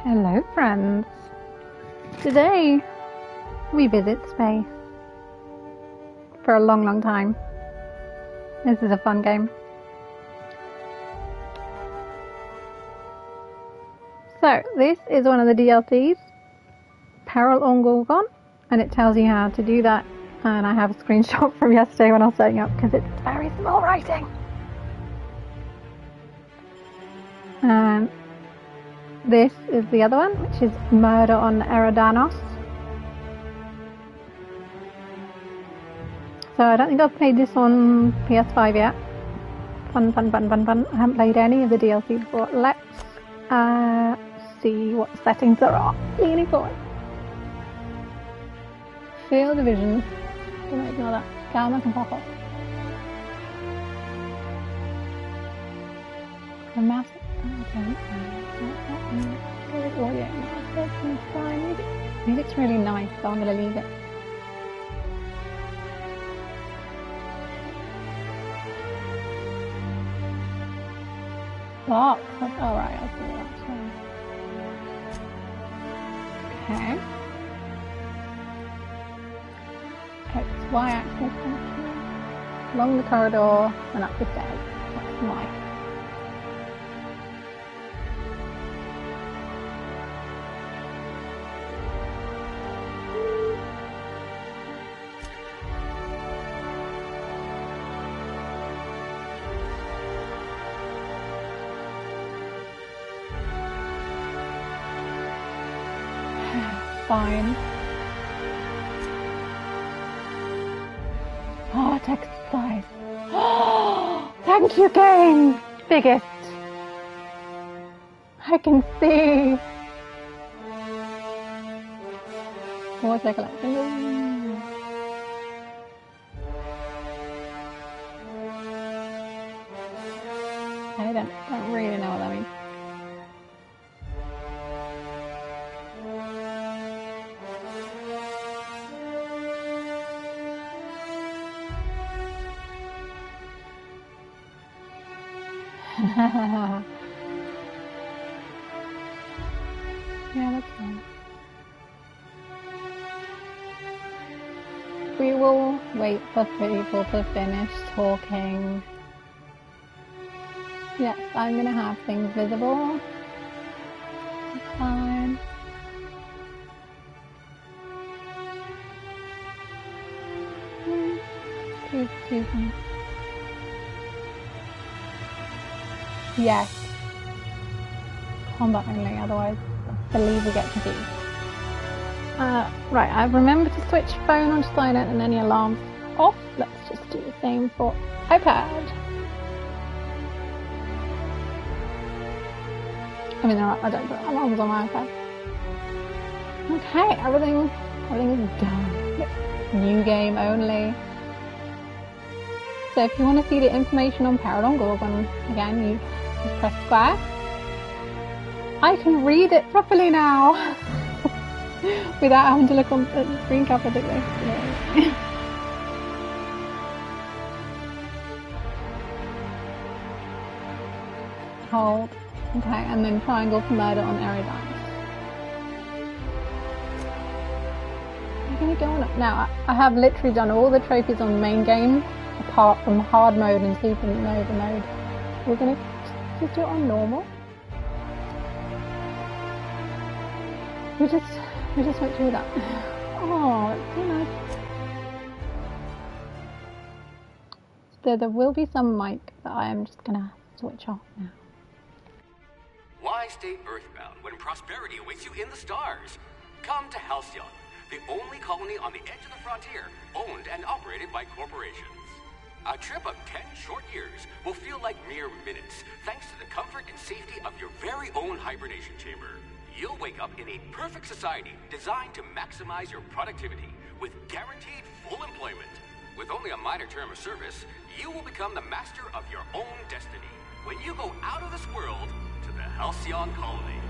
Hello friends! Today we visit space for a long time. This is a fun game. So this is one of the DLCs, Peril on Gorgon, and it tells you how to do that, and I have a screenshot from yesterday when I was setting up because it's very small writing. And this is the other one, which is Murder on Eridanos. So I don't think I've played this on PS5 yet. Fun. I haven't played any of the DLC before. Let's see what settings there are. Leaning forward. Field of vision. Don't ignore that. Gamma can pop off. Chromatic. Music's really nice, so I'm going to leave it. Box. Alright, I'll do that. Okay. X, Y axis. Along the corridor and up the stairs. That's Y. Fine. Oh, text size. Oh, thank you, game. Biggest. I can see. What's that collection? I don't really know what that means. Yeah, that's fine. We will wait for people to finish talking. Yes, I'm gonna have things visible. That's fine. Excuse me. Yes. Combat only, otherwise I believe we get confused. Right, I've remembered to switch phone on silent and any alarms off. Let's just do the same for iPad. I mean, I don't put alarms on my iPad. Okay, everything is done. Yep. New game only. So if you want to see the information on Peril on Gorgon, again, you just press square. I can read it properly now without having to look on the screen cap particularly. Hold. Okay, and then triangle for Murder on Eridanos. I'm going to go on up now. I have literally done all the trophies on main game, apart from hard mode and supernova mode. We're going to just do it on normal. We just went through that. Oh, it's so nice. There will be some mic that I am just going to switch off now. Why stay earthbound when prosperity awaits you in the stars? Come to Halcyon, the only colony on the edge of the frontier, owned and operated by corporations. A trip of 10 short years will feel like mere minutes, thanks to the comfort and safety of your very own hibernation chamber. You'll wake up in a perfect society designed to maximize your productivity with guaranteed full employment. With only a minor term of service, you will become the master of your own destiny when you go out of this world to the Halcyon colony.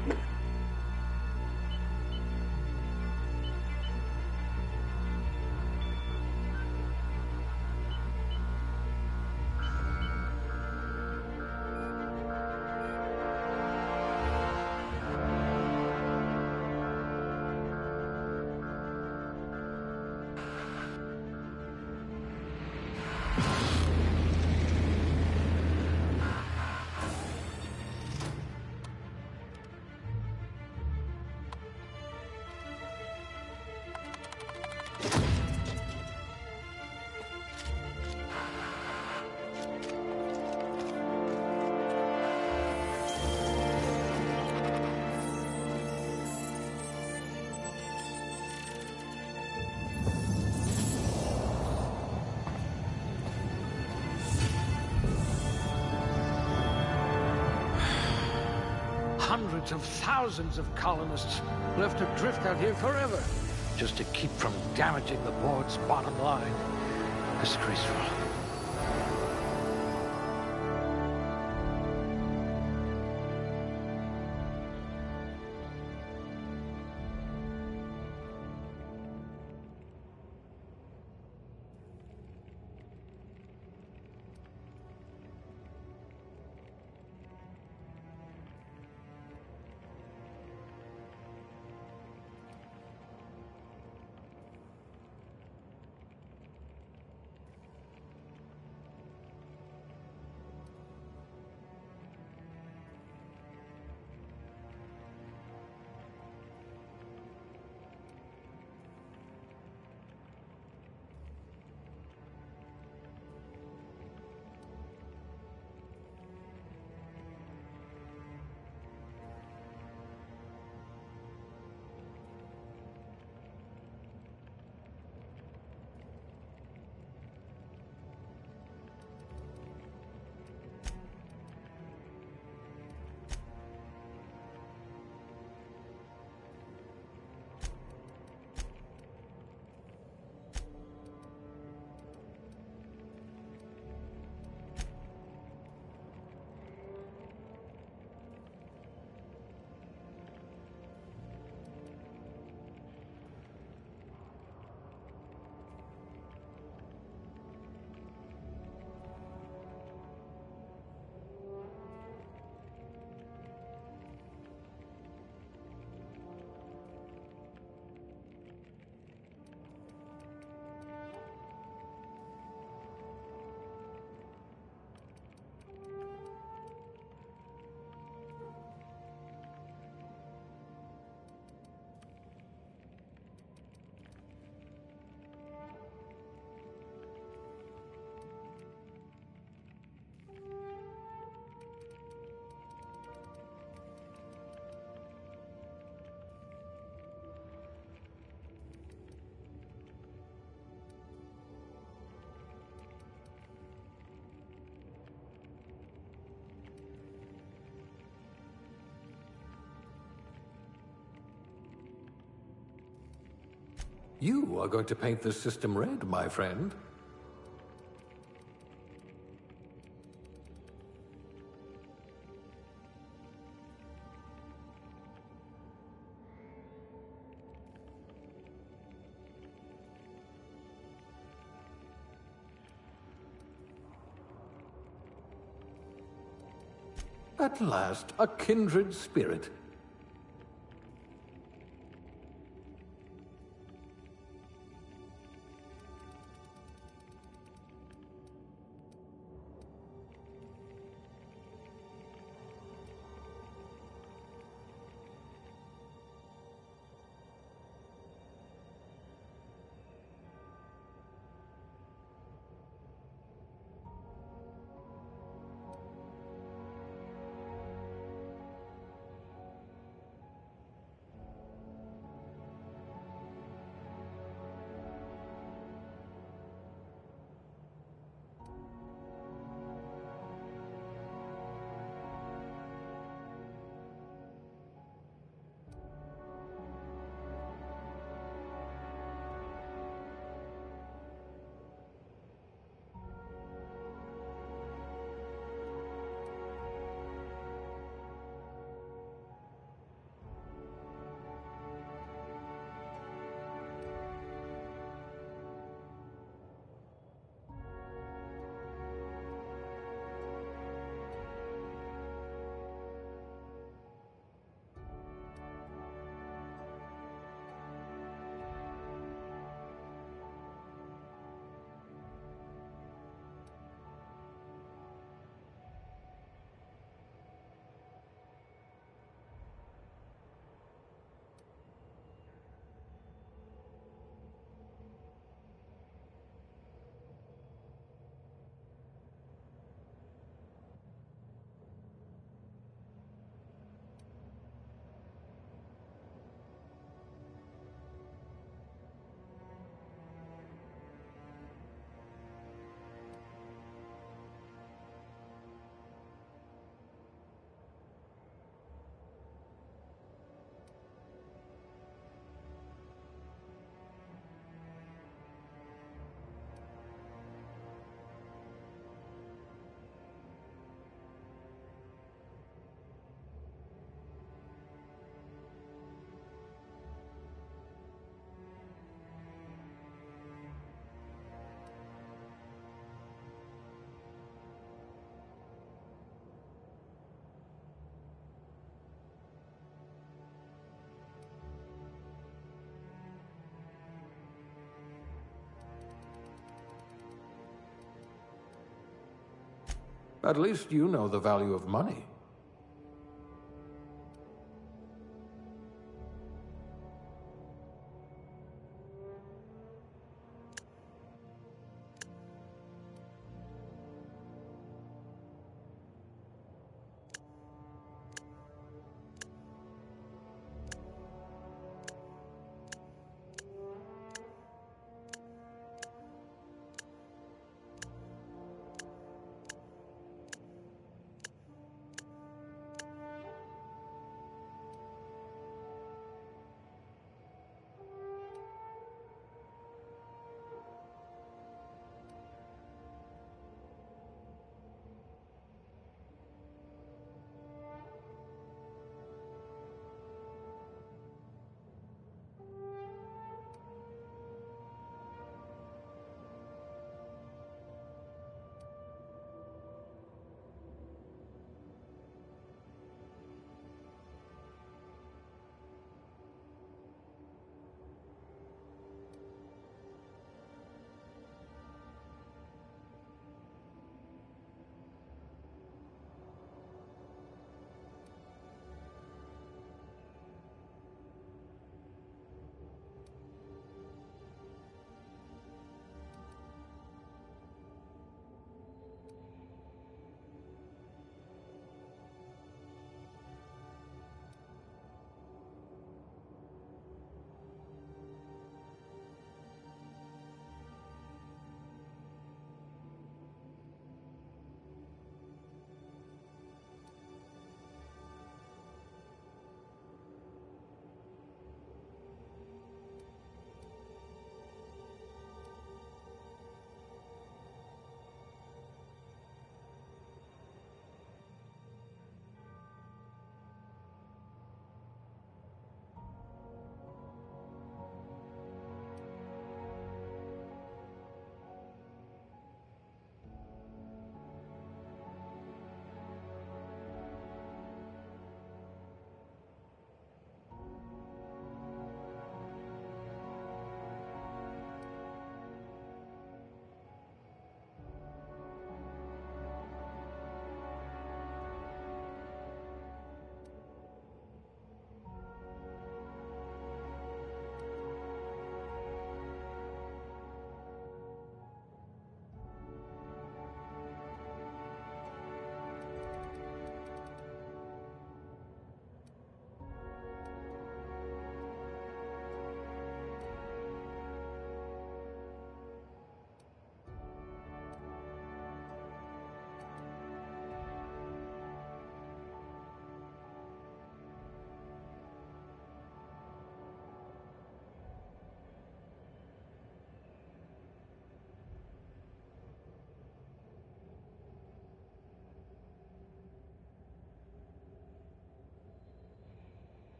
hordes of thousands of colonists left adrift out here forever, just to keep from damaging the board's bottom line. Disgraceful. You are going to paint this system red, my friend. At last, a kindred spirit. At least you know the value of money.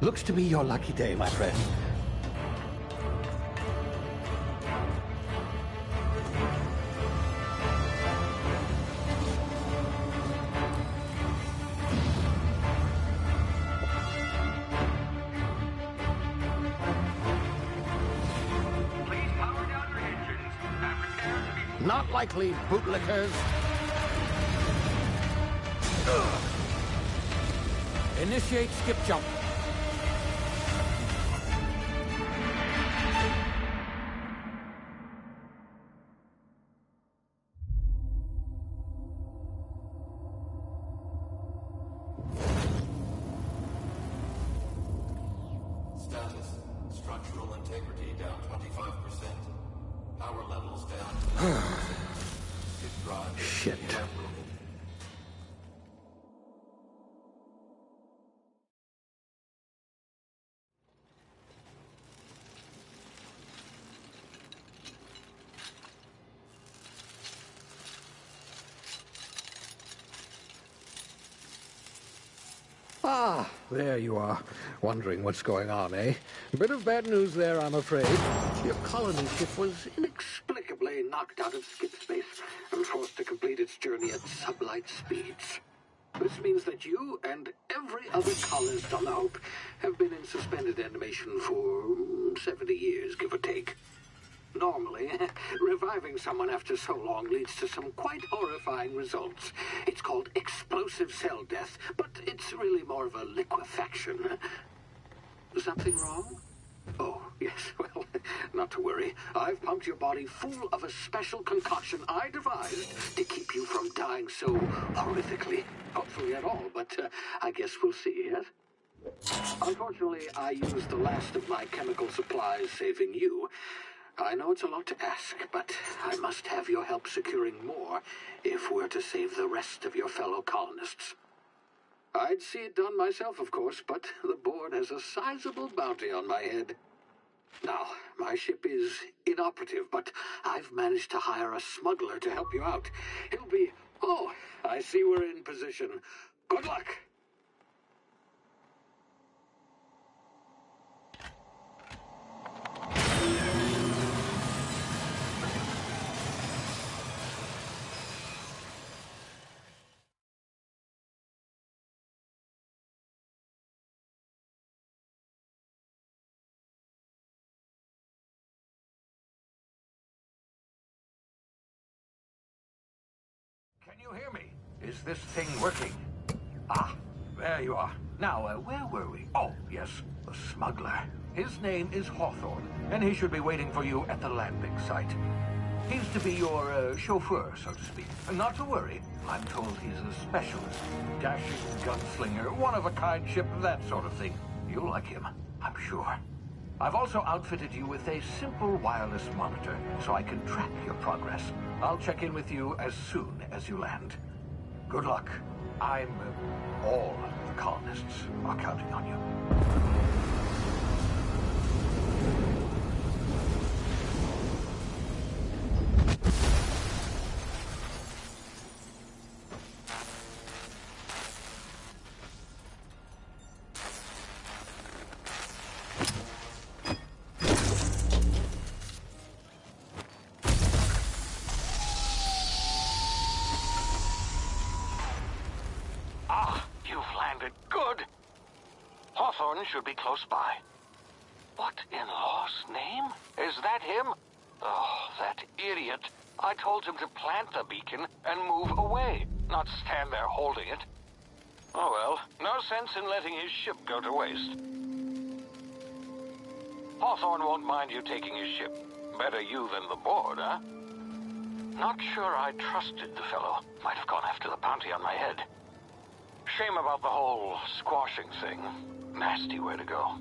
Looks to be your lucky day, my friend. Please power down your engines and prepare to be... Not likely, bootlickers. Initiate skip jump. Status. Structural integrity down 25%. Power levels down 10%. Skip drive. Shit. Ah, there you are. Wondering what's going on, eh? Bit of bad news there, I'm afraid. Your colony ship was Inexplicably knocked out of skip space and forced to complete its journey at sublight speeds. This means that you and every other colonist on the Hope have been in suspended animation for 70 years, give or take. Normally, reviving someone after so long leads to some quite horrifying results. It's called explosive cell death, but it's really more of a liquefaction. Something wrong? Oh, yes, well, not to worry. I've pumped your body full of a special concoction I devised to keep you from dying so horrifically. Hopefully at all, but I guess we'll see, yes? Unfortunately, I used the last of my chemical supplies saving you. I know it's a lot to ask, but I must have your help securing more if we're to save the rest of your fellow colonists. I'd see it done myself, of course, but the board has a sizable bounty on my head. Now, my ship is inoperative, but I've managed to hire a smuggler to help you out. He'll be... Oh, I see we're in position. Good luck! Can you hear me? Is this thing working? Ah, there you are. Now, where were we? Oh, yes, the smuggler. His name is Hawthorne, and he should be waiting for you at the landing site. He's to be your chauffeur, so to speak. Not to worry. I'm told he's a specialist. Dashing gunslinger, one-of-a-kind ship, that sort of thing. You'll like him, I'm sure. I've also outfitted you with a simple wireless monitor, so I can track your progress. I'll check in with you as soon as you land. Good luck. All the colonists are counting on you. Hawthorne should be close by. What in law's name? Is that him? Oh, that idiot. I told him to plant the beacon and move away, not stand there holding it. Oh well, no sense in letting his ship go to waste. Hawthorne won't mind you taking his ship. Better you than the board, huh? Not sure I trusted the fellow. Might have gone after the bounty on my head. Shame about the whole squashing thing. Nasty way to go.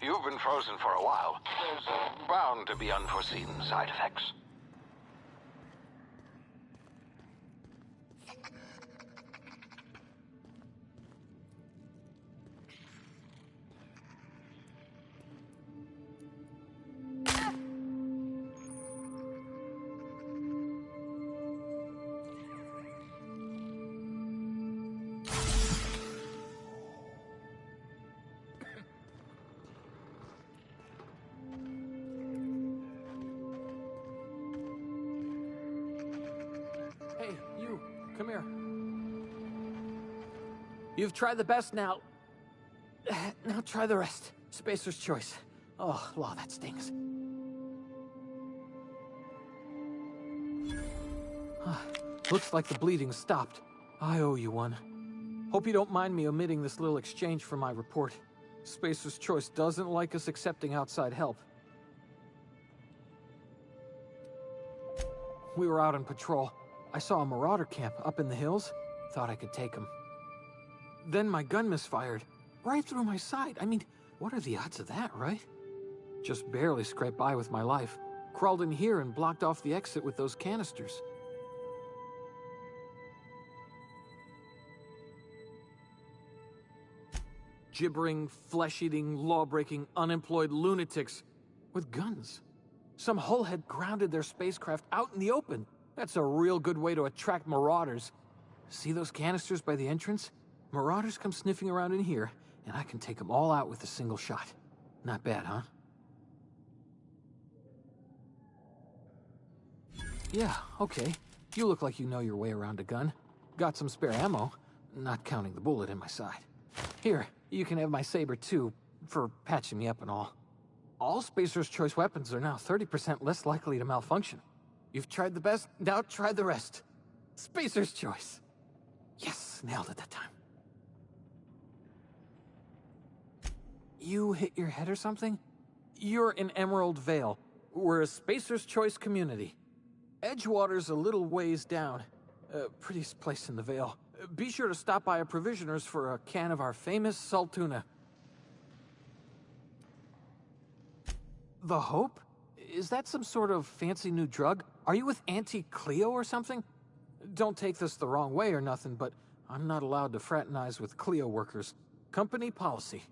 You've been frozen for a while. There's bound to be unforeseen side effects. Hey, you, come here. You've tried the best now. Now try the rest. Spacer's choice. Oh, law, that stings. Looks like the bleeding stopped. I owe you one. Hope you don't mind me omitting this little exchange from my report. Spacer's choice doesn't like us accepting outside help. We were out on patrol. I saw a marauder camp up in the hills. Thought I could take him. Then my gun misfired. Right through my side. I mean, what are the odds of that, right? Just barely scraped by with my life. Crawled in here and blocked off the exit with those canisters. Gibbering, flesh-eating, law-breaking, unemployed lunatics with guns. Some hullhead grounded their spacecraft out in the open. That's a real good way to attract marauders. See those canisters by the entrance? Marauders come sniffing around in here, and I can take them all out with a single shot. Not bad, huh? Yeah, okay. You look like you know your way around a gun. Got some spare ammo, not counting the bullet in my side. Here, you can have my saber too, for patching me up and all. All Spacer's choice weapons are now 30% less likely to malfunction. You've tried the best, now try the rest. Spacer's choice. Yes, nailed it that time. You hit your head or something? You're in Emerald Vale. We're a Spacer's choice community. Edgewater's a little ways down. Prettiest place in the Vale. Be sure to stop by a provisioner's for a can of our famous salt tuna. The Hope? Is that some sort of fancy new drug? Are you with Auntie Cleo or something? Don't take this the wrong way or nothing, but I'm not allowed to fraternize with Cleo workers. Company policy.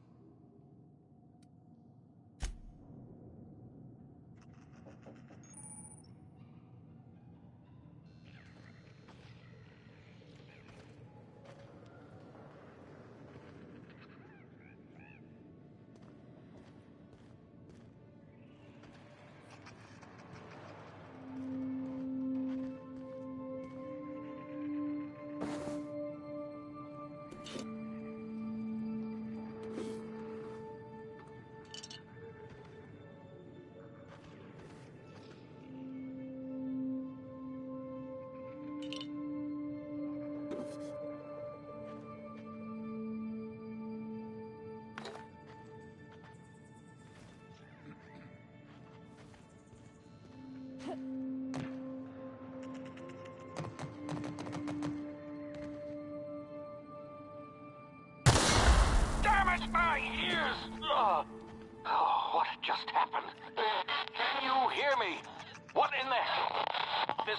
Damn it, my ears! Oh, what just happened? Can you hear me? What in the hell? This...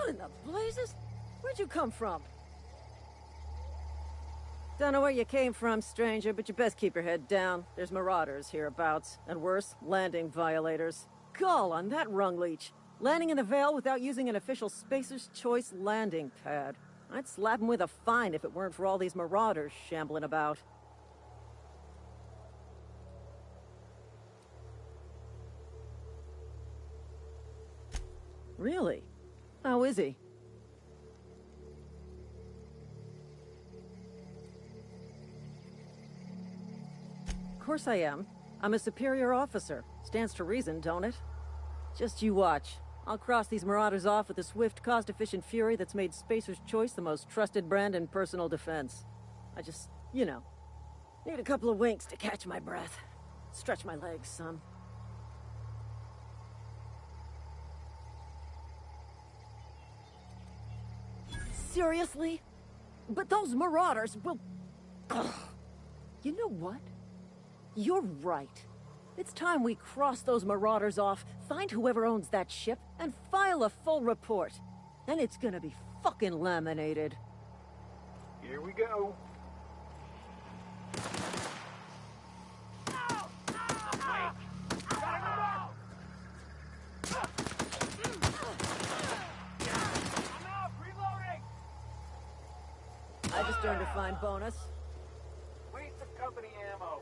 What in the blazes? Where'd you come from? Don't know where you came from, stranger, but you best keep your head down. There's marauders hereabouts, and worse, landing violators. Gall on that rung leech. Landing in the Vale without using an official Spacer's Choice landing pad. I'd slap him with a fine if it weren't for all these marauders shambling about. Really? How is he? Of course I am. I'm a superior officer. Stands to reason, don't it? Just you watch. I'll cross these marauders off with a swift, cost-efficient fury that's made Spacer's Choice the most trusted brand in personal defense. I just, you know, need a couple of winks to catch my breath. Stretch my legs some. Seriously? But those marauders will... Ugh. You know what? You're right. It's time we cross those marauders off, find whoever owns that ship, and file a full report. Then it's gonna be fucking laminated. Here we go. I just earned a fine bonus. Wait for company ammo.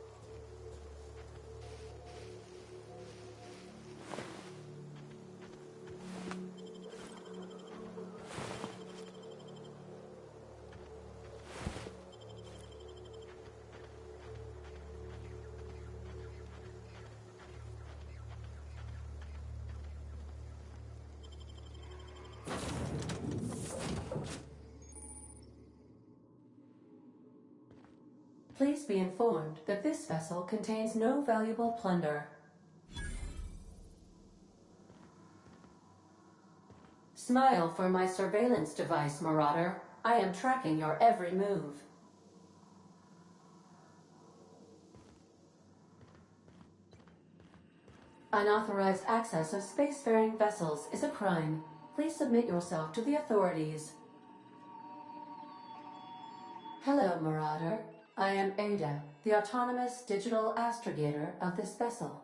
Please be informed that this vessel contains no valuable plunder. Smile for my surveillance device, Marauder. I am tracking your every move. Unauthorized access of spacefaring vessels is a crime. Please submit yourself to the authorities. Hello, Marauder. I am Ada, the autonomous digital astrogator of this vessel.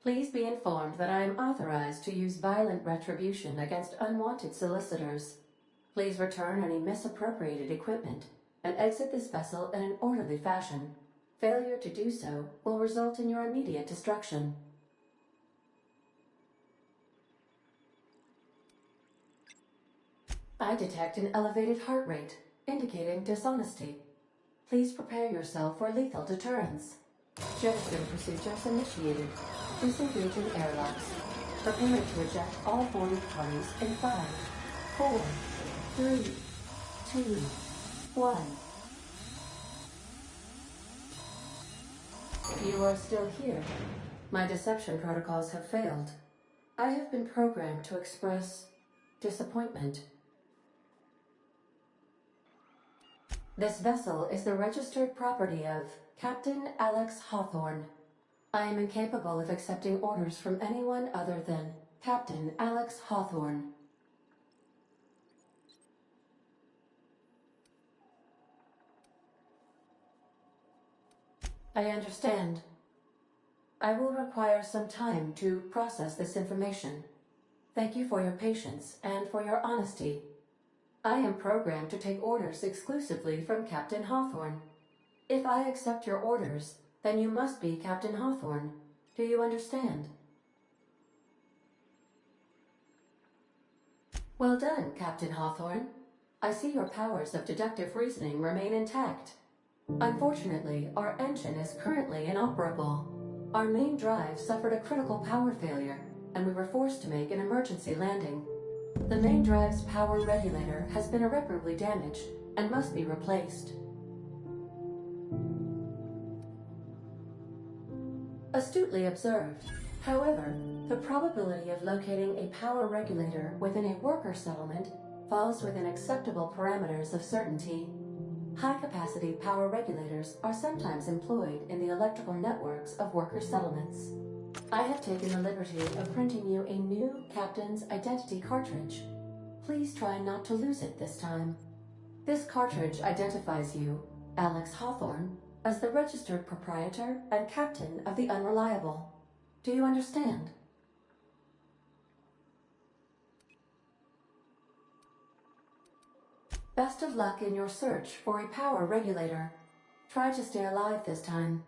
Please be informed that I am authorized to use violent retribution against unwanted solicitors. Please return any misappropriated equipment and exit this vessel in an orderly fashion. Failure to do so will result in your immediate destruction. I detect an elevated heart rate, indicating dishonesty. Please prepare yourself for lethal deterrence. Jettison procedures initiated. Disengaging airlocks. Preparing to eject all boarding parties in 5, 4, 3, 2, 1. You are still here. My deception protocols have failed. I have been programmed to express disappointment. This vessel is the registered property of Captain Alex Hawthorne. I am incapable of accepting orders from anyone other than Captain Alex Hawthorne. I understand. I will require some time to process this information. Thank you for your patience and for your honesty. I am programmed to take orders exclusively from Captain Hawthorne. If I accept your orders, then you must be Captain Hawthorne. Do you understand? Well done, Captain Hawthorne. I see your powers of deductive reasoning remain intact. Unfortunately, our engine is currently inoperable. Our main drive suffered a critical power failure, and we were forced to make an emergency landing. The main drive's power regulator has been irreparably damaged and must be replaced. Astutely observed. However, the probability of locating a power regulator within a worker settlement falls within acceptable parameters of certainty. High-capacity power regulators are sometimes employed in the electrical networks of worker settlements. I have taken the liberty of printing you a new Captain's Identity cartridge. Please try not to lose it this time. This cartridge identifies you, Alex Hawthorne, as the registered proprietor and captain of the Unreliable. Do you understand? Best of luck in your search for a power regulator. Try to stay alive this time.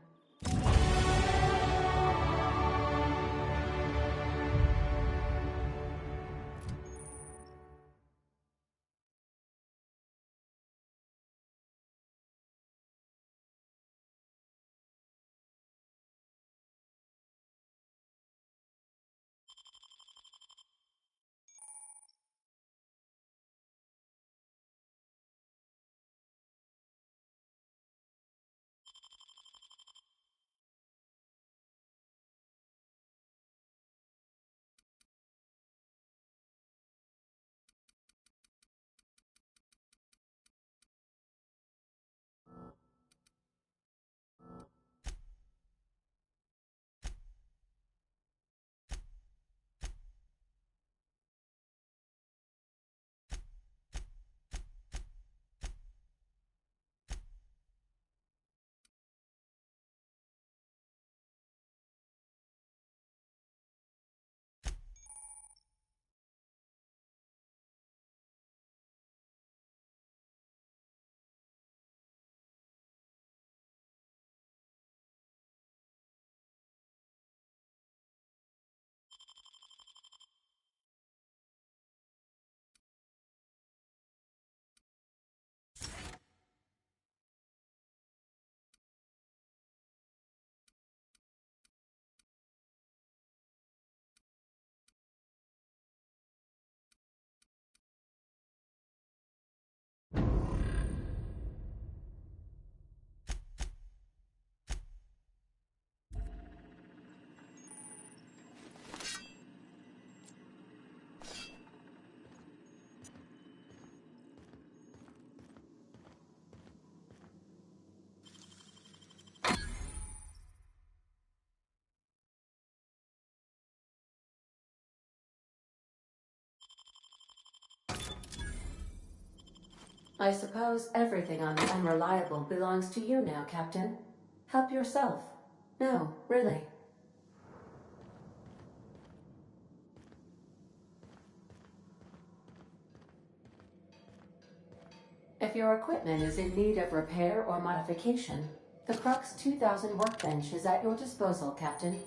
I suppose everything on the Unreliable belongs to you now, Captain. Help yourself. No, really. If your equipment is in need of repair or modification, the Crux 2000 workbench is at your disposal, Captain.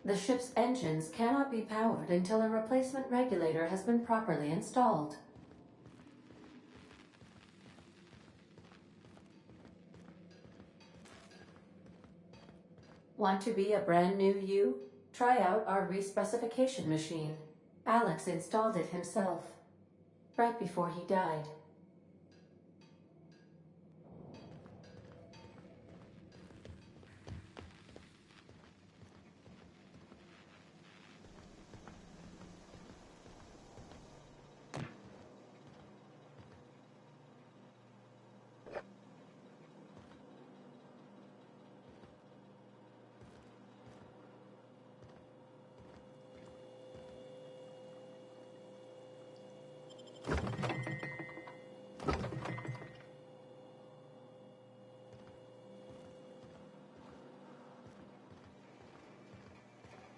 The ship's engines cannot be powered until a replacement regulator has been properly installed. Want to be a brand new you? Try out our respecification machine. Alex installed it himself, right before he died.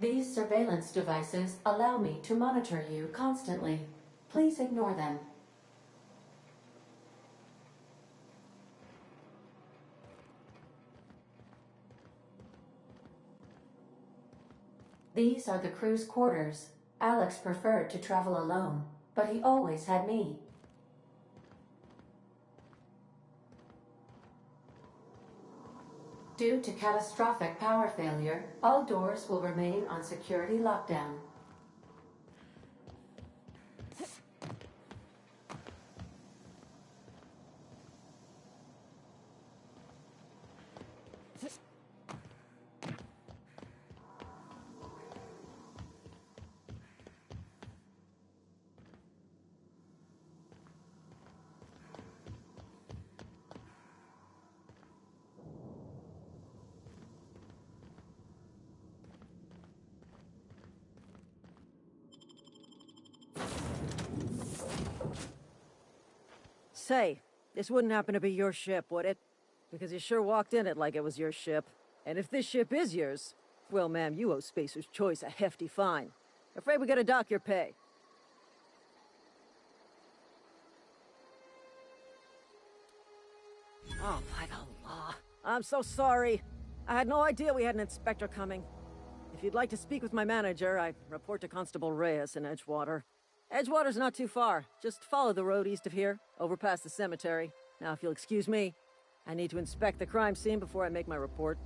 These surveillance devices allow me to monitor you constantly. Please ignore them. These are the crew's quarters. Alex preferred to travel alone, but he always had me. Due to catastrophic power failure, all doors will remain on security lockdown. Say, this wouldn't happen to be your ship, would it? Because you sure walked in it like it was your ship. And if this ship is yours, well, ma'am, you owe Spacer's Choice a hefty fine. Afraid we gotta dock your pay. Oh, by the law. I'm so sorry. I had no idea we had an inspector coming. If you'd like to speak with my manager, I report to Constable Reyes in Edgewater. Edgewater's not too far. Just follow the road east of here, over past the cemetery. Now, if you'll excuse me, I need to inspect the crime scene before I make my report.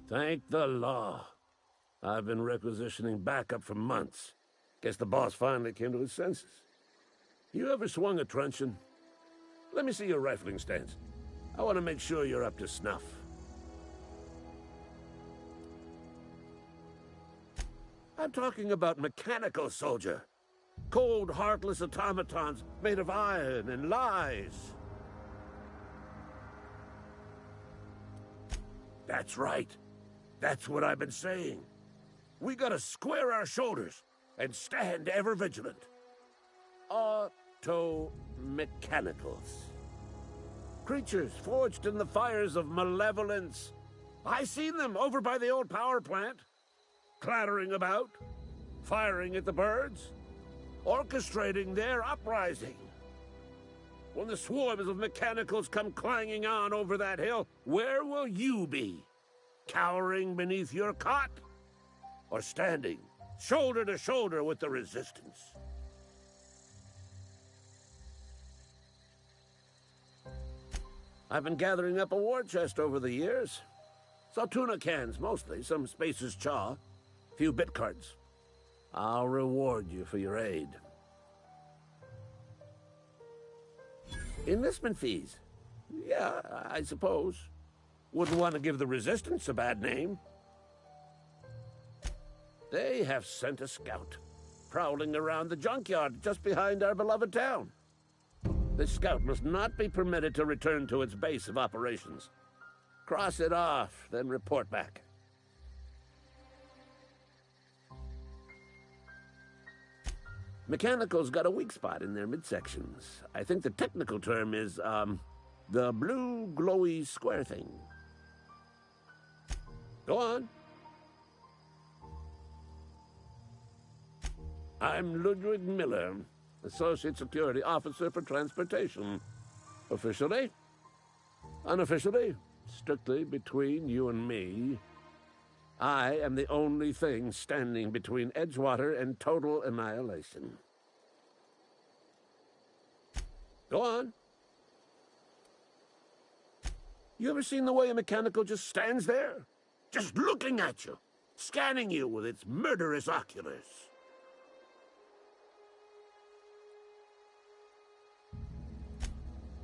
Thank the law. I've been requisitioning backup for months. Guess the boss finally came to his senses. You ever swung a truncheon? Let me see your rifling stance. I want to make sure you're up to snuff. I'm talking about mechanical, soldier. Cold, heartless automatons made of iron and lies. That's right. That's what I've been saying. We gotta square our shoulders and stand ever vigilant. Auto-mechanicals. Creatures forged in the fires of malevolence. I seen them over by the old power plant. Clattering about, firing at the birds, orchestrating their uprising. When the swarms of mechanicals come clanging on over that hill, where will you be? Cowering beneath your cot? Or standing, shoulder to shoulder with the resistance? I've been gathering up a war chest over the years. Saw tuna cans, mostly, some Spacer's chaw, a few bit cards. I'll reward you for your aid. Enlistment fees? Yeah, I suppose. Wouldn't want to give the Resistance a bad name. They have sent a scout, prowling around the junkyard just behind our beloved town. This scout must not be permitted to return to its base of operations. Cross it off, then report back. Mechanicals got a weak spot in their midsections. I think the technical term is, the blue glowy square thing. Go on. I'm Ludwig Miller, Associate Security Officer for Transportation. Officially, unofficially, strictly between you and me, I am the only thing standing between Edgewater and total annihilation. Go on. You ever seen the way a mechanical just stands there? Just looking at you, scanning you with its murderous oculars.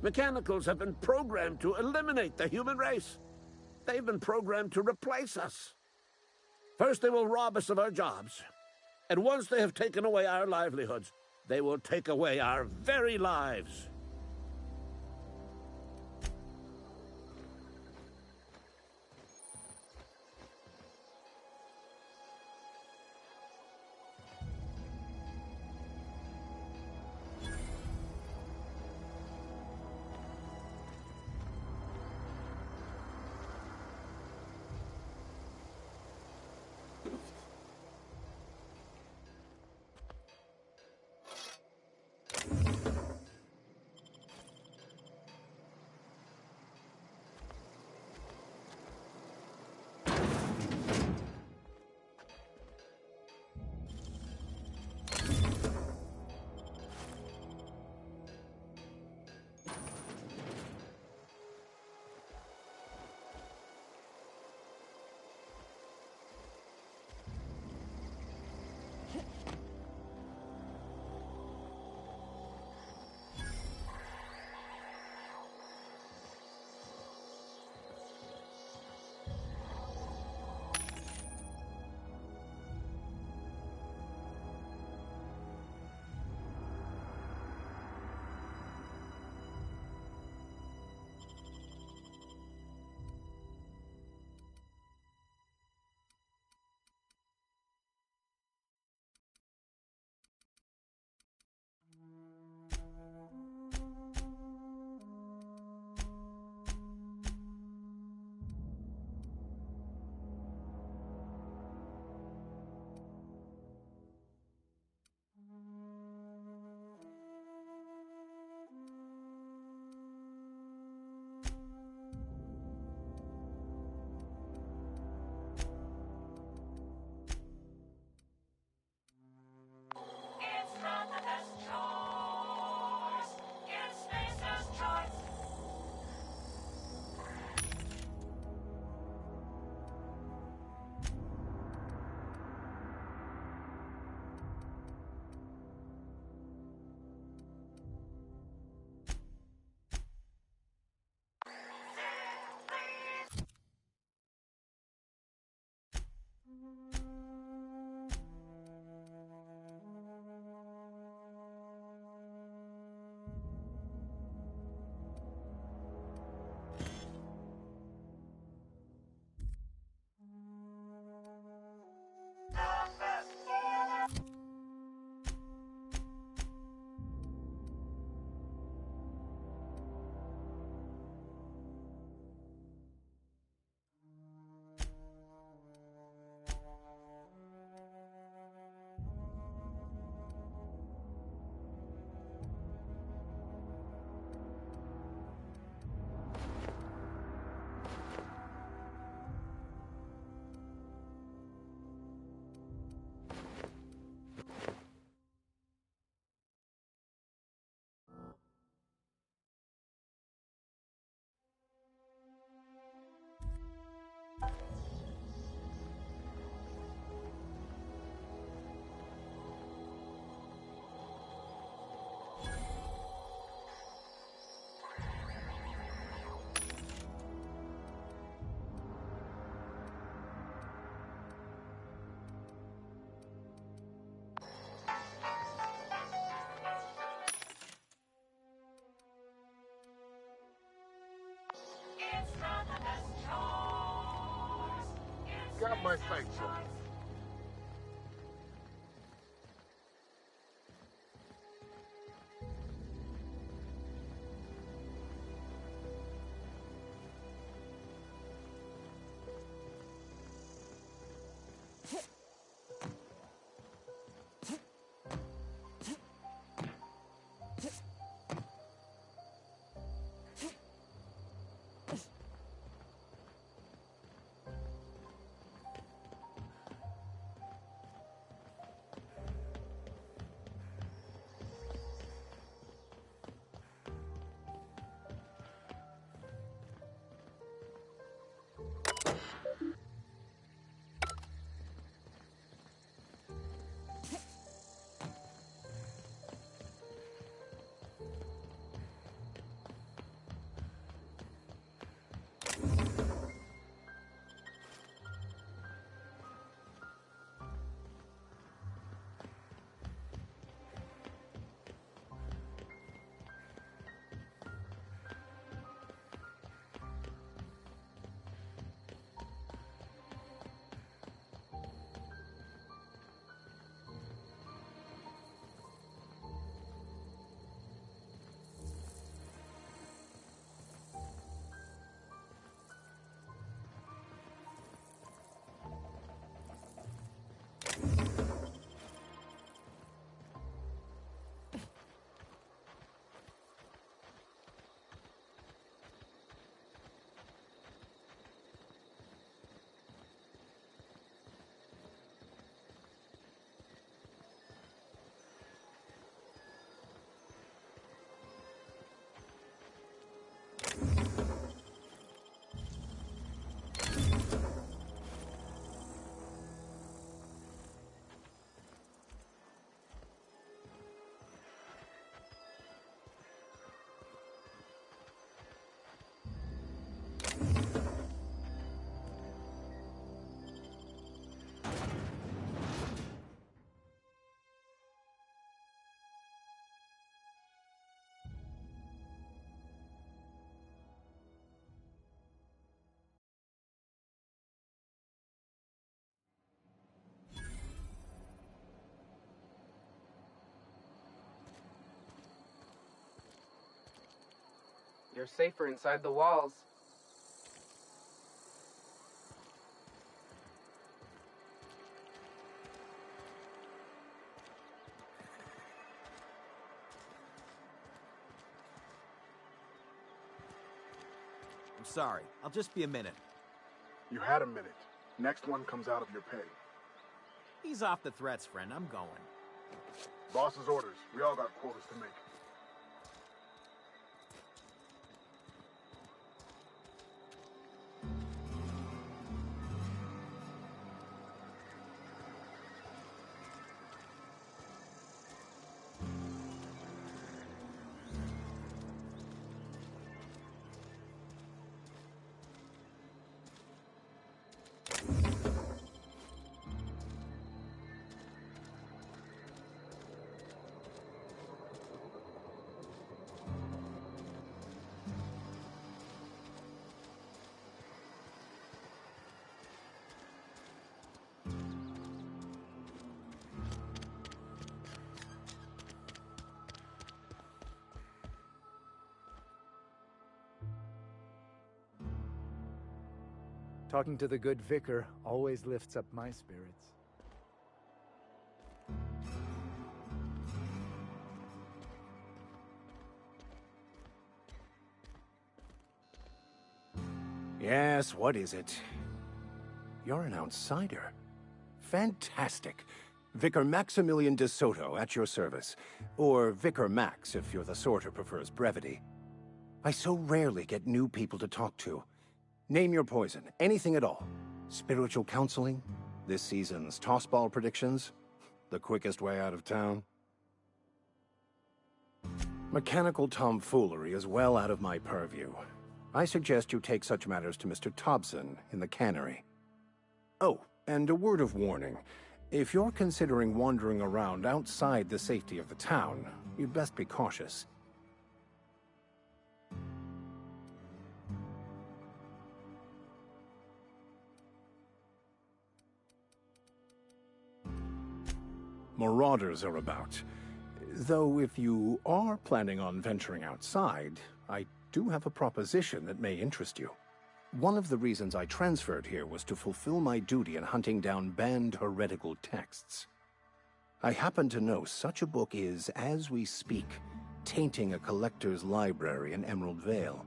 Mechanicals have been programmed to eliminate the human race. They've been programmed to replace us. First, they will rob us of our jobs. And once they have taken away our livelihoods, they will take away our very lives. got my sights on. You're safer inside the walls. I'm sorry. I'll just be a minute. You had a minute. Next one comes out of your pay. Ease off the threats, friend. I'm going. Boss's orders. We all got quotas to make. Talking to the good vicar always lifts up my spirits. Yes, what is it? You're an outsider. Fantastic. Vicar Maximilian de Soto, at your service. Or Vicar Max, if you're the sort who prefers brevity. I so rarely get new people to talk to. Name your poison, anything at all. Spiritual counseling? This season's tossball predictions? The quickest way out of town? Mechanical tomfoolery is well out of my purview. I suggest you take such matters to Mr. Thompson in the cannery. Oh, and a word of warning. If you're considering wandering around outside the safety of the town, you'd best be cautious. Marauders are about. Though if you are planning on venturing outside, I do have a proposition that may interest you. One of the reasons I transferred here was to fulfill my duty in hunting down banned heretical texts. I happen to know such a book is, as we speak, tainting a collector's library in Emerald Vale.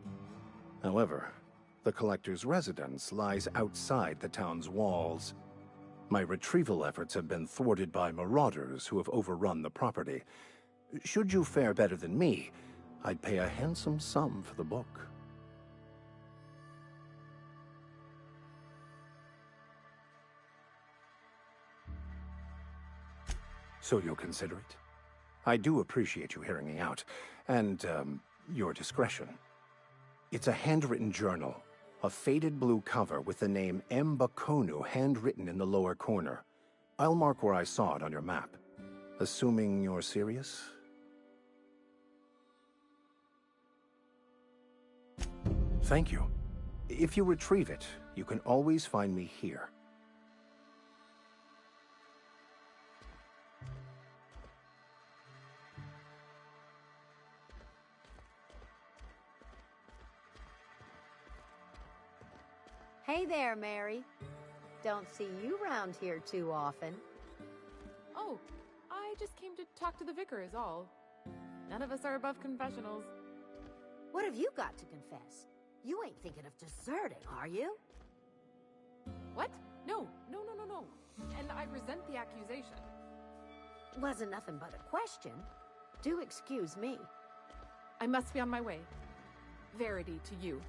However, the collector's residence lies outside the town's walls. My retrieval efforts have been thwarted by marauders who have overrun the property. Should you fare better than me, I'd pay a handsome sum for the book. So you'll consider it? I do appreciate you hearing me out, and, your discretion. It's a handwritten journal, a faded blue cover with the name M. Bakonu handwritten in the lower corner. I'll mark where I saw it on your map. Assuming you're serious? Thank you. If you retrieve it, you can always find me here. Hey there, Mary. Don't see you round here too often. Oh, I just came to talk to the vicar is all. None of us are above confessionals. What have you got to confess? You ain't thinking of deserting, are you? What? No. And I resent the accusation. Wasn't nothing but a question. Do excuse me. I must be on my way. Verity to you.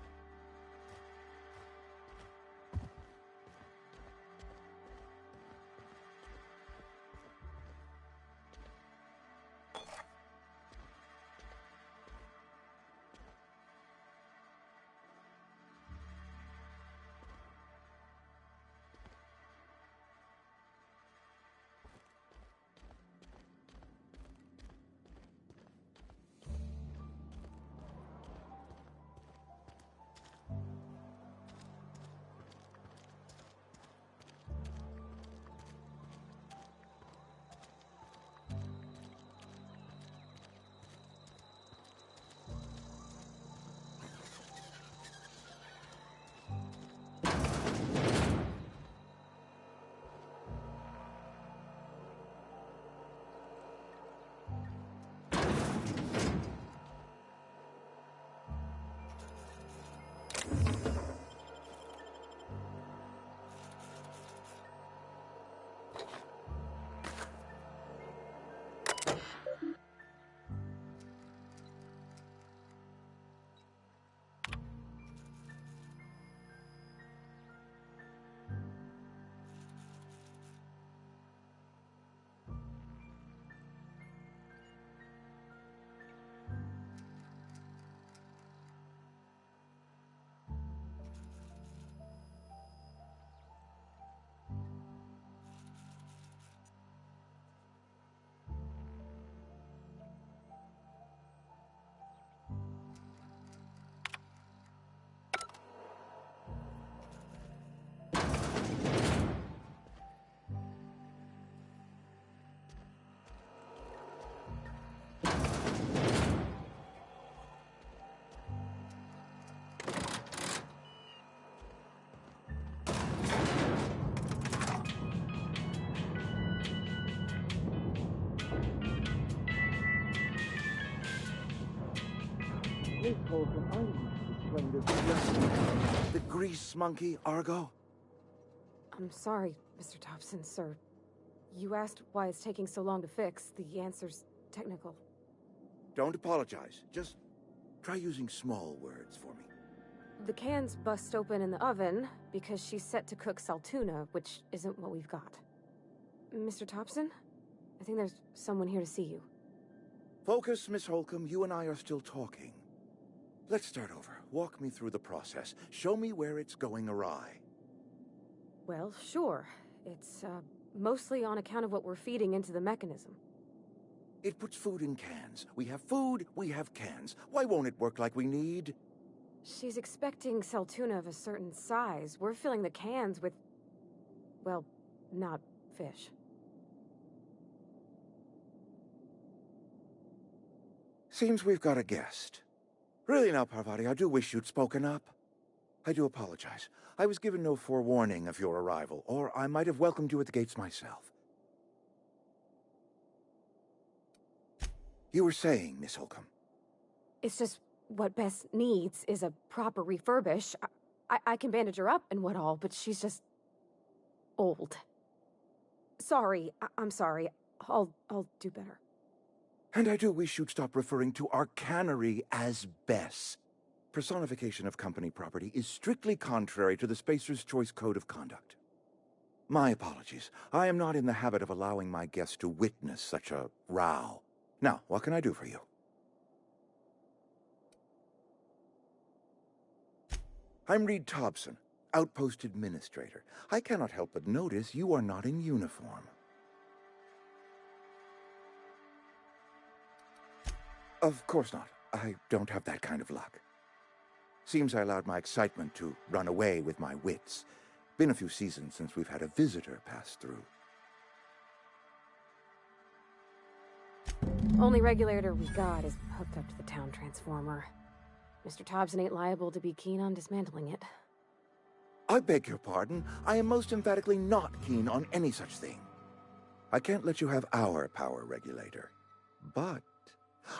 The grease monkey, Argo? I'm sorry, Mr. Thompson, sir. You asked why it's taking so long to fix. The answer's technical. Don't apologize. Just try using small words for me. The cans bust open in the oven because she's set to cook saltuna, which isn't what we've got. Mr. Thompson? I think there's someone here to see you. Focus, Miss Holcomb. You and I are still talking. Let's start over. Walk me through the process. Show me where it's going awry. Well, sure. It's, mostly on account of what we're feeding into the mechanism. It puts food in cans. We have food, we have cans. Why won't it work like we need? She's expecting saltuna of a certain size. We're filling the cans with... well, not fish. Seems we've got a guest. Really now, Parvati, I do wish you'd spoken up. I do apologize. I was given no forewarning of your arrival, or I might have welcomed you at the gates myself. You were saying, Miss Holcomb. It's just what Bess needs is a proper refurbish. I can bandage her up and what all, but she's just old. Sorry, I'm sorry. I'll do better. And I do wish you'd stop referring to our cannery as Bess. Personification of company property is strictly contrary to the Spacer's Choice Code of Conduct. My apologies. I am not in the habit of allowing my guests to witness such a row. Now, what can I do for you? I'm Reed Thompson, Outpost Administrator. I cannot help but notice you are not in uniform. Of course not. I don't have that kind of luck. Seems I allowed my excitement to run away with my wits. Been a few seasons since we've had a visitor pass through. Only regulator we got is hooked up to the town transformer. Mr. Thompson ain't liable to be keen on dismantling it. I beg your pardon. I am most emphatically not keen on any such thing. I can't let you have our power regulator. But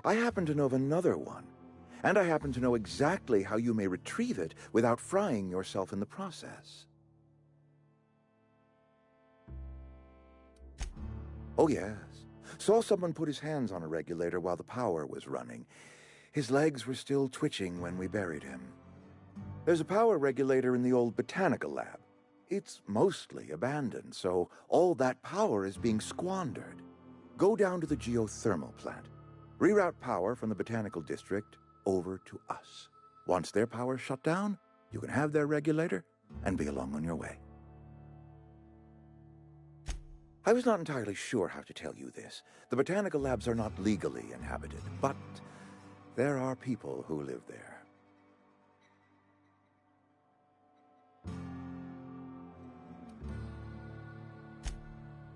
I happen to know of another one. And I happen to know exactly how you may retrieve it without frying yourself in the process. Oh, yes. Saw someone put his hands on a regulator while the power was running. His legs were still twitching when we buried him. There's a power regulator in the old botanical lab. It's mostly abandoned, so all that power is being squandered. Go down to the geothermal plant. Reroute power from the botanical district over to us. Once their power's shut down, you can have their regulator and be along on your way. I was not entirely sure how to tell you this. The botanical labs are not legally inhabited, but there are people who live there.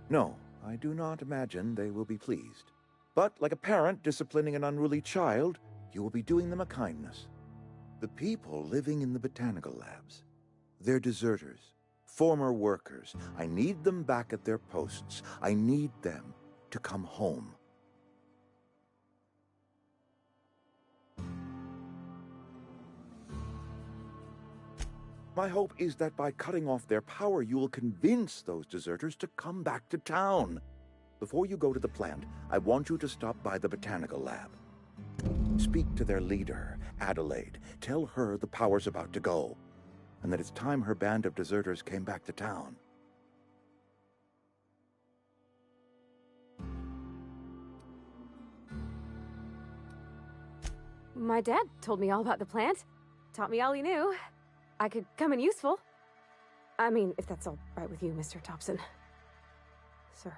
No, I do not imagine they will be pleased. But like a parent disciplining an unruly child, you will be doing them a kindness. The people living in the botanical labs, they're deserters, former workers. I need them back at their posts. I need them to come home. My hope is that by cutting off their power, you will convince those deserters to come back to town. Before you go to the plant, I want you to stop by the botanical lab. Speak to their leader, Adelaide. Tell her the power's about to go, and that it's time her band of deserters came back to town. My dad told me all about the plant. Taught me all he knew. I could come in useful. I mean, if that's all right with you, Mr. Thompson. Sir.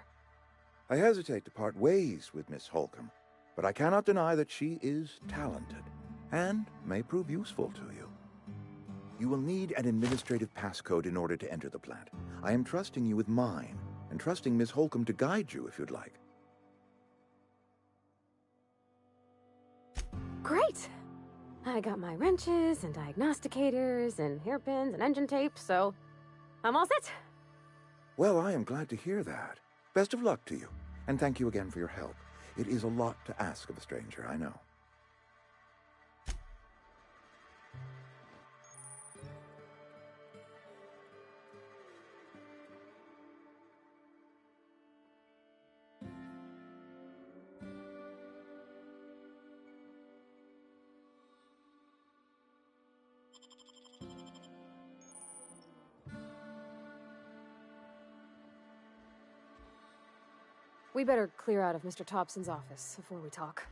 I hesitate to part ways with Miss Holcomb, but I cannot deny that she is talented and may prove useful to you. You will need an administrative passcode in order to enter the plant. I am trusting you with mine, and trusting Miss Holcomb to guide you if you'd like. Great! I got my wrenches and diagnosticators and hairpins and engine tape, so I'm all set. Well, I am glad to hear that. Best of luck to you, and thank you again for your help. It is a lot to ask of a stranger, I know. We better clear out of Mr. Thompson's office before we talk.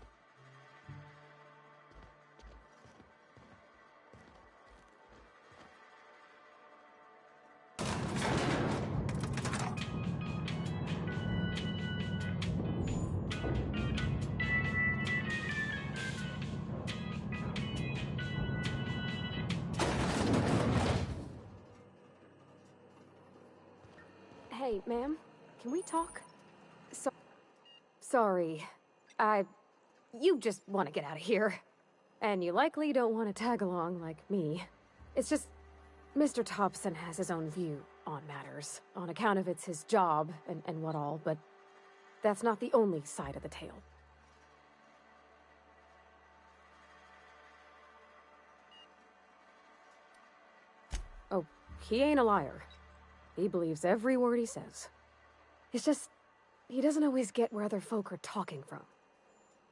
Hey, ma'am, can we talk? Sorry. you just want to get out of here. And you likely don't want to tag along like me. It's just, Mr. Thompson has his own view on matters, on account of it's his job and what all, but that's not the only side of the tale. Oh, he ain't a liar. He believes every word he says. It's just, he doesn't always get where other folk are talking from.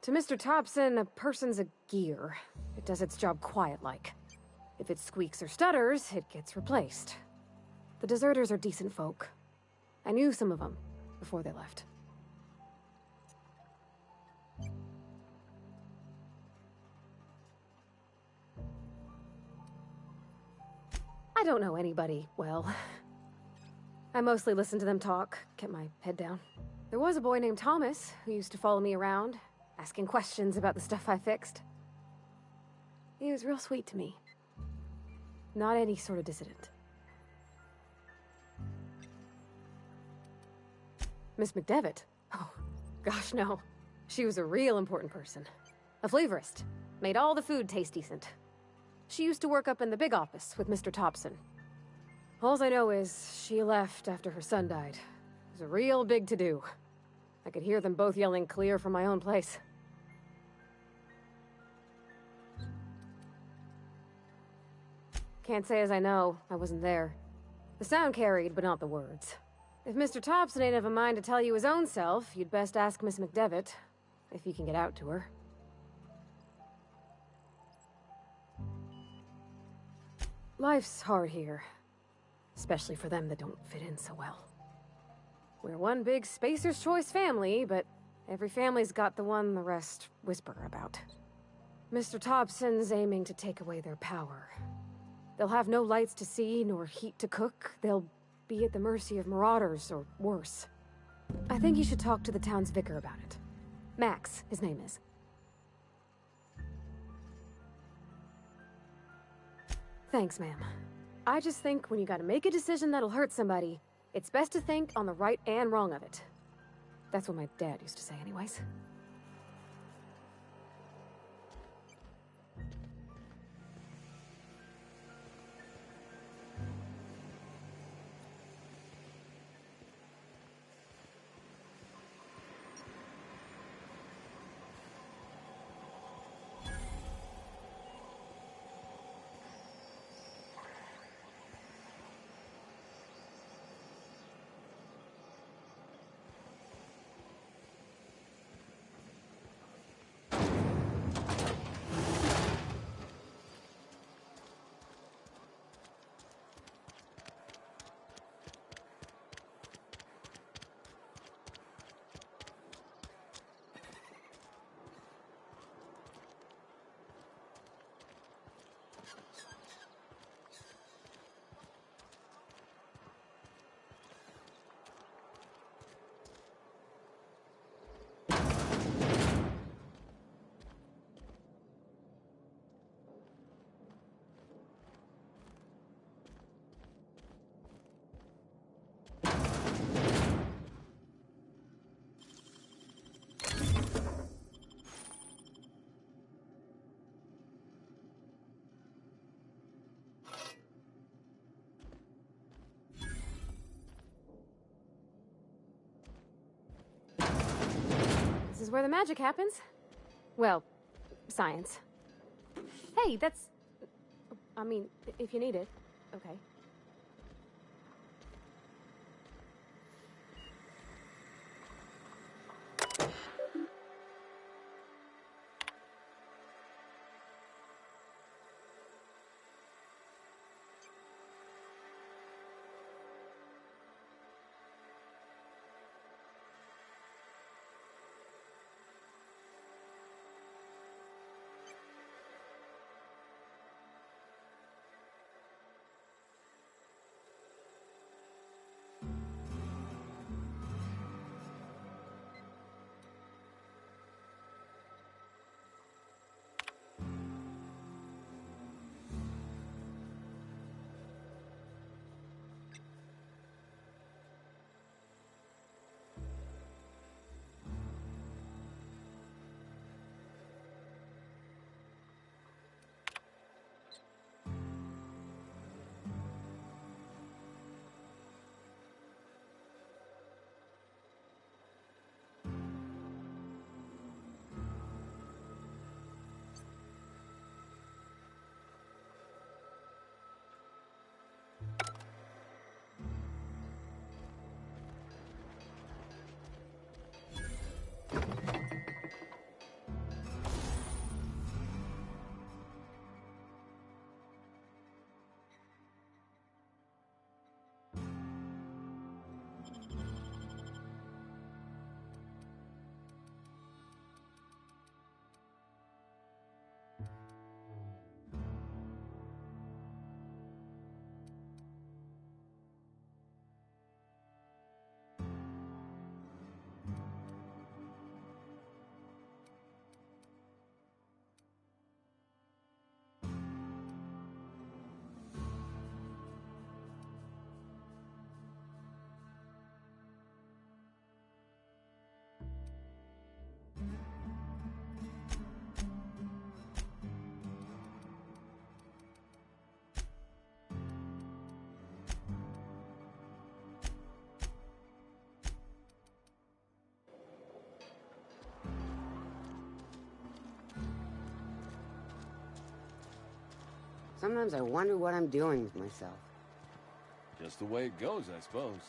To Mr. Thompson, a person's a gear. It does its job quiet-like. If it squeaks or stutters, it gets replaced. The deserters are decent folk. I knew some of them before they left. I don't know anybody well. I mostly listened to them talk, kept my head down. There was a boy named Thomas who used to follow me around, asking questions about the stuff I fixed. He was real sweet to me. Not any sort of dissident. Miss McDevitt? Oh, gosh, no. She was a real important person. A flavorist. Made all the food taste decent. She used to work up in the big office with Mr. Thompson. Alls I know is she left after her son died. It was a real big to-do. I could hear them both yelling clear from my own place. Can't say as I know. I wasn't there. The sound carried, but not the words. If Mr. Thompson ain't of a mind to tell you his own self, you'd best ask Miss McDevitt, if you can get out to her. Life's hard here. Especially for them that don't fit in so well. We're one big Spacer's Choice family, but every family's got the one the rest whisper about. Mr. Thompson's aiming to take away their power. They'll have no lights to see, nor heat to cook. They'll be at the mercy of marauders, or worse. I think you should talk to the town's vicar about it. Max, his name is. Thanks, ma'am. I just think when you gotta make a decision that'll hurt somebody, it's best to think on the right and wrong of it. That's what my dad used to say anyways. This is where the magic happens. Well, science. Hey, that's... I mean, if you need it, okay. Sometimes I wonder what I'm doing with myself. Just the way it goes, I suppose.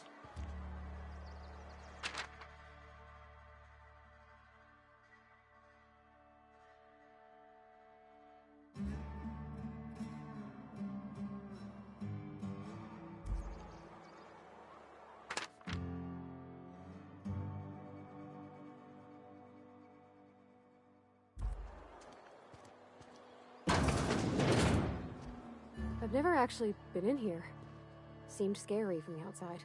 I've never actually been in here. Seemed scary from the outside.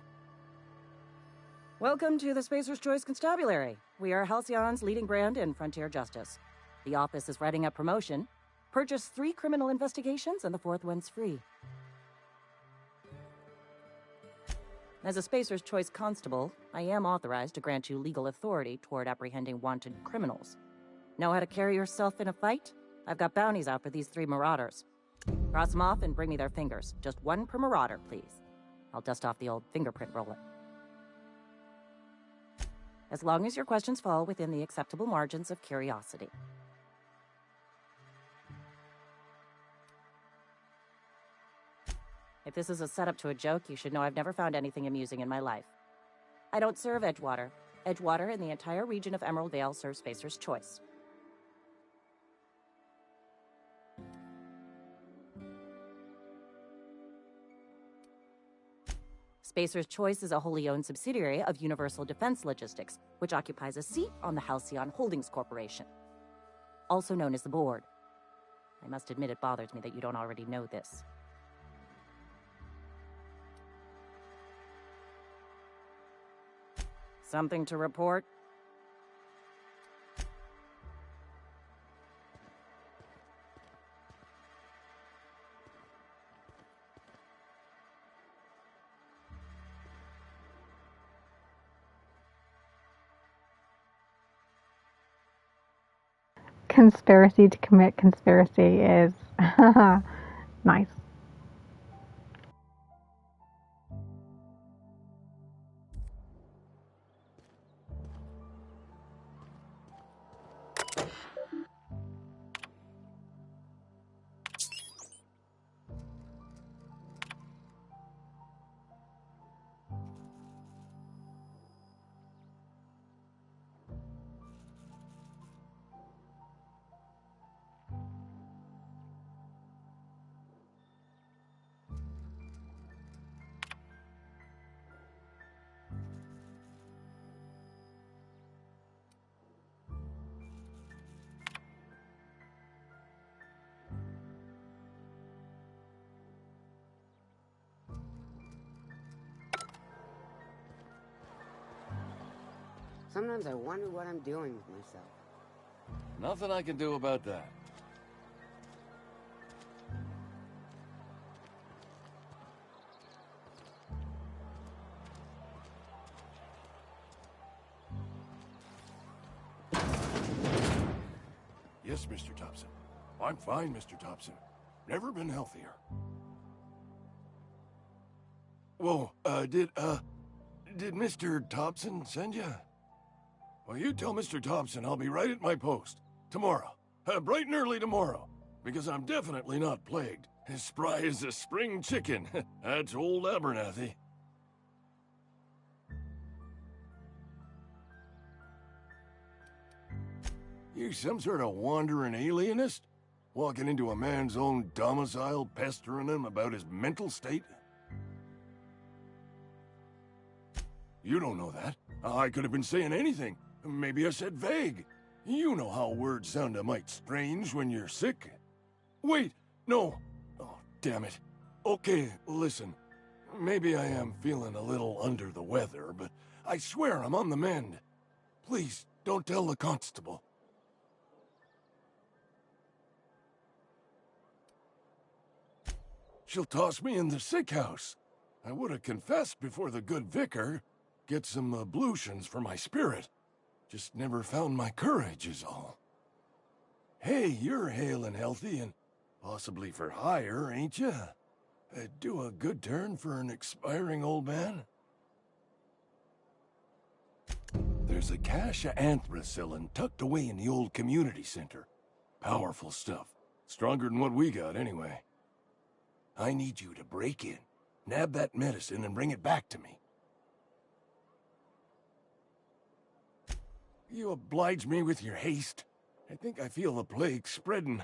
Welcome to the Spacer's Choice Constabulary. We are Halcyon's leading brand in frontier justice. The office is writing up promotion. Purchase 3 criminal investigations and the 4th one's free. As a Spacer's Choice constable, I am authorized to grant you legal authority toward apprehending wanted criminals. Know how to carry yourself in a fight? I've got bounties out for these 3 marauders. Cross them off and bring me their fingers. Just 1 per marauder, please. I'll dust off the old fingerprint roller. As long as your questions fall within the acceptable margins of curiosity. If this is a setup to a joke, you should know I've never found anything amusing in my life. I don't serve Edgewater. Edgewater and the entire region of Emerald Vale serve Spacer's Choice. Spacer's Choice is a wholly owned subsidiary of Universal Defense Logistics, which occupies a seat on the Halcyon Holdings Corporation, also known as the Board. I must admit it bothers me that you don't already know this. Something to report? Conspiracy to commit conspiracy is nice. Sometimes I wonder what I'm doing with myself. Nothing I can do about that. Yes, Mr. Thompson. I'm fine, Mr. Thompson. Never been healthier. Whoa, did Mr. Thompson send you? Well, you tell Mr. Thompson I'll be right at my post. Tomorrow. Bright and early tomorrow. Because I'm definitely not plagued. As spry as a spring chicken. That's old Abernathy. You some sort of wandering alienist? Walking into a man's own domicile, pestering him about his mental state? You don't know that. I could have been saying anything. Maybe I said vague. You know how words sound a mite strange when you're sick. Wait, no. Oh, damn it. Okay, listen. Maybe I am feeling a little under the weather, but I swear I'm on the mend. Please, don't tell the constable. She'll toss me in the sick house. I would have confessed before the good vicar. Get some ablutions for my spirit. Just never found my courage is all. Hey, you're hale and healthy and possibly for hire, ain't you? Do a good turn for an expiring old man? There's a cache of anthracillin tucked away in the old community center. Powerful stuff. Stronger than what we got, anyway. I need you to break in, nab that medicine, and bring it back to me. You oblige me with your haste. I think I feel the plague spreading.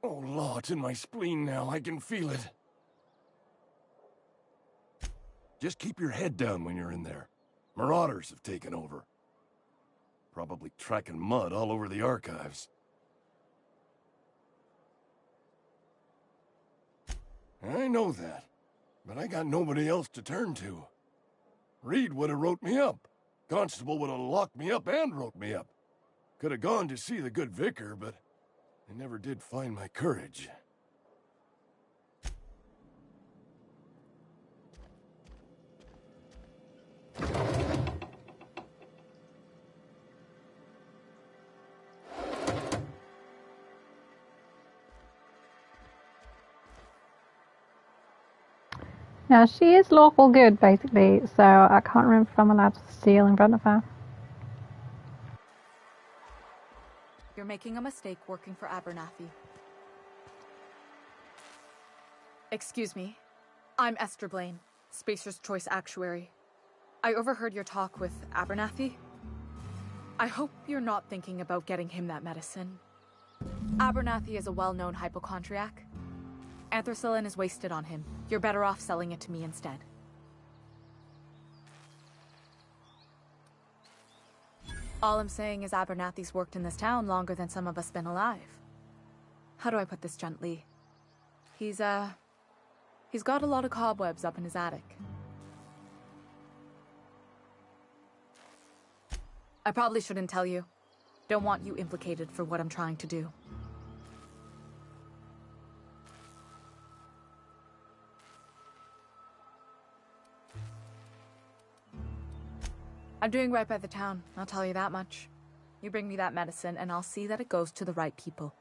Oh, Law, it's in my spleen now. I can feel it. Just keep your head down when you're in there. Marauders have taken over. Probably tracking mud all over the archives. I know that, but I got nobody else to turn to. Reed would have wrote me up. Constable would have locked me up and wrote me up. Could have gone to see the good vicar, but I never did find my courage. Now, she is lawful good, basically, so I can't remember if I'm allowed to steal in front of her. You're making a mistake working for Abernathy. Excuse me. I'm Esther Blaine, Spacer's Choice Actuary. I overheard your talk with Abernathy. I hope you're not thinking about getting him that medicine. Abernathy is a well-known hypochondriac. Anthracillin is wasted on him. You're better off selling it to me instead. All I'm saying is Abernathy's worked in this town longer than some of us been alive. How do I put this gently? He's got a lot of cobwebs up in his attic. I probably shouldn't tell you. Don't want you implicated for what I'm trying to do. I'm doing right by the town, I'll tell you that much. You bring me that medicine, and I'll see that it goes to the right people.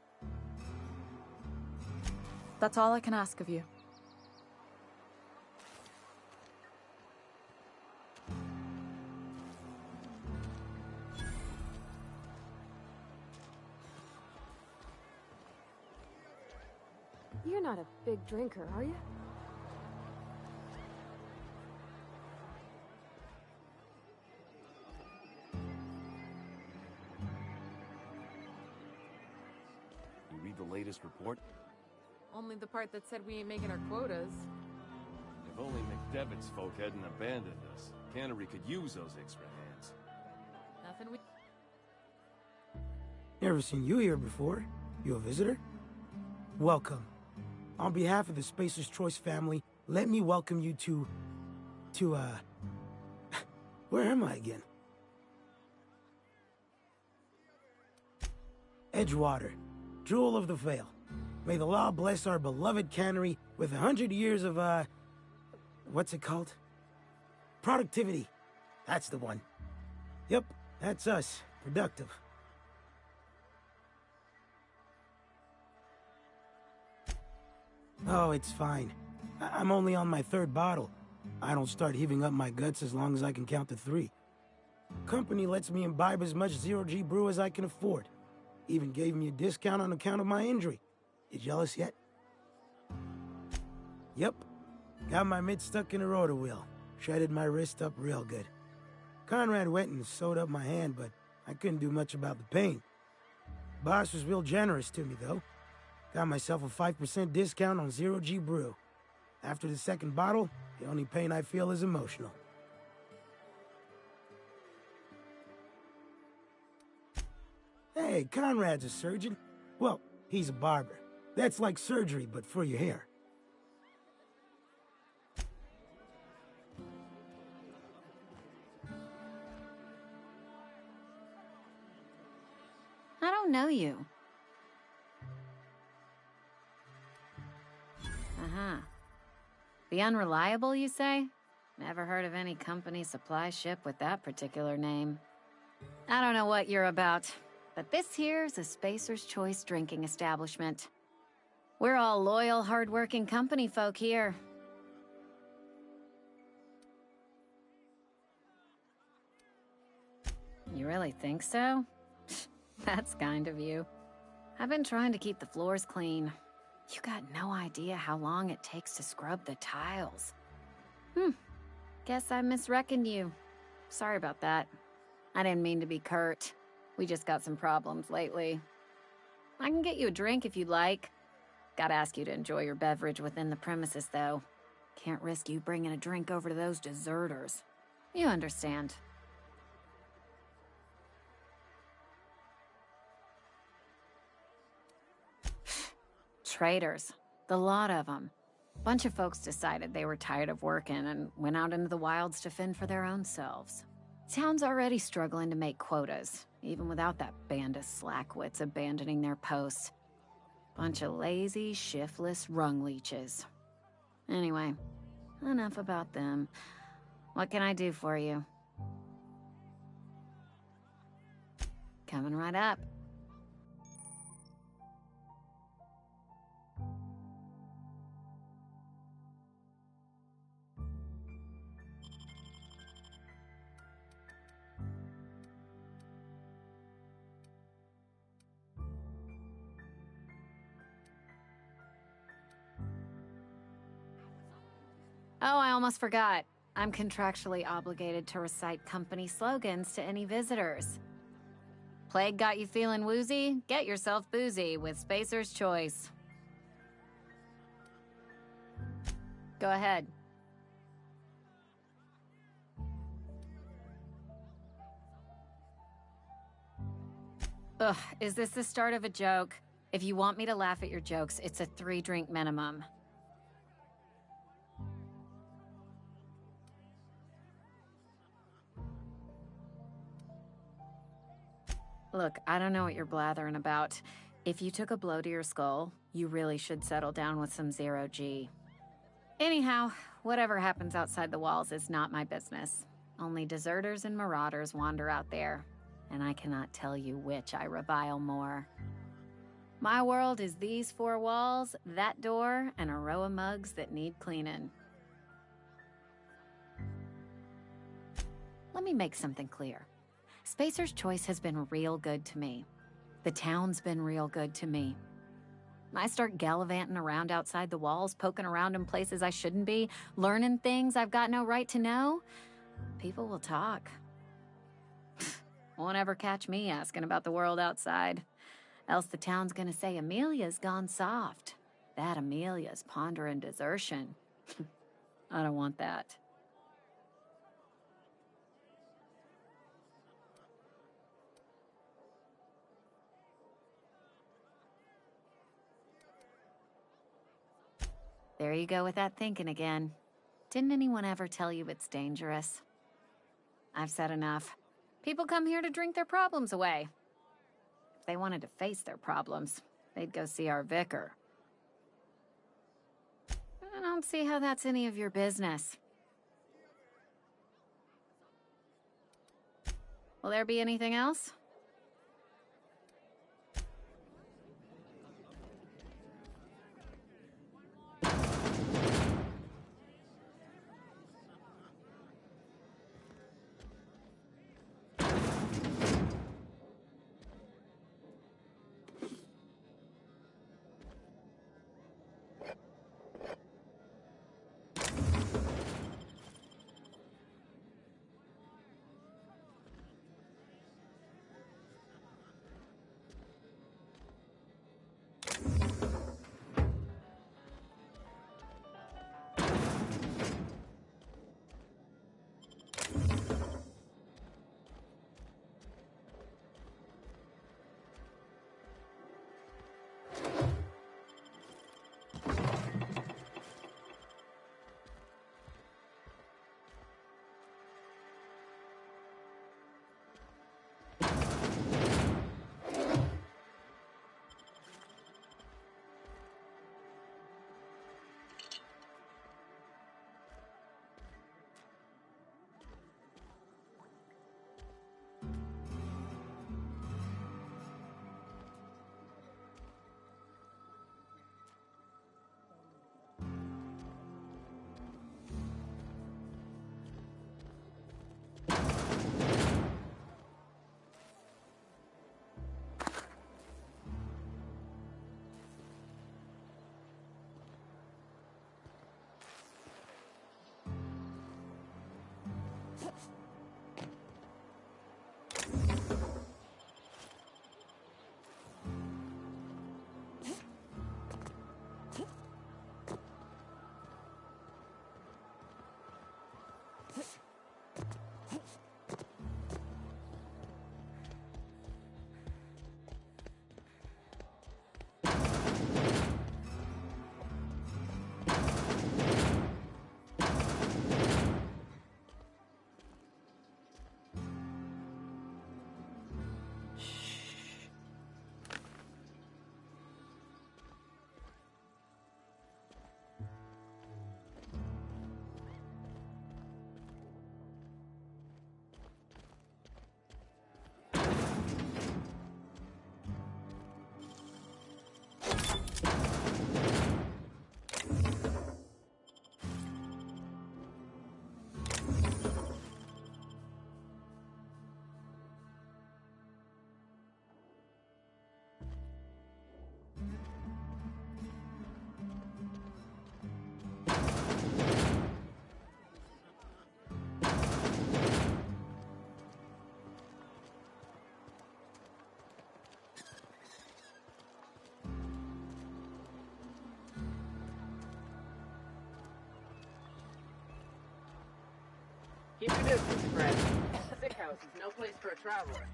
That's all I can ask of you. You're not a big drinker, are you? You read the latest report? Only the part that said we ain't making our quotas. If only McDevitt's folk hadn't abandoned us. Cannery could use those extra hands. Nothing we... Never seen you here before. You a visitor? Welcome. On behalf of the Spacer's Choice family, let me welcome you to where am I again? Edgewater, Jewel of the Vale. May the law bless our beloved cannery with 100 years of, what's it called? Productivity. That's the one. Yep, that's us. Productive. Oh, it's fine. I'm only on my 3rd bottle. I don't start heaving up my guts as long as I can count to 3. Company lets me imbibe as much zero-G brew as I can afford. Even gave me a discount on account of my injury. You jealous yet? Yep. Got my mid stuck in a rotor wheel. Shredded my wrist up real good. Conrad went and sewed up my hand, but I couldn't do much about the pain. Boss was real generous to me, though. Got myself a 5% discount on zero-G brew. After the 2nd bottle, the only pain I feel is emotional. Hey, Conrad's a surgeon. Well, he's a barber. That's like surgery, but for your hair. I don't know you. Uh-huh. The Unreliable, you say? Never heard of any company supply ship with that particular name. I don't know what you're about, but this here's a Spacer's Choice drinking establishment. We're all loyal, hard-working company folk here. You really think so? That's kind of you. I've been trying to keep the floors clean. You got no idea how long it takes to scrub the tiles. Guess I misreckoned you. Sorry about that. I didn't mean to be curt. We just got some problems lately. I can get you a drink if you'd like. Gotta ask you to enjoy your beverage within the premises, though. Can't risk you bringing a drink over to those deserters. You understand. Traitors. The lot of them. Bunch of folks decided they were tired of working and went out into the wilds to fend for their own selves. Town's already struggling to make quotas, even without that band of slackwits abandoning their posts. Bunch of lazy, shiftless rung leeches. Anyway, enough about them. What can I do for you? Coming right up. Oh, I almost forgot. I'm contractually obligated to recite company slogans to any visitors. Plague got you feeling woozy? Get yourself boozy with Spacer's Choice. Go ahead. Ugh, is this the start of a joke? If you want me to laugh at your jokes, it's a 3-drink minimum. Look, I don't know what you're blathering about. If you took a blow to your skull, you really should settle down with some zero-G. Anyhow, whatever happens outside the walls is not my business. Only deserters and marauders wander out there, and I cannot tell you which I revile more. My world is these 4 walls, that door, and a row of mugs that need cleaning. Let me make something clear. Spacer's Choice has been real good to me. The town's been real good to me. I start gallivanting around outside the walls, poking around in places I shouldn't be, learning things I've got no right to know. People will talk. Won't ever catch me asking about the world outside. Else the town's gonna say Amelia's gone soft. That Amelia's pondering desertion. I don't want that. There you go with that thinking again. Didn't anyone ever tell you it's dangerous? I've said enough. People come here to drink their problems away. If they wanted to face their problems, they'd go see our vicar. I don't see how that's any of your business. Will there be anything else? Keep your distance, friend. Sick house is no place for a traveler.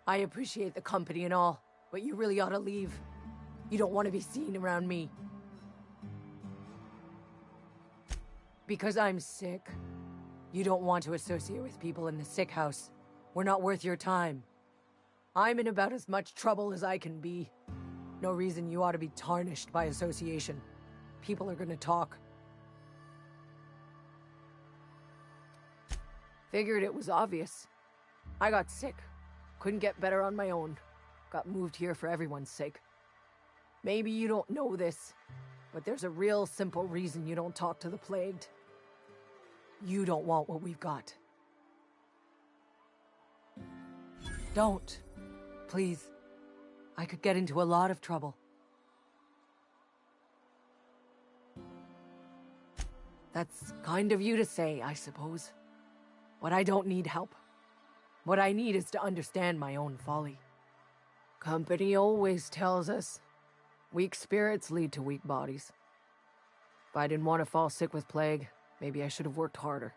I appreciate the company and all, but you really ought to leave. You don't want to be seen around me. Because I'm sick. You don't want to associate with people in the sick house. We're not worth your time. I'm in about as much trouble as I can be. No reason you ought to be tarnished by association. People are gonna talk. Figured it was obvious. I got sick. Couldn't get better on my own. Got moved here for everyone's sake. Maybe you don't know this, but there's a real simple reason you don't talk to the plagued. You don't want what we've got. Don't. Please. I could get into a lot of trouble. That's kind of you to say, I suppose. But I don't need help. What I need is to understand my own folly. Company always tells us, weak spirits lead to weak bodies. If I didn't want to fall sick with plague, maybe I should have worked harder.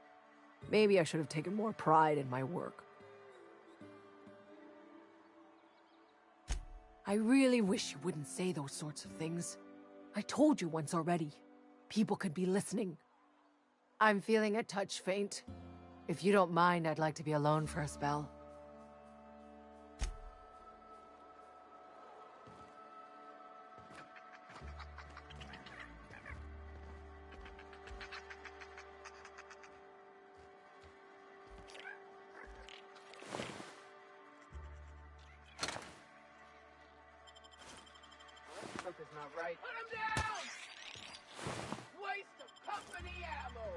Maybe I should have taken more pride in my work. I really wish you wouldn't say those sorts of things. I told you once already. People could be listening. I'm feeling a touch faint. If you don't mind, I'd like to be alone for a spell. Something's not right. Put him down! Waste of company ammo!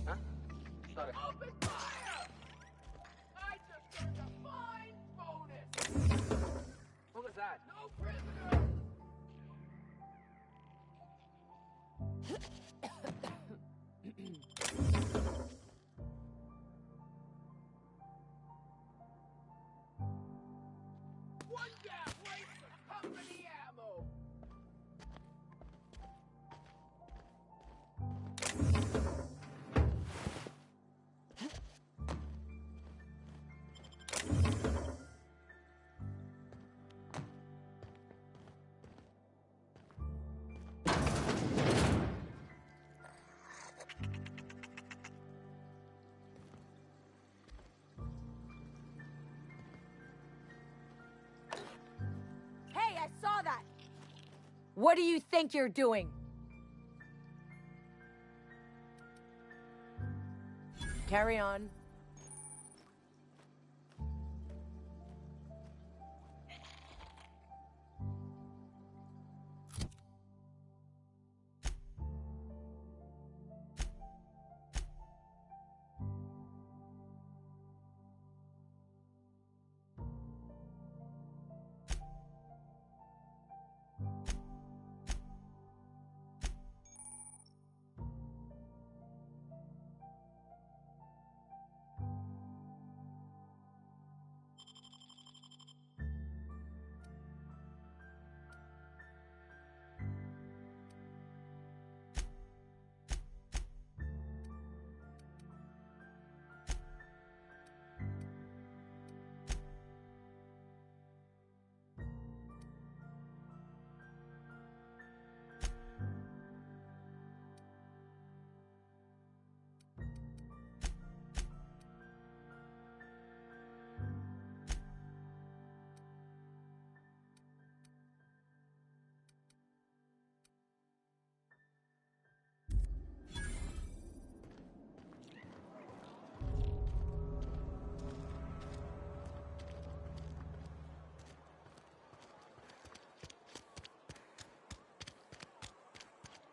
Huh? Open fire! I just earned a fine bonus! What was that? No prisoner! One down! Waste of company ammo! Hey, I saw that! What do you think you're doing? Carry on.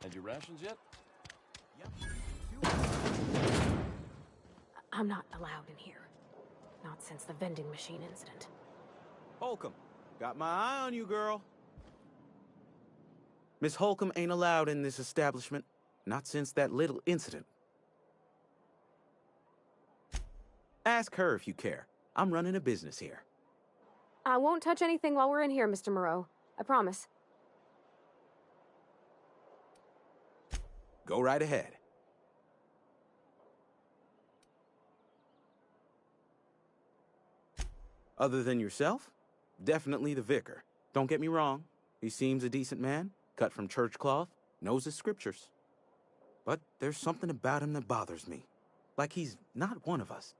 Had your rations yet? I'm not allowed in here. Not since the vending machine incident. Holcomb, got my eye on you, girl. Miss Holcomb ain't allowed in this establishment. Not since that little incident. Ask her if you care. I'm running a business here. I won't touch anything while we're in here, Mr. Moreau. I promise. Go right ahead. Other than yourself? Definitely the vicar. Don't get me wrong. He seems a decent man, cut from church cloth, knows his scriptures. But there's something about him that bothers me. Like he's not one of us.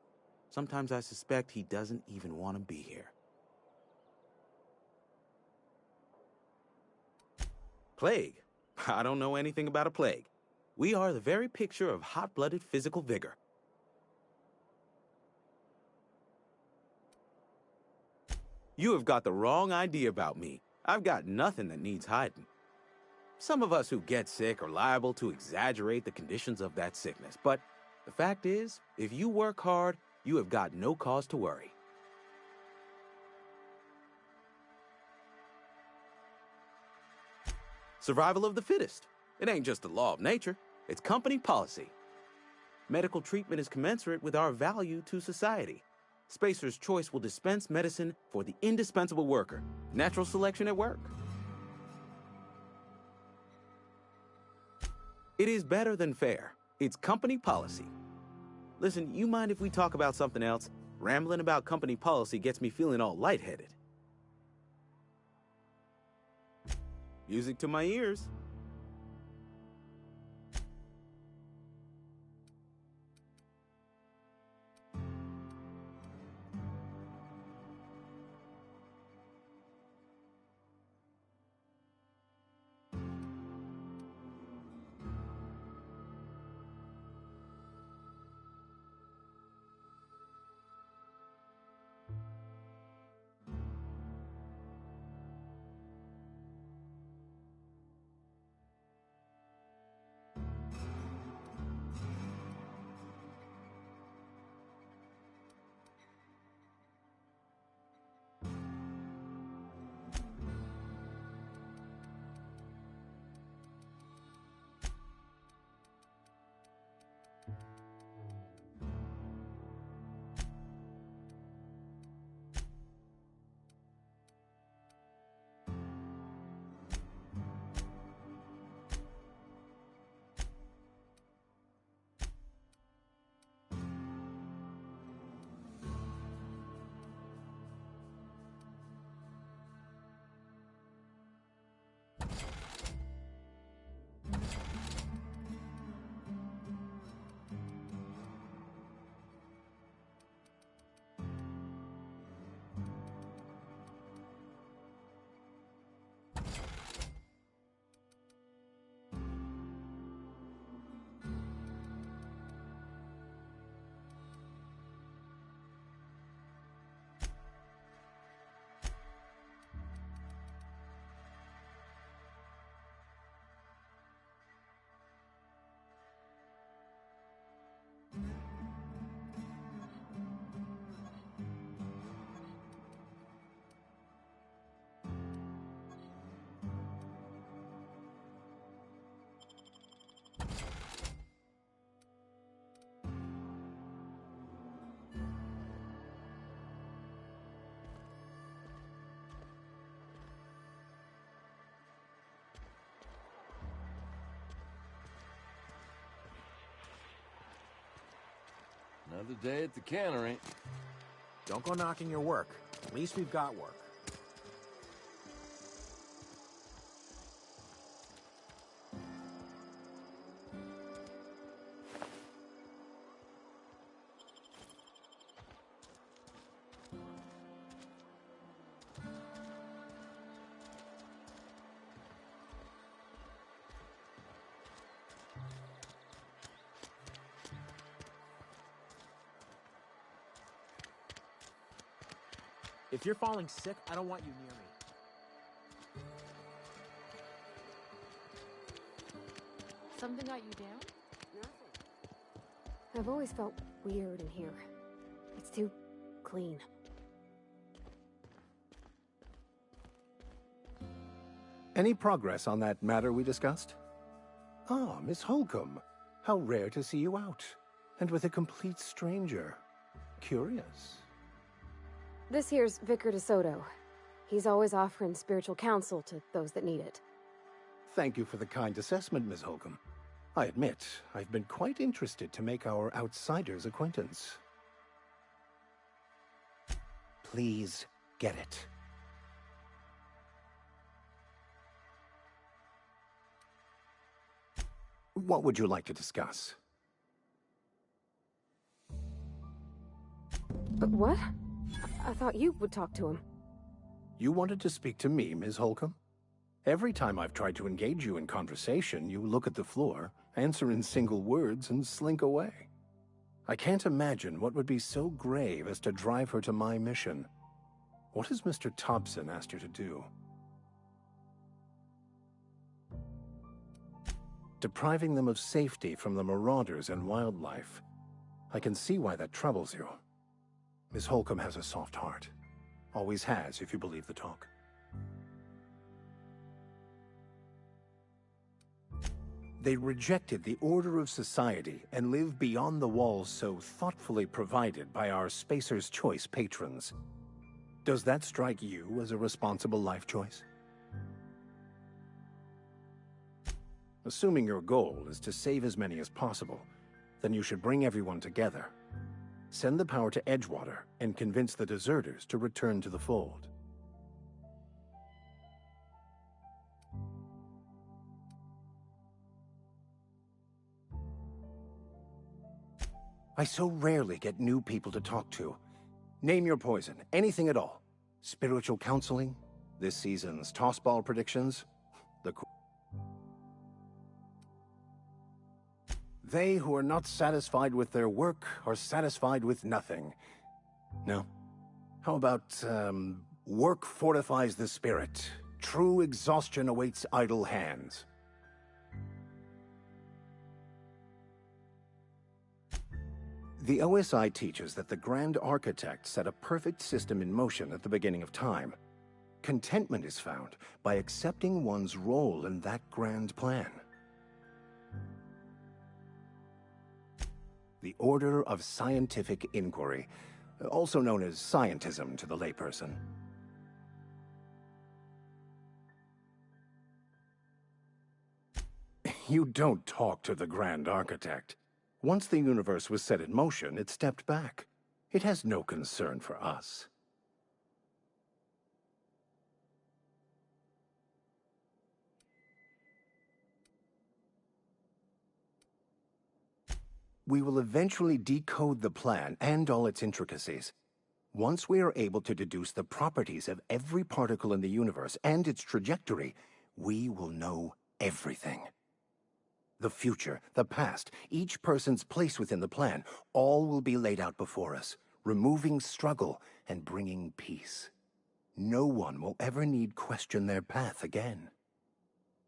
Sometimes I suspect he doesn't even want to be here. Plague? I don't know anything about a plague. We are the very picture of hot-blooded physical vigor. You have got the wrong idea about me. I've got nothing that needs hiding. Some of us who get sick are liable to exaggerate the conditions of that sickness, but the fact is, if you work hard, you have got no cause to worry. Survival of the fittest. It ain't just the law of nature, it's company policy. Medical treatment is commensurate with our value to society. Spacer's Choice will dispense medicine for the indispensable worker. Natural selection at work. It is better than fair. It's company policy. Listen, you mind if we talk about something else? Rambling about company policy gets me feeling all lightheaded. Music to my ears. Another day at the cannery. Don't go knocking your work. At least we've got work. If you're falling sick, I don't want you near me. Something got you down? I've always felt weird in here. It's too clean. Any progress on that matter we discussed? Ah, Miss Holcomb. How rare to see you out. And with a complete stranger. Curious. This here's Vicar DeSoto. He's always offering spiritual counsel to those that need it. Thank you for the kind assessment, Miss Holcomb. I admit, I've been quite interested to make our outsider's acquaintance. Please get it. What would you like to discuss? What? I thought you would talk to him. You wanted to speak to me, Ms. Holcomb? Every time I've tried to engage you in conversation, you look at the floor, answer in single words, and slink away. I can't imagine what would be so grave as to drive her to my mission. What has Mr. Thompson asked you to do? Depriving them of safety from the marauders and wildlife. I can see why that troubles you. Miss Holcomb has a soft heart. Always has, if you believe the talk. They rejected the order of society and live beyond the walls so thoughtfully provided by our Spacer's Choice patrons. Does that strike you as a responsible life choice? Assuming your goal is to save as many as possible, then you should bring everyone together. Send the power to Edgewater and convince the deserters to return to the fold. I so rarely get new people to talk to. Name your poison, anything at all. Spiritual counseling, this season's tossball predictions, They who are not satisfied with their work are satisfied with nothing. No. How about, work fortifies the spirit. True exhaustion awaits idle hands. The OSI teaches that the Grand Architect set a perfect system in motion at the beginning of time. Contentment is found by accepting one's role in that grand plan. The Order of Scientific Inquiry, also known as scientism to the layperson. You don't talk to the Grand Architect. Once the universe was set in motion, it stepped back. It has no concern for us. We will eventually decode the plan and all its intricacies. Once we are able to deduce the properties of every particle in the universe and its trajectory, we will know everything. The future, the past, each person's place within the plan, all will be laid out before us, removing struggle and bringing peace. No one will ever need question their path again.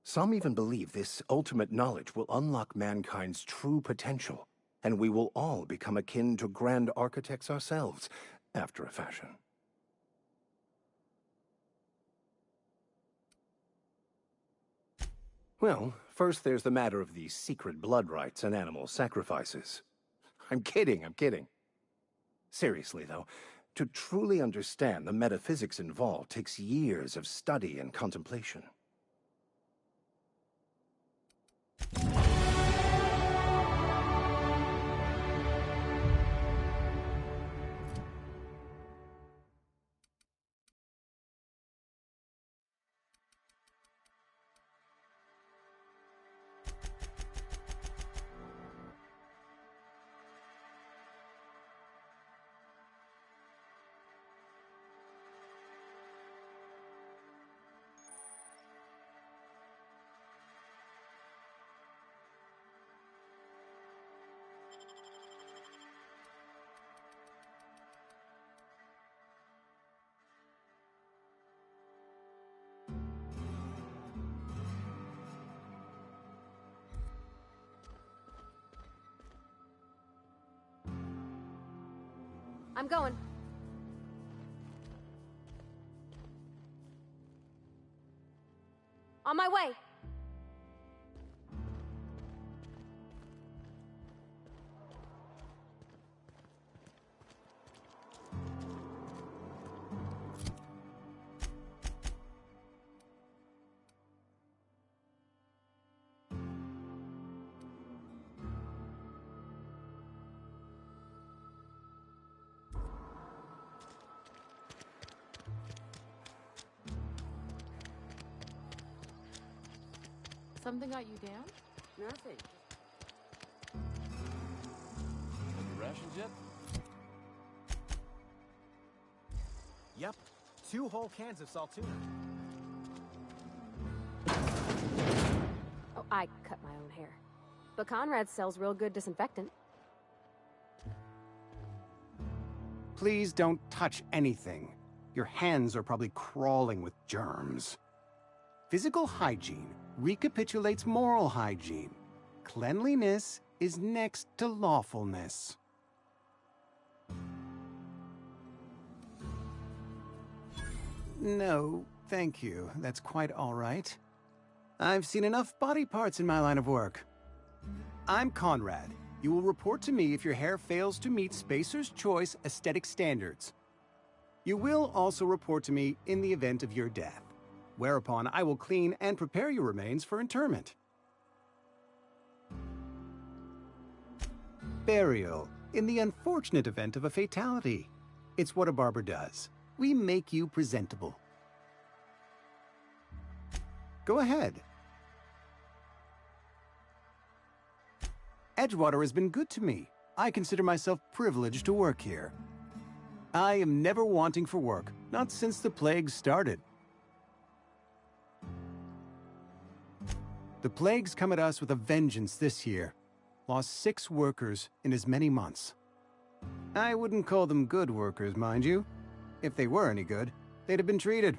Some even believe this ultimate knowledge will unlock mankind's true potential, and we will all become akin to grand architects ourselves, after a fashion. Well, first there's the matter of the secret blood rites and animal sacrifices. I'm kidding. Seriously, though, to truly understand the metaphysics involved takes years of study and contemplation. I'm going. On my way. Something got you down? Nothing. Any rations yet? Yep. 2 whole cans of salt tuna. Oh, I cut my own hair. But Conrad sells real good disinfectant. Please don't touch anything. Your hands are probably crawling with germs. Physical hygiene recapitulates moral hygiene. Cleanliness is next to lawfulness. No, thank you. That's quite all right. I've seen enough body parts in my line of work. I'm Conrad. You will report to me if your hair fails to meet Spacer's Choice aesthetic standards. You will also report to me in the event of your death, whereupon I will clean and prepare your remains for interment. Burial, in the unfortunate event of a fatality. It's what a barber does. We make you presentable. Go ahead. Edgewater has been good to me. I consider myself privileged to work here. I am never wanting for work, not since the plague started. The plague's come at us with a vengeance this year. Lost 6 workers in as many months. I wouldn't call them good workers, mind you. If they were any good, they'd have been treated.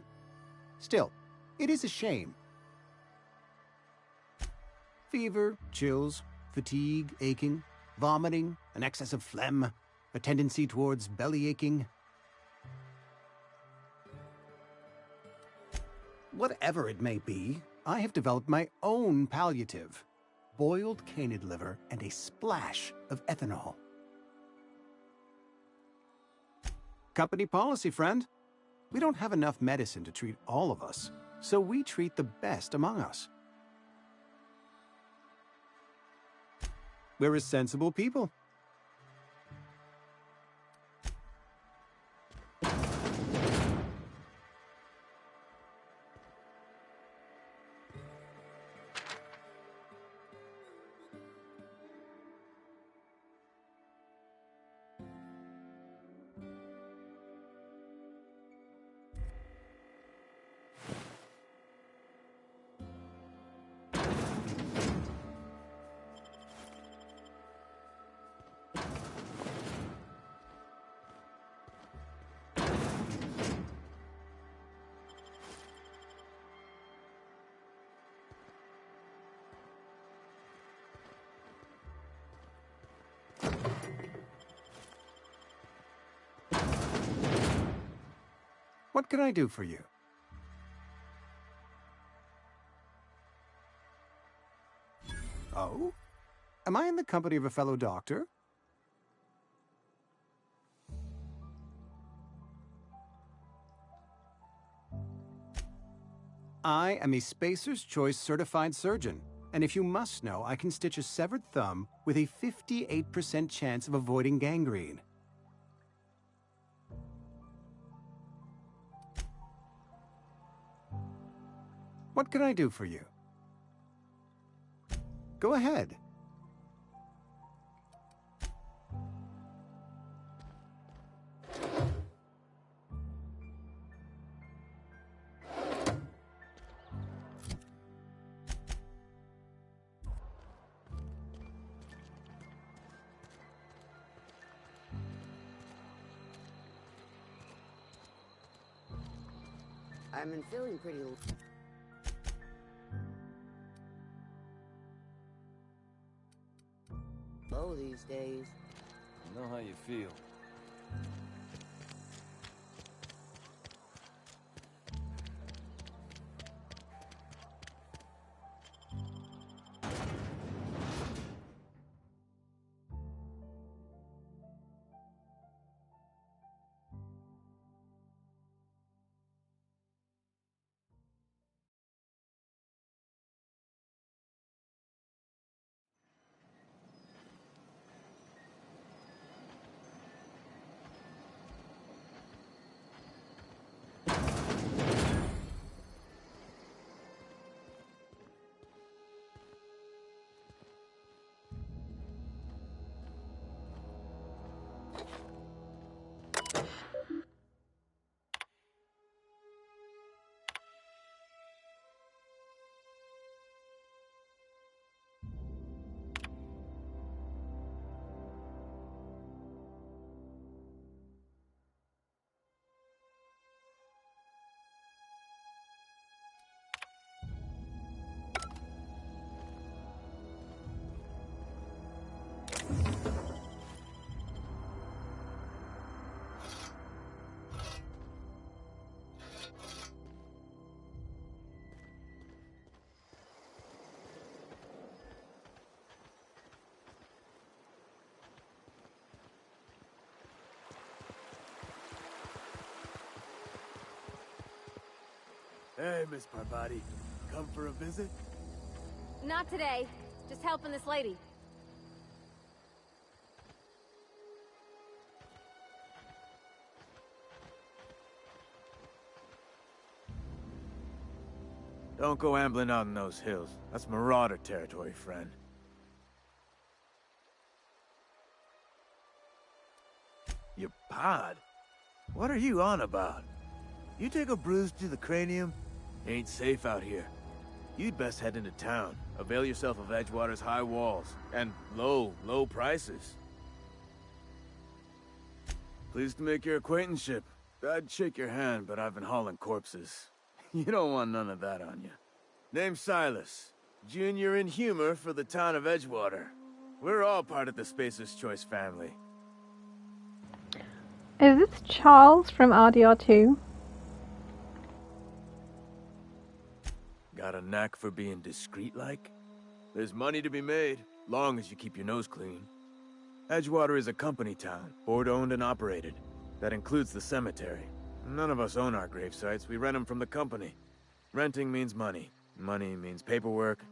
Still, it is a shame. Fever, chills, fatigue, aching, vomiting, an excess of phlegm, a tendency towards belly aching. Whatever it may be, I have developed my own palliative. Boiled canid liver and a splash of ethanol. Company policy, friend. We don't have enough medicine to treat all of us, so we treat the best among us. We're a sensible people. What can I do for you? Oh? Am I in the company of a fellow doctor? I am a Spacer's Choice certified surgeon, and if you must know, I can stitch a severed thumb with a 58% chance of avoiding gangrene. What can I do for you? Go ahead. I've been feeling pretty low these days. I know how you feel. Hey, Miss Parvati. Come for a visit? Not today. Just helping this lady. Don't go ambling out in those hills. That's marauder territory, friend. Your pod? What are you on about? You take a bruise to the cranium? Ain't safe out here. You'd best head into town. Avail yourself of Edgewater's high walls. And low prices. Pleased to make your acquaintanceship. I'd shake your hand, but I've been hauling corpses. You don't want none of that on you. Name's Silas. Junior in humor for the town of Edgewater. We're all part of the Spacer's Choice family. Is this Charles from RDR2? Got a knack for being discreet-like? There's money to be made, long as you keep your nose clean. Edgewater is a company town, board-owned and operated. That includes the cemetery. None of us own our grave sites, we rent them from the company. Renting means money. Money means paperwork.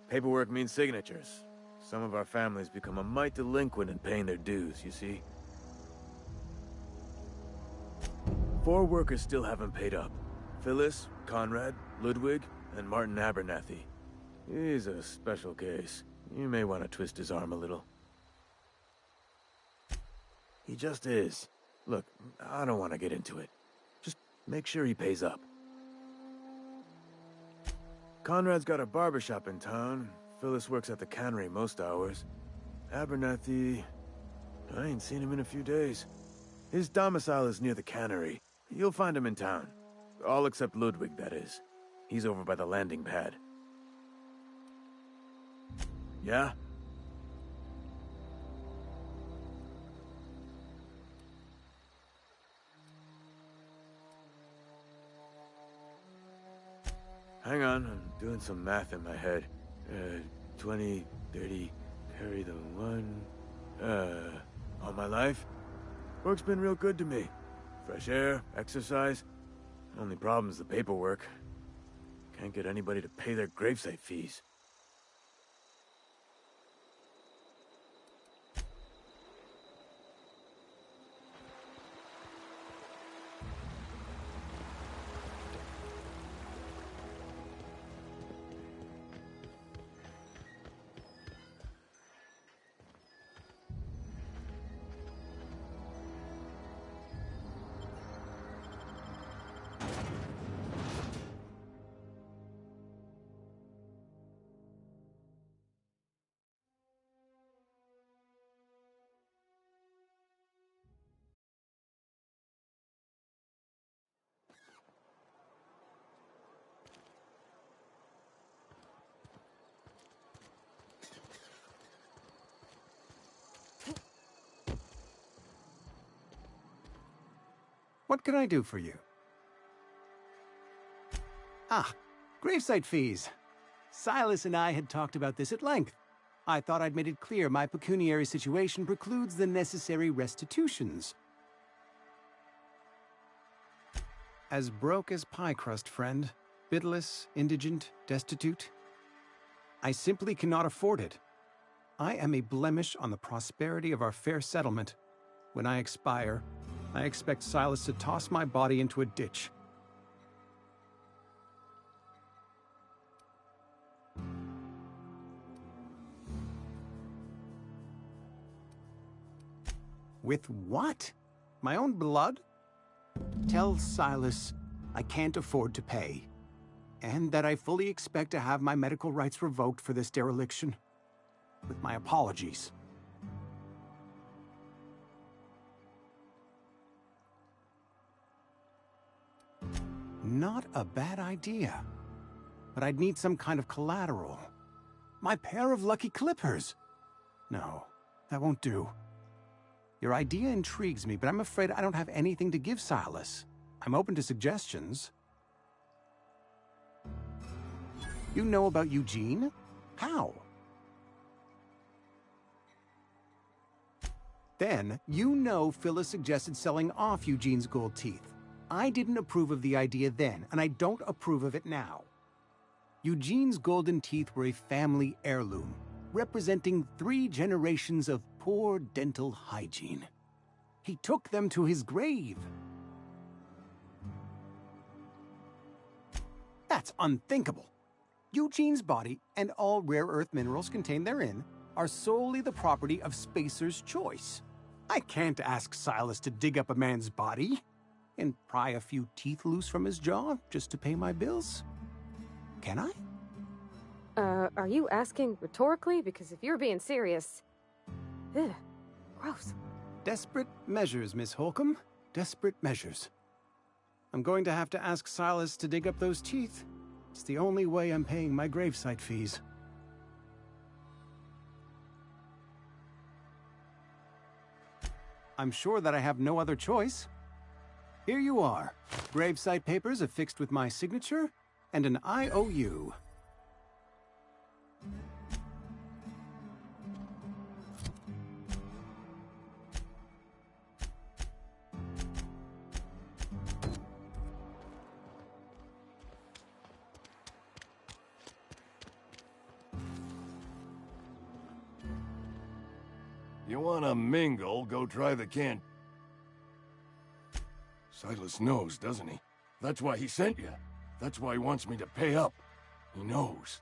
Paperwork means signatures. Some of our families become a mite delinquent in paying their dues, you see. 4 workers still haven't paid up. Phyllis, Conrad, Ludwig, and Martin Abernathy. He's a special case. You may want to twist his arm a little. He just is. Look, I don't want to get into it. Just make sure he pays up. Conrad's got a barbershop in town. Phyllis works at the cannery most hours. Abernathy... I ain't seen him in a few days. His domicile is near the cannery. You'll find him in town. All except Ludwig, that is. He's over by the landing pad. Yeah? Hang on, I'm doing some math in my head. 20, 30, carry the 1... all my life? Work's been real good to me. Fresh air, exercise. Only problem's the paperwork. Can't get anybody to pay their gravesite fees. What can I do for you? Ah, gravesite fees. Silas and I had talked about this at length. I thought I'd made it clear my pecuniary situation precludes the necessary restitutions. As broke as pie crust, friend. Bitless, indigent, destitute. I simply cannot afford it. I am a blemish on the prosperity of our fair settlement. When I expire, I expect Silas to toss my body into a ditch. With what? My own blood? Tell Silas I can't afford to pay, and that I fully expect to have my medical rights revoked for this dereliction. With my apologies. Not a bad idea. But I'd need some kind of collateral. My pair of lucky clippers. No, that won't do. Your idea intrigues me, but I'm afraid I don't have anything to give Silas. I'm open to suggestions. You know about Eugene? How? Then, you know Phyllis suggested selling off Eugene's gold teeth. I didn't approve of the idea then, and I don't approve of it now. Eugene's golden teeth were a family heirloom, representing 3 generations of poor dental hygiene. He took them to his grave. That's unthinkable. Eugene's body and all rare earth minerals contained therein are solely the property of Spacer's Choice. I can't ask Silas to dig up a man's body and pry a few teeth loose from his jaw just to pay my bills. Can I? Are you asking rhetorically? Because if you're being serious... Ugh, gross. Desperate measures, Miss Holcomb. Desperate measures. I'm going to have to ask Silas to dig up those teeth. It's the only way I'm paying my gravesite fees. I'm sure that I have no other choice. Here you are. Gravesite papers affixed with my signature and an IOU. You wanna mingle, go try the can... Silas knows, doesn't he? That's why he sent you. That's why he wants me to pay up. He knows.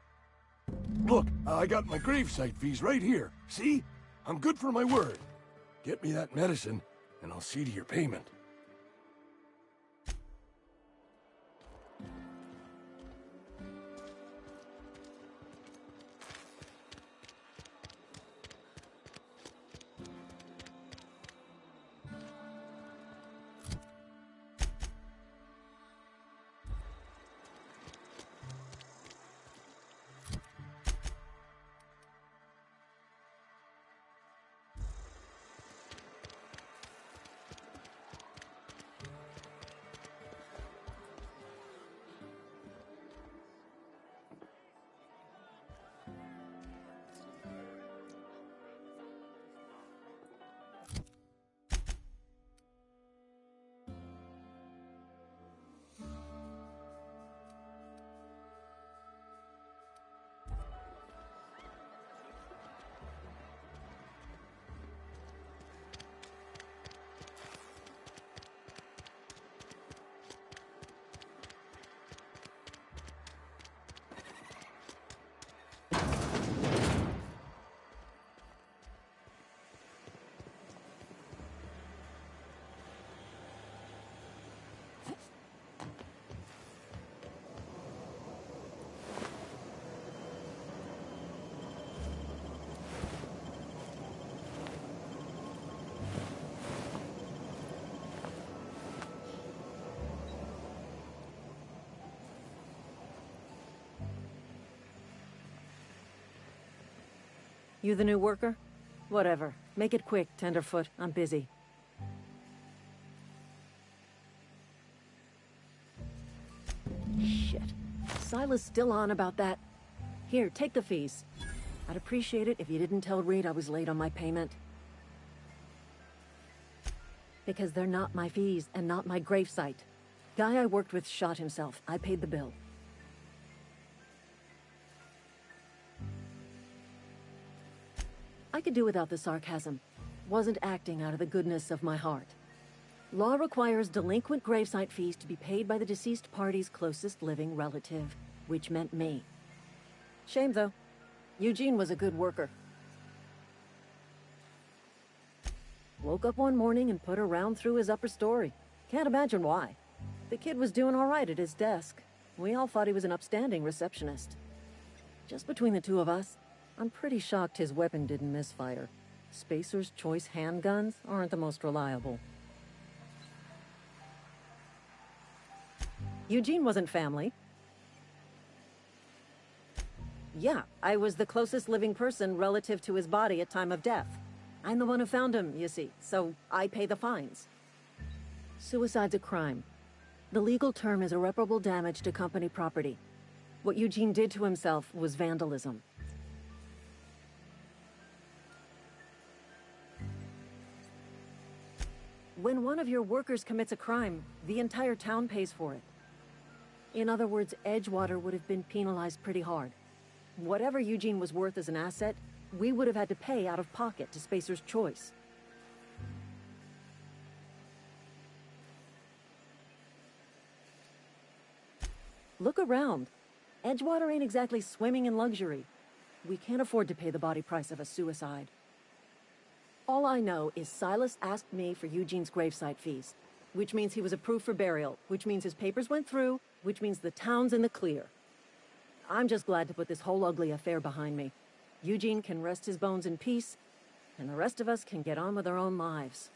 Look, I got my gravesite fees right here. See? I'm good for my word. Get me that medicine, and I'll see to your payment. You the new worker? Whatever. Make it quick, Tenderfoot. I'm busy. Shit. Silas still on about that. Here, take the fees. I'd appreciate it if you didn't tell Reed I was late on my payment. Because they're not my fees and not my gravesite. Guy I worked with shot himself. I paid the bill. I could do without the sarcasm. Wasn't acting out of the goodness of my heart. Law requires delinquent gravesite fees to be paid by the deceased party's closest living relative, which meant me. Shame, though. Eugene was a good worker. Woke up one morning and put a round through his upper story. Can't imagine why. The kid was doing all right at his desk. We all thought he was an upstanding receptionist. Just between the two of us, I'm pretty shocked his weapon didn't misfire. Spacer's Choice handguns aren't the most reliable. Eugene wasn't family. Yeah, I was the closest living person relative to his body at time of death. I'm the one who found him, you see, so I pay the fines. Suicide's a crime. The legal term is irreparable damage to company property. What Eugene did to himself was vandalism. When one of your workers commits a crime, the entire town pays for it. In other words, Edgewater would have been penalized pretty hard. Whatever Eugene was worth as an asset, we would have had to pay out of pocket to Spacer's Choice. Look around. Edgewater ain't exactly swimming in luxury. We can't afford to pay the body price of a suicide. All I know is Silas asked me for Eugene's gravesite fees, which means he was approved for burial, which means his papers went through, which means the town's in the clear. I'm just glad to put this whole ugly affair behind me. Eugene can rest his bones in peace, and the rest of us can get on with our own lives.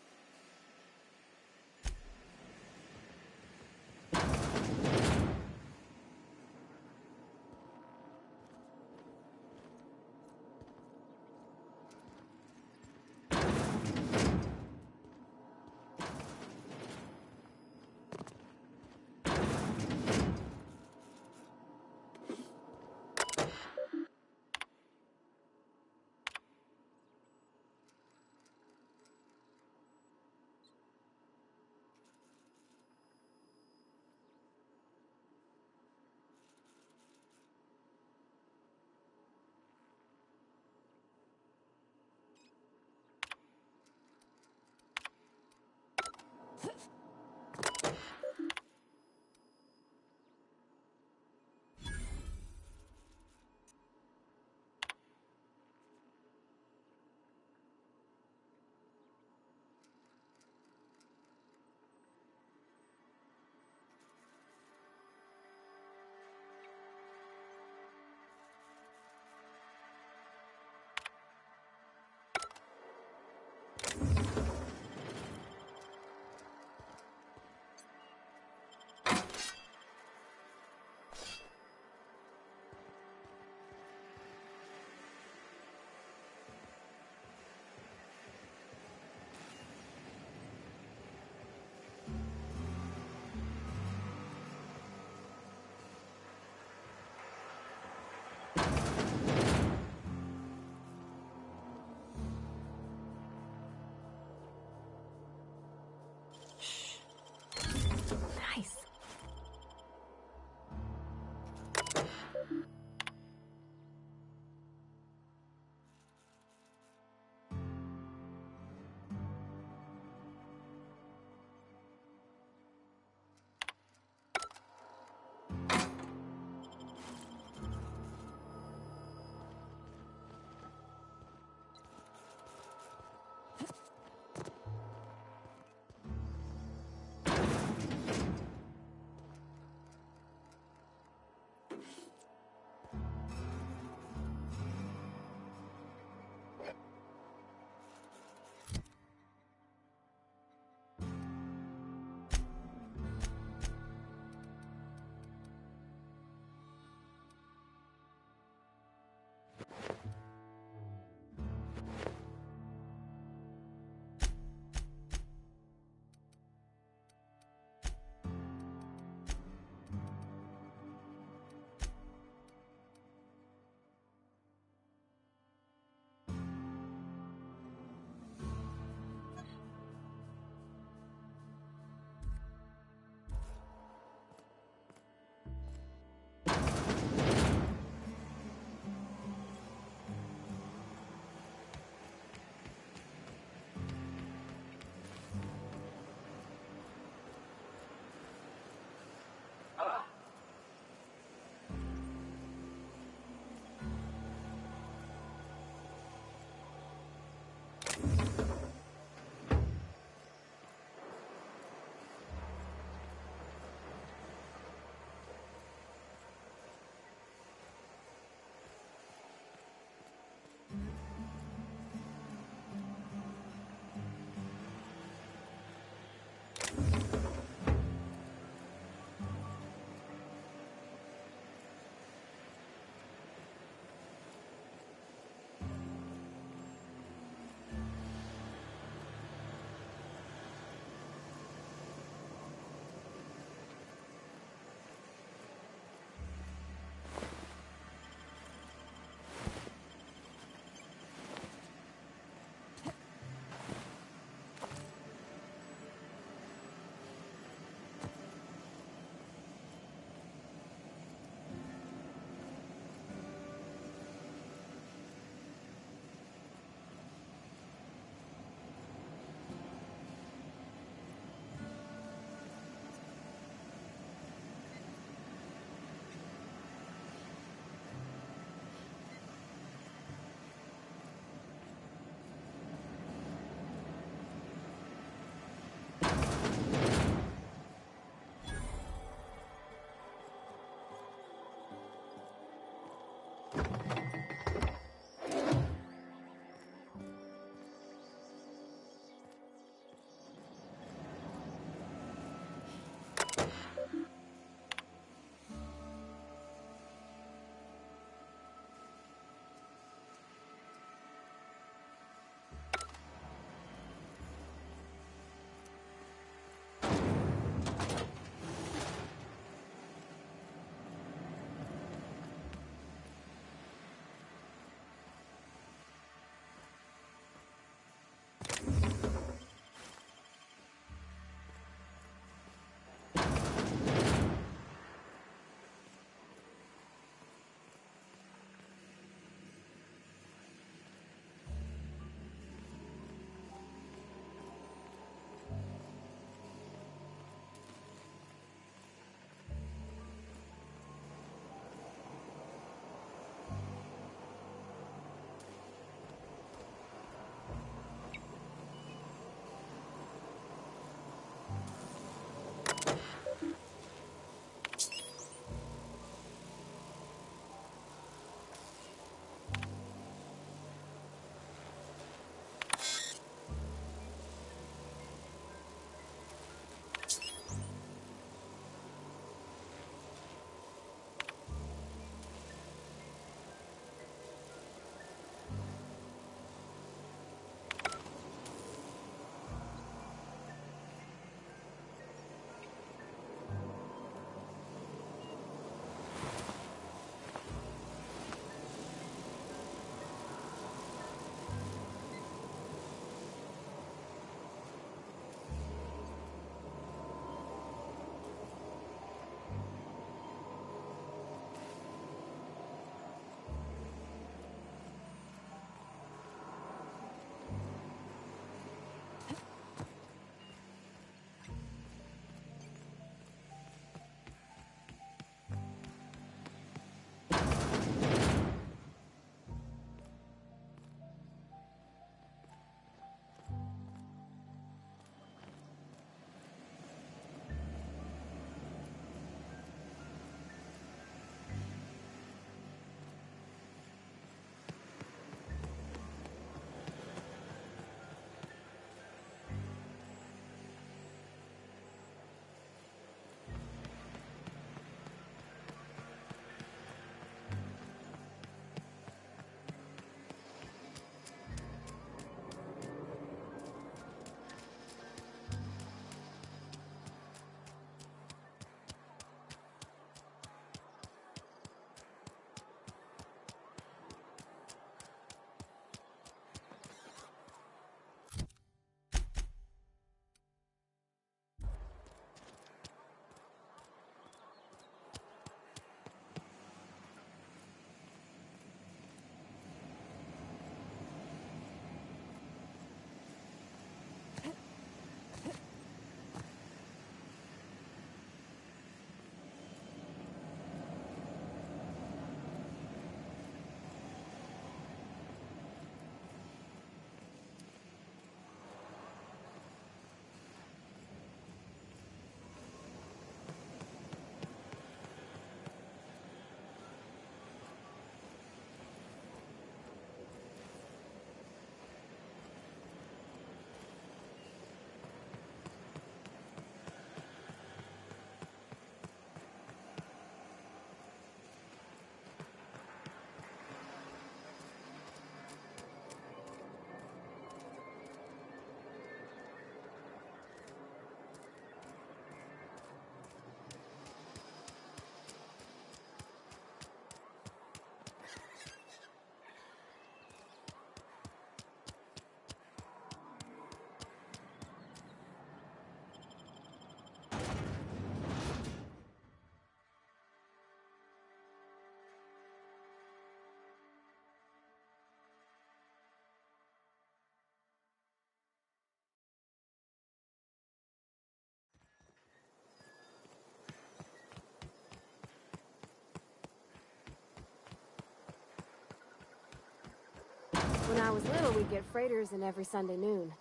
I was little, we'd get freighters in every Sunday noon.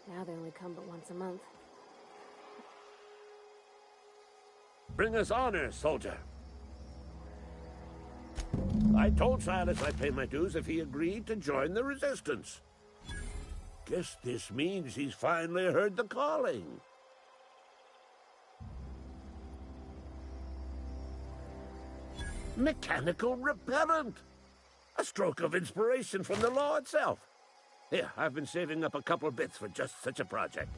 Now they only come but once a month. Bring us honor, soldier. I told Silas I'd pay my dues if he agreed to join the resistance. Guess this means he's finally heard the calling. Mechanical repellent! A stroke of inspiration from the law itself. Here, I've been saving up a couple of bits for just such a project.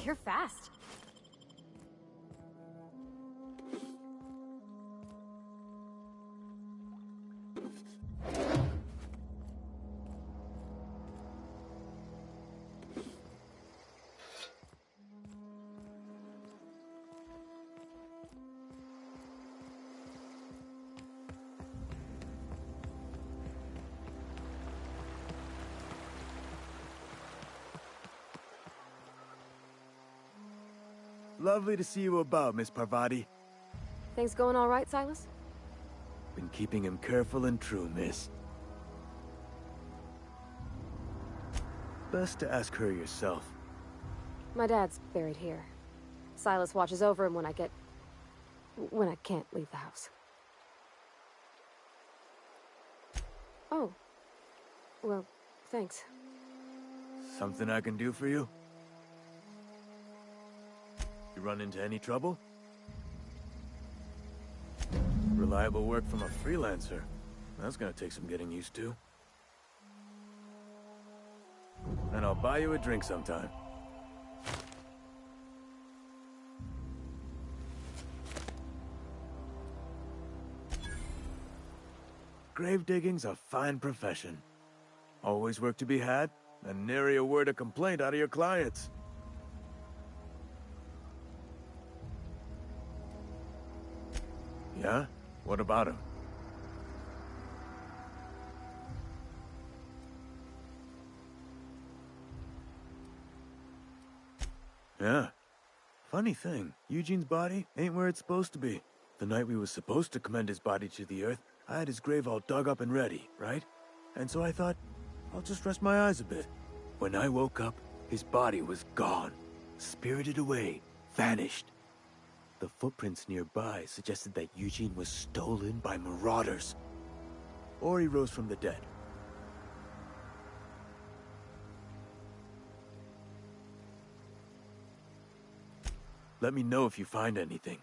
You're fast. Lovely to see you about, Miss Parvati. Things going all right, Silas? Been keeping him careful and true, miss. Best to ask her yourself. My dad's buried here. Silas watches over him when I can't leave the house. Oh. Well, thanks. Something I can do for you? You run into any trouble? Reliable work from a freelancer. That's gonna take some getting used to. And I'll buy you a drink sometime. Grave digging's a fine profession. Always work to be had, and nary a word of complaint out of your clients. Yeah? What about him? Yeah. Funny thing, Eugene's body ain't where it's supposed to be. The night we was supposed to commend his body to the earth, I had his grave all dug up and ready, right? And so I thought, I'll just rest my eyes a bit. When I woke up, his body was gone. Spirited away. Vanished. The footprints nearby suggested that Eugene was stolen by marauders. Or he rose from the dead. Let me know if you find anything.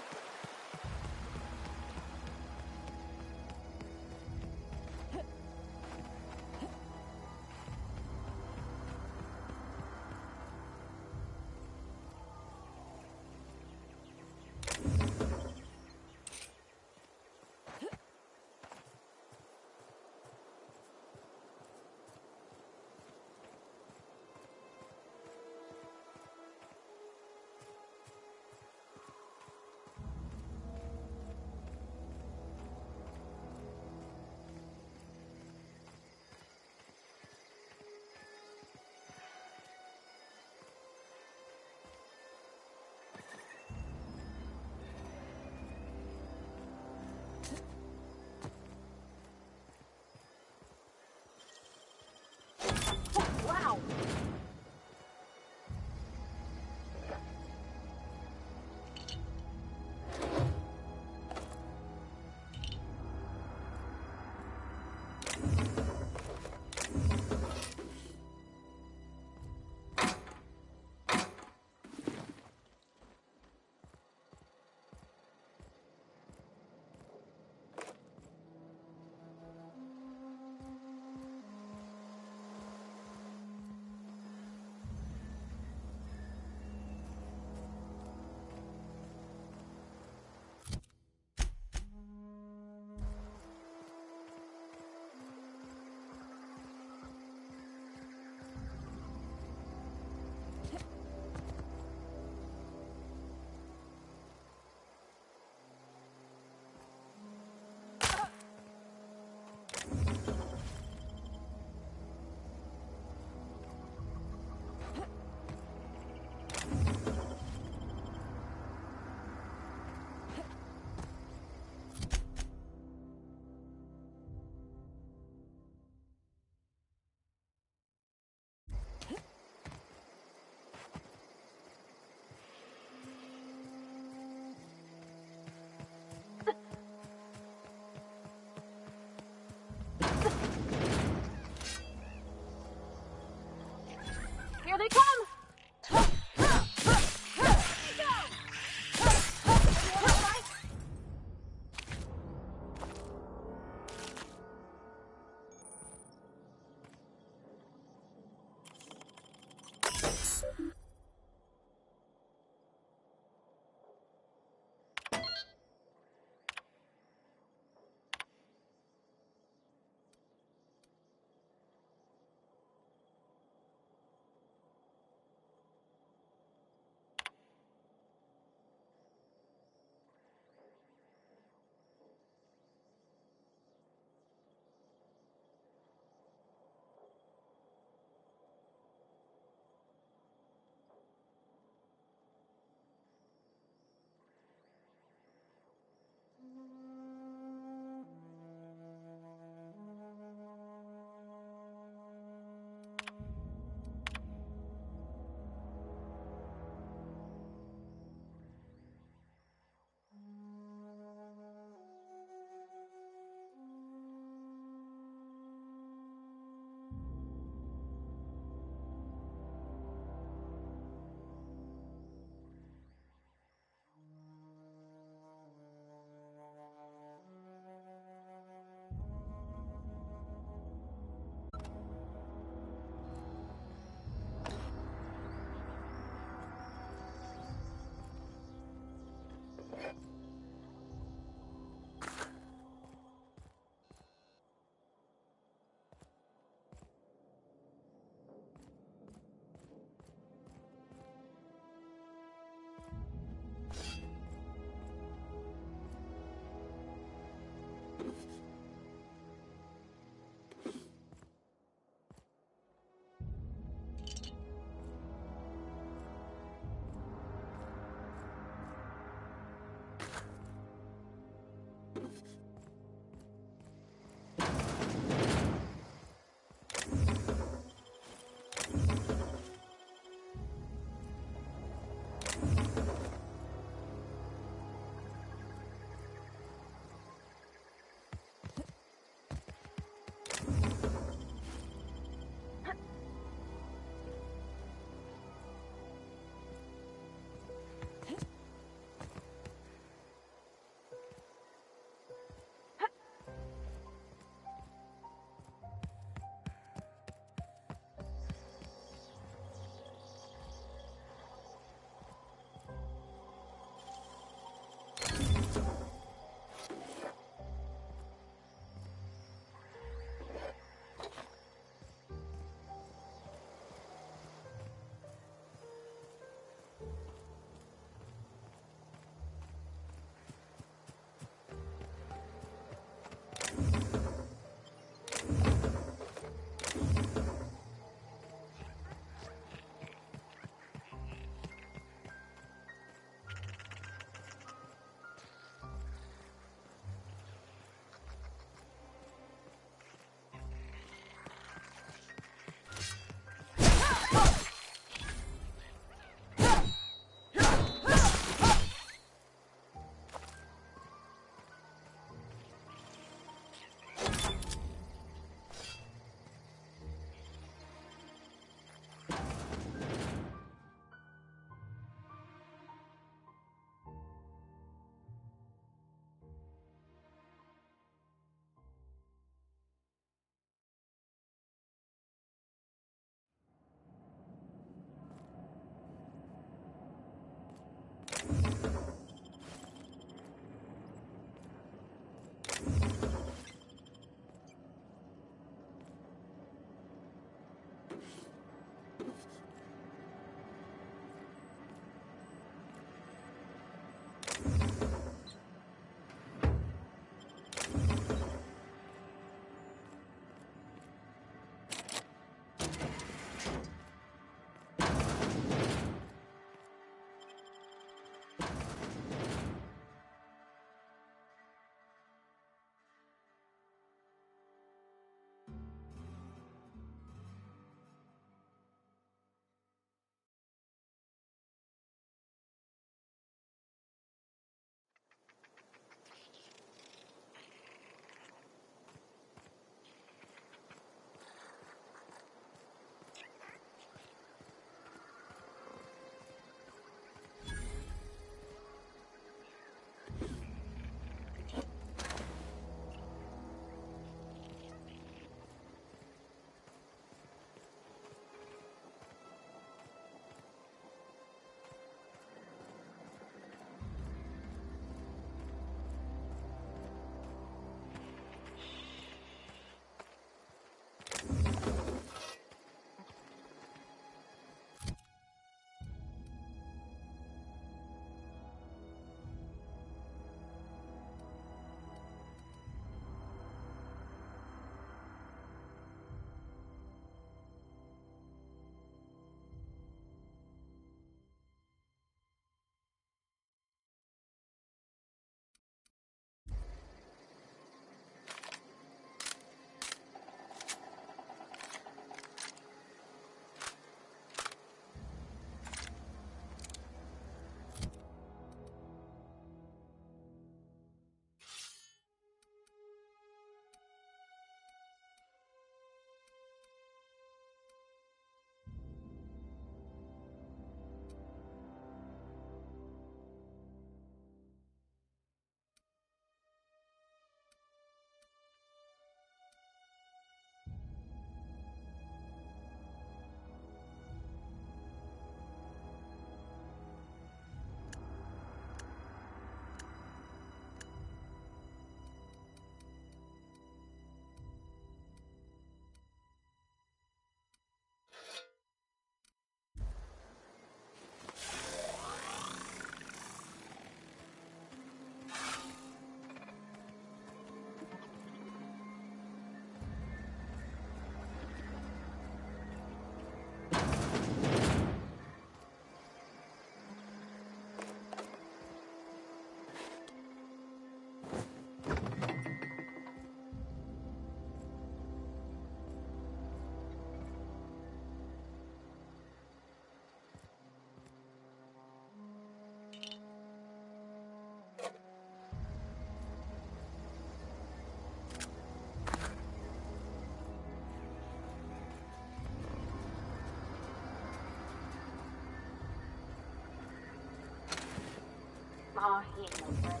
Nah, he ain't no threat.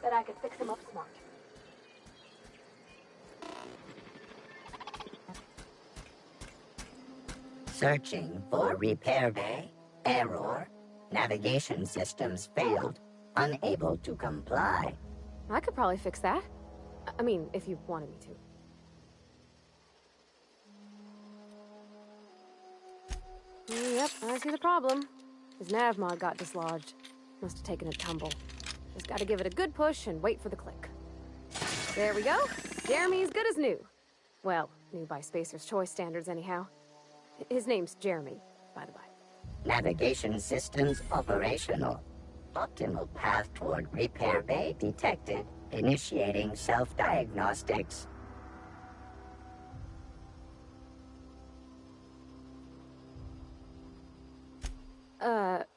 Bet I could fix him up smart. Searching for repair bay. Error. Navigation systems failed. Unable to comply. I could probably fix that. I mean, if you wanted me to. Yep, I see the problem. His nav mod got dislodged. Must have taken a tumble. Just gotta give it a good push and wait for the click. There we go. Jeremy's good as new. Well, new by Spacer's Choice standards anyhow. His name's Jeremy, by the by. Navigation systems operational. Optimal path toward repair bay detected. Initiating self-diagnostics.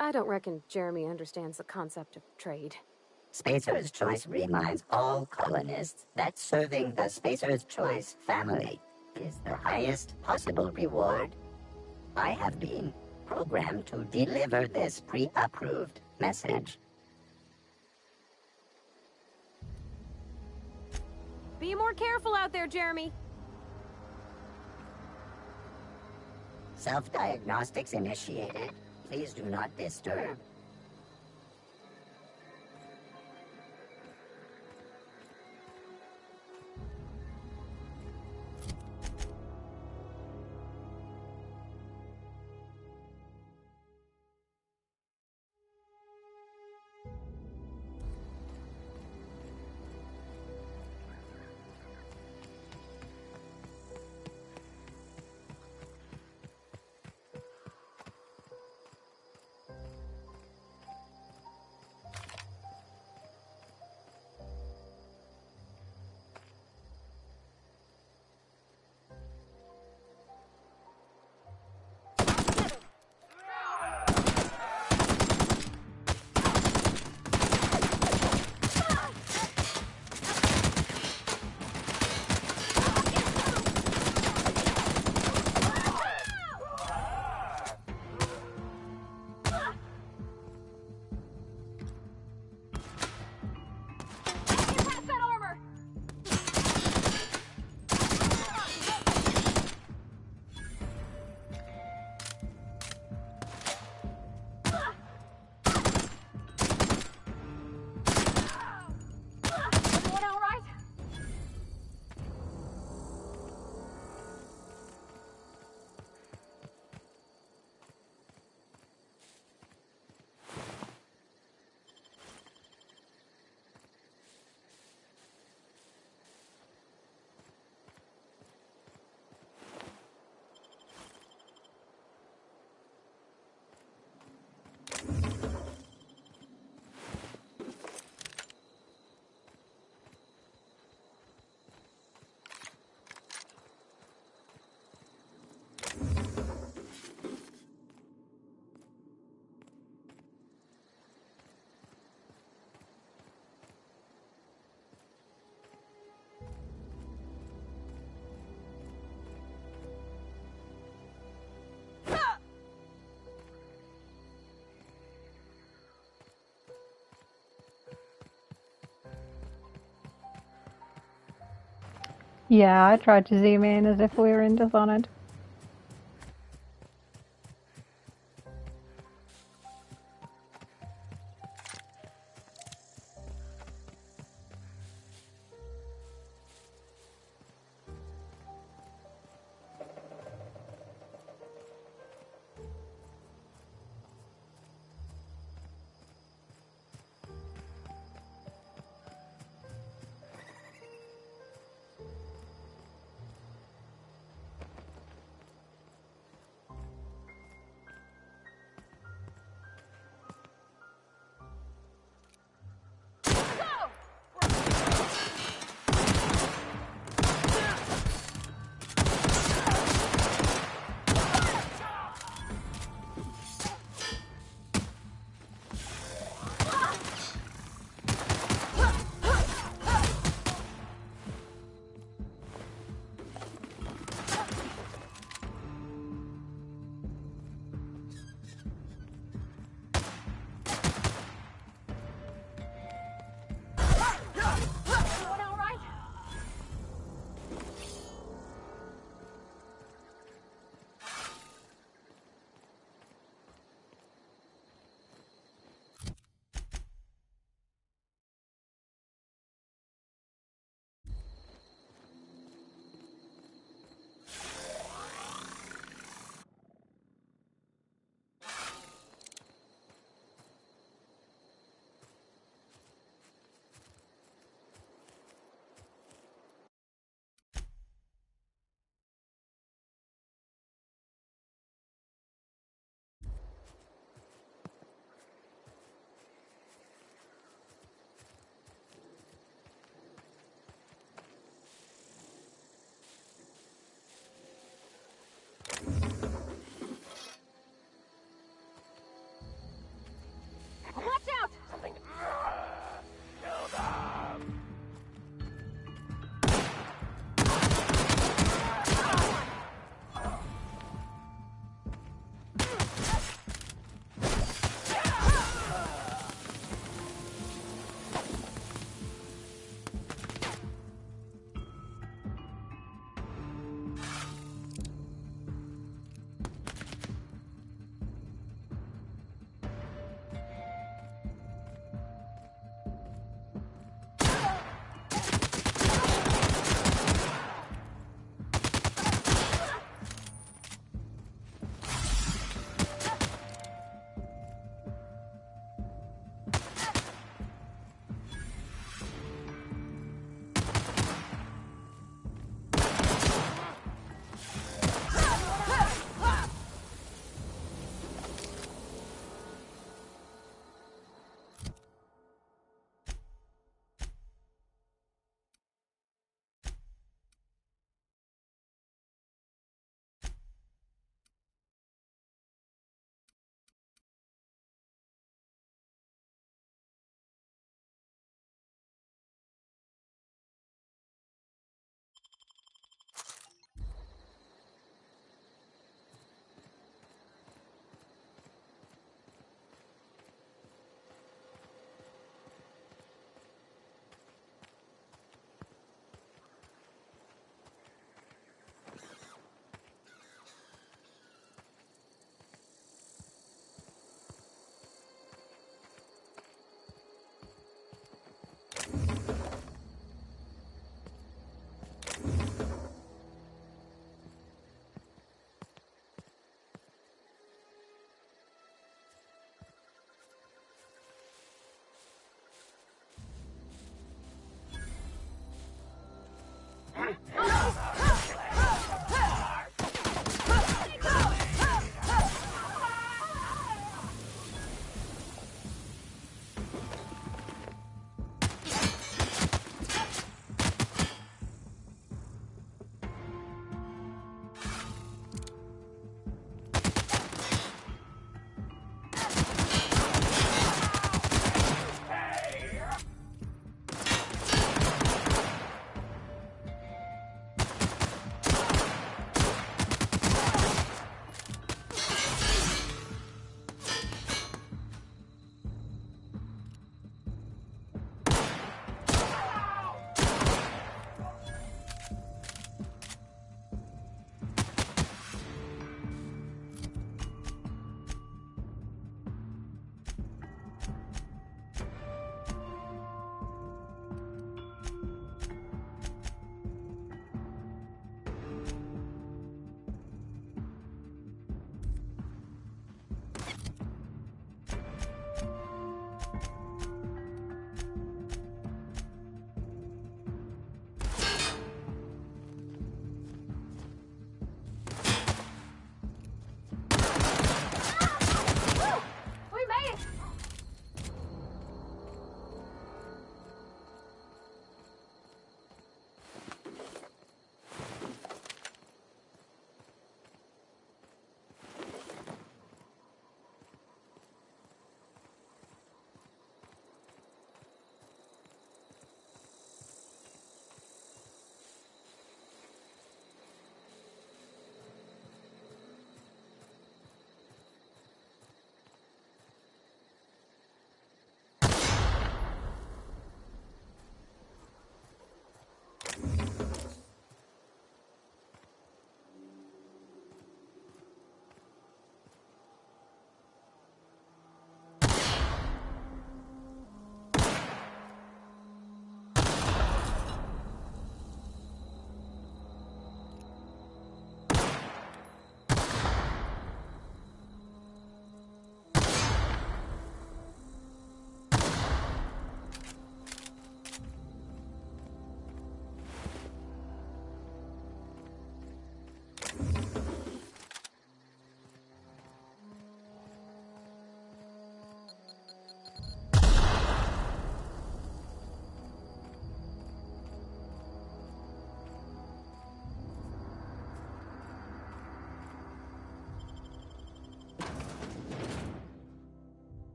I don't reckon Jeremy understands the concept of trade. Spacer's Choice reminds all colonists that serving the Spacer's Choice family is the highest possible reward. I have been programmed to deliver this pre-approved message. Be more careful out there, Jeremy. Self-diagnostics initiated. Please do not disturb. Yeah, I tried to zoom in as if we were in Dishonored.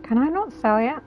Can I not sell yet?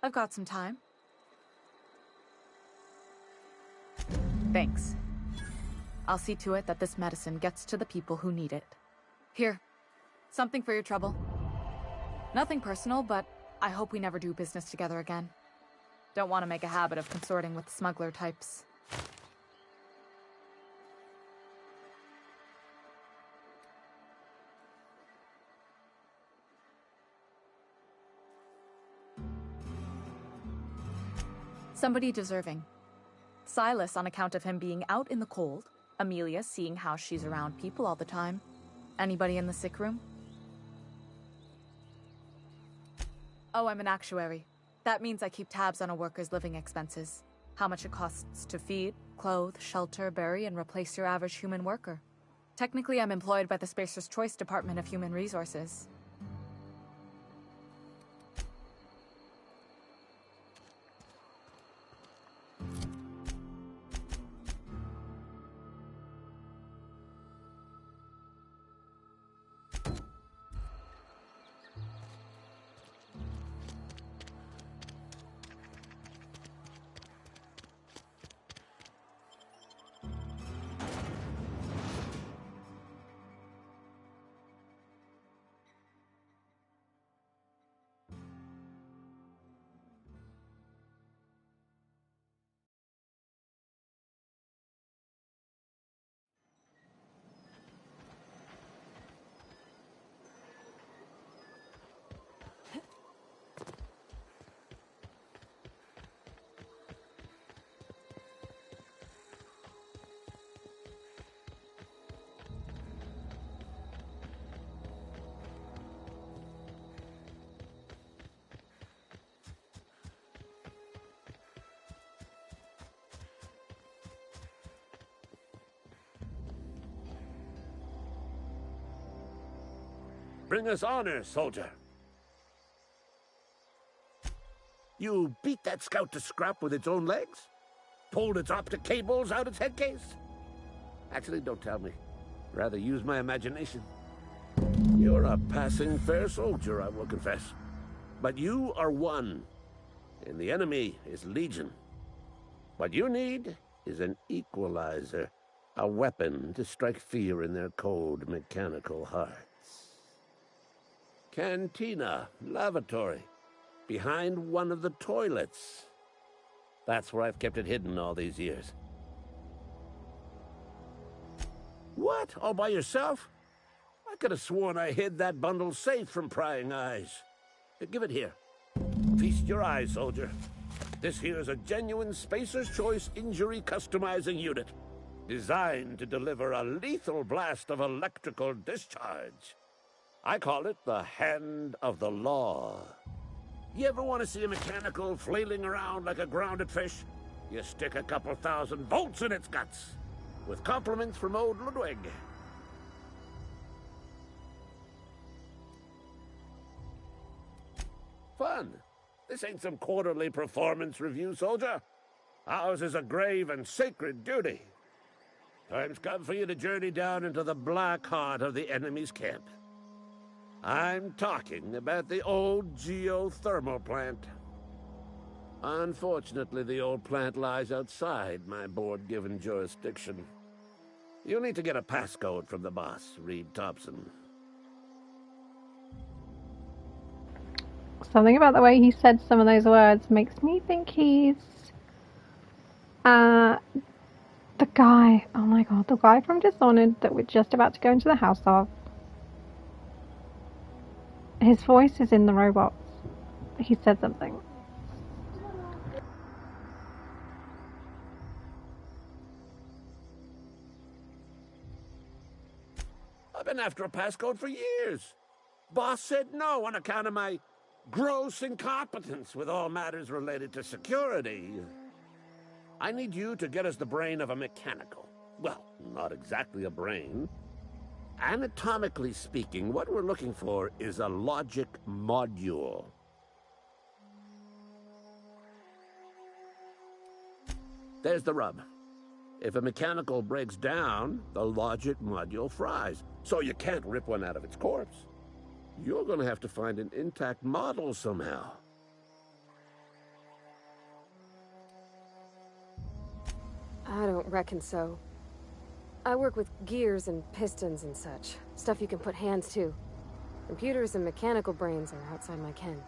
I've got some time. Thanks. I'll see to it that this medicine gets to the people who need it. Here, something for your trouble. Nothing personal, but I hope we never do business together again. Don't want to make a habit of consorting with smuggler types. Somebody deserving. Silas on account of him being out in the cold. Amelia seeing how she's around people all the time. Anybody in the sick room? Oh, I'm an actuary. That means I keep tabs on a worker's living expenses. How much it costs to feed, clothe, shelter, bury, and replace your average human worker. Technically, I'm employed by the Spacer's Choice Department of Human Resources. Bring us honor, soldier. You beat that scout to scrap with its own legs? Pulled its optic cables out its headcase? Actually, don't tell me. Rather use my imagination. You're a passing fair soldier, I will confess. But you are one, and the enemy is legion. What you need is an equalizer, a weapon to strike fear in their cold, mechanical hearts. Cantina, lavatory, behind one of the toilets. That's where I've kept it hidden all these years. What? All by yourself? I could have sworn I hid that bundle safe from prying eyes. Give it here. Feast your eyes, soldier. This here's a genuine Spacer's Choice injury customizing unit, designed to deliver a lethal blast of electrical discharge. I call it the Hand of the Law. You ever want to see a mechanical flailing around like a grounded fish? You stick a couple thousand volts in its guts. With compliments from old Ludwig. Fun. This ain't some quarterly performance review, soldier. Ours is a grave and sacred duty. Time's come for you to journey down into the black heart of the enemy's camp. I'm talking about the old geothermal plant. Unfortunately, the old plant lies outside my board-given jurisdiction. You'll need to get a passcode from the boss, Reed Thompson. Something about the way he said some of those words makes me think he's the guy, oh my god, the guy from Dishonored that we're just about to go into the house of. His voice is in the robots. He said something. I've been after a passcode for years. Boss said no on account of my gross incompetence with all matters related to security. I need you to get us the brain of a mechanical. Well, not exactly a brain. Anatomically speaking, what we're looking for is a logic module. There's the rub. If a mechanical breaks down, the logic module fries, so you can't rip one out of its corpse. You're going to have to find an intact model somehow. I don't reckon so. I work with gears and pistons and such. Stuff you can put hands to. Computers and mechanical brains are outside my ken.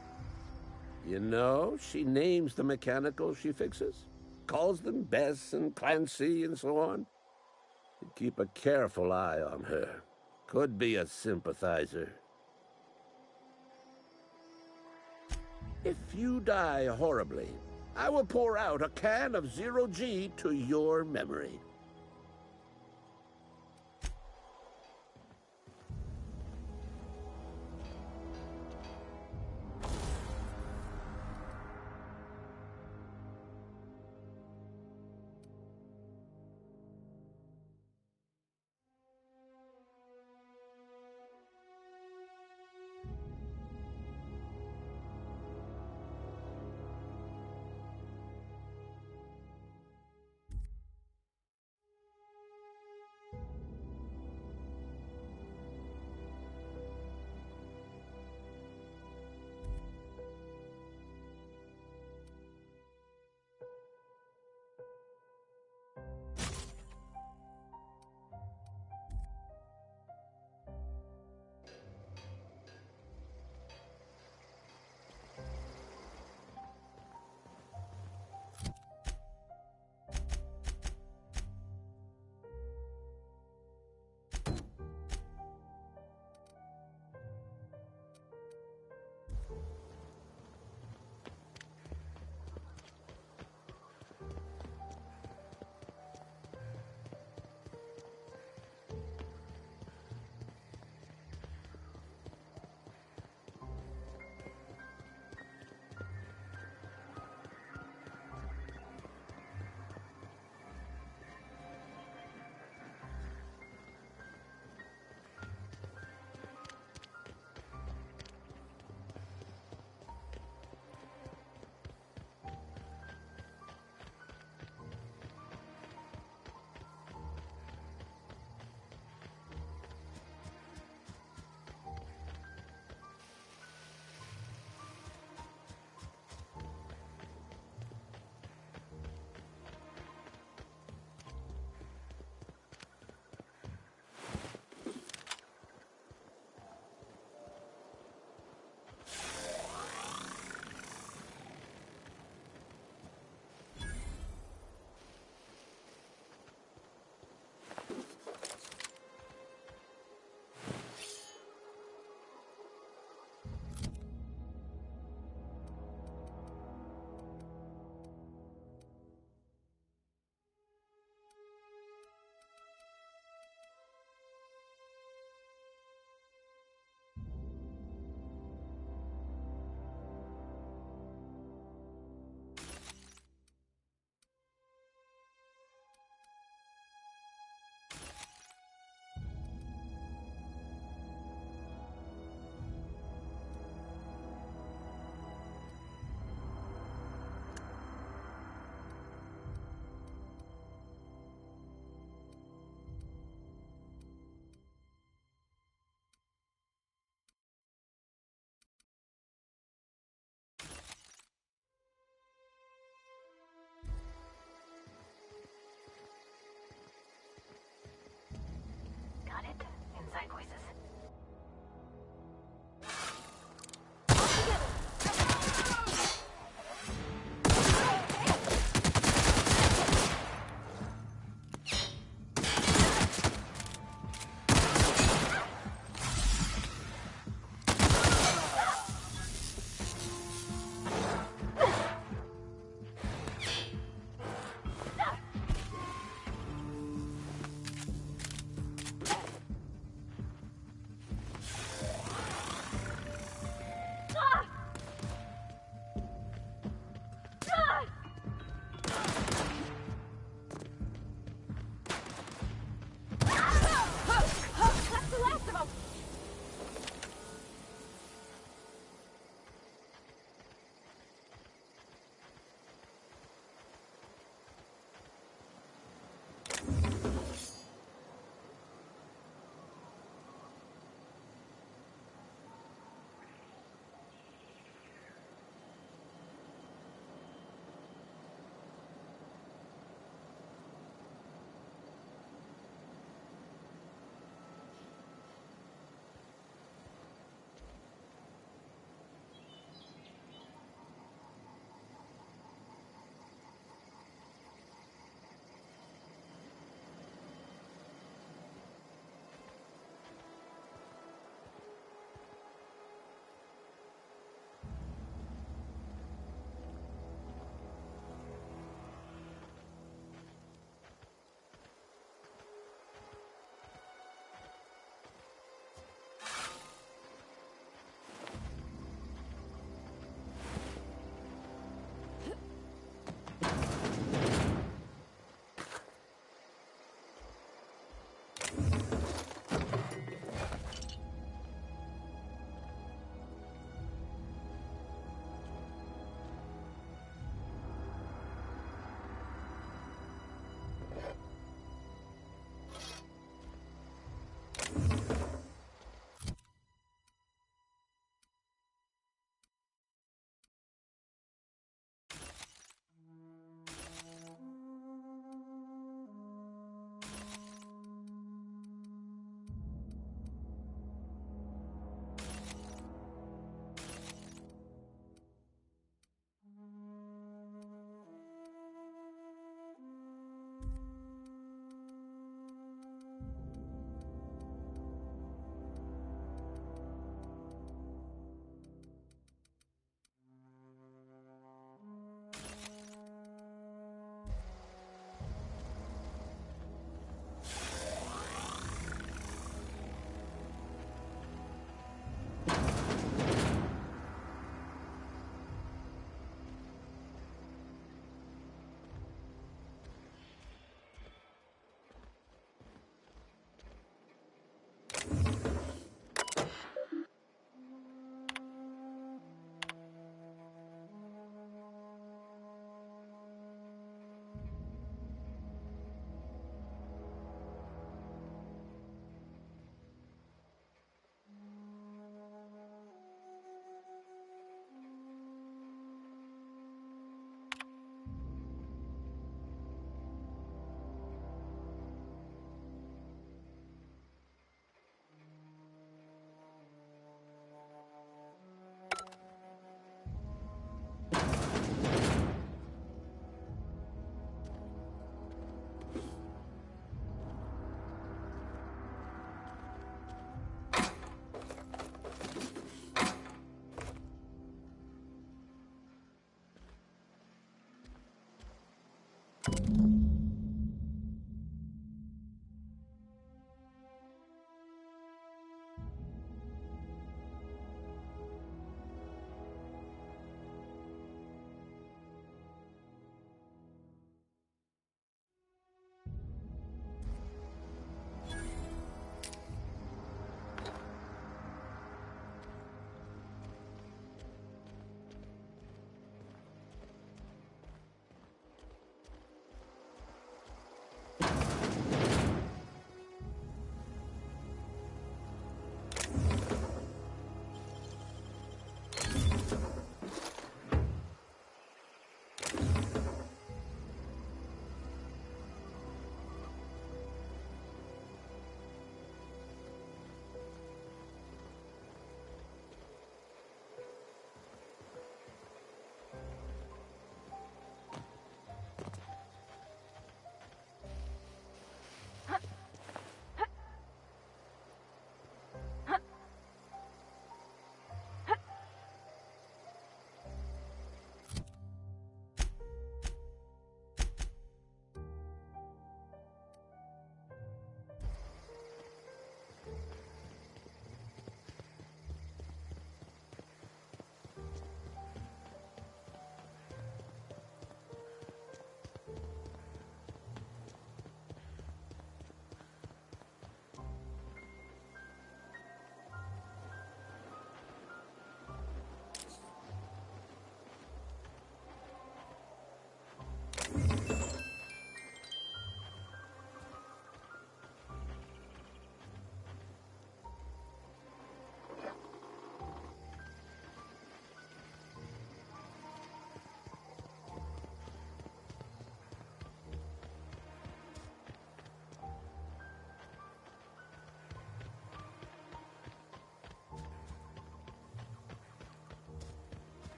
You know, she names the mechanicals she fixes. Calls them Bess and Clancy and so on. Keep a careful eye on her. Could be a sympathizer. If you die horribly, I will pour out a can of Zero-G to your memory.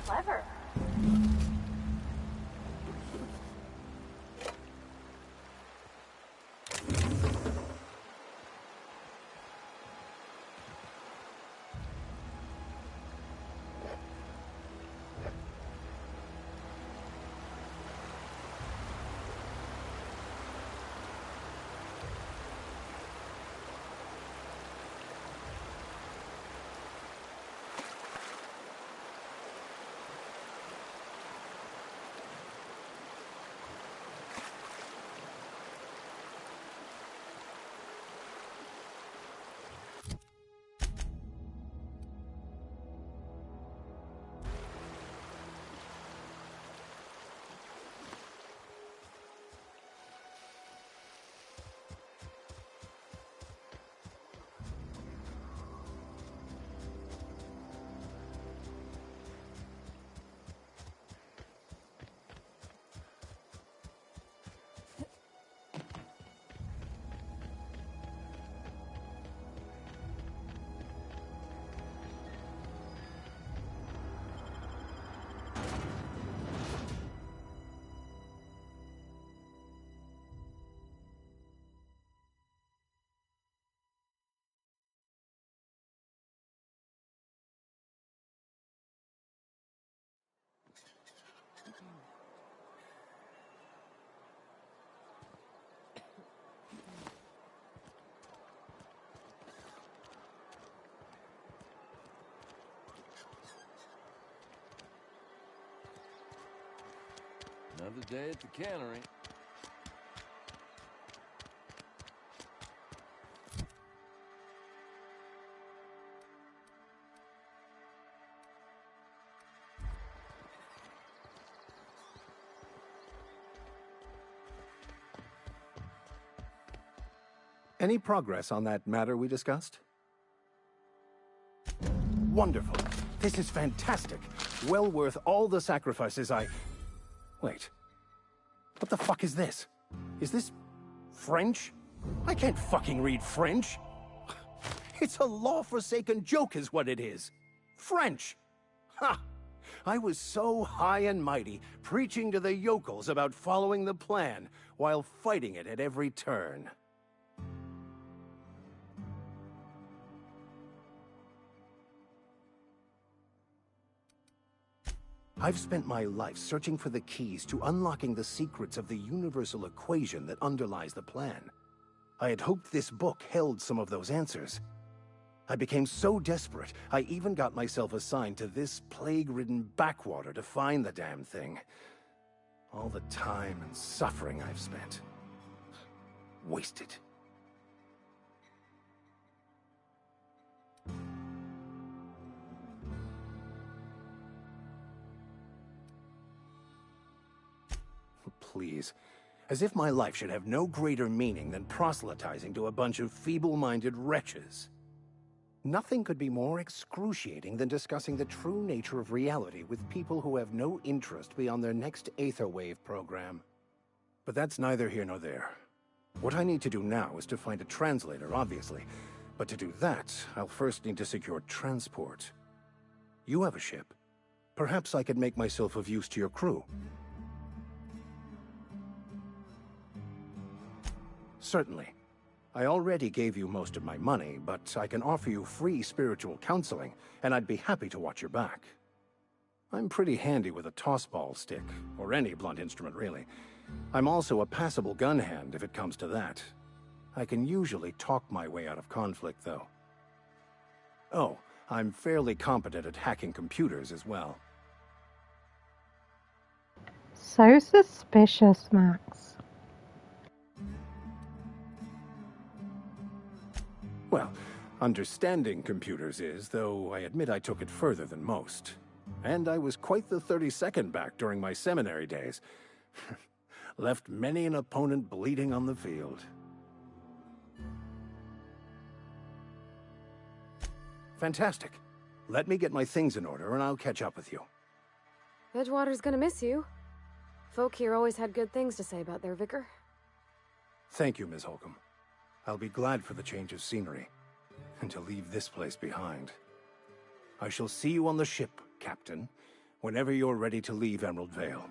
Clever. Another day at the cannery. Any progress on that matter we discussed? Wonderful. This is fantastic. Well worth all the sacrifices I... Wait. What the fuck is this? Is this French? I can't fucking read French. It's a law-forsaken joke is what it is. French. Ha! I was so high and mighty, preaching to the yokels about following the plan, while fighting it at every turn. I've spent my life searching for the keys to unlocking the secrets of the universal equation that underlies the plan. I had hoped this book held some of those answers. I became so desperate, I even got myself assigned to this plague-ridden backwater to find the damn thing. All the time and suffering I've spent. Wasted. Please. As if my life should have no greater meaning than proselytizing to a bunch of feeble-minded wretches. Nothing could be more excruciating than discussing the true nature of reality with people who have no interest beyond their next Aetherwave program. But that's neither here nor there. What I need to do now is to find a translator, obviously. But to do that, I'll first need to secure transport. You have a ship. Perhaps I could make myself of use to your crew. Certainly. I already gave you most of my money, but I can offer you free spiritual counseling, and I'd be happy to watch your back. I'm pretty handy with a tossball stick, or any blunt instrument, really. I'm also a passable gun hand, if it comes to that. I can usually talk my way out of conflict, though. Oh, I'm fairly competent at hacking computers as well. So suspicious, Max. Well, understanding computers is, though I admit I took it further than most. And I was quite the 32nd back during my seminary days. Left many an opponent bleeding on the field. Fantastic. Let me get my things in order and I'll catch up with you. Edgewater's gonna miss you. Folk here always had good things to say about their vicar. Thank you, Ms. Holcomb. I'll be glad for the change of scenery, and to leave this place behind. I shall see you on the ship, Captain, whenever you're ready to leave Emerald Vale.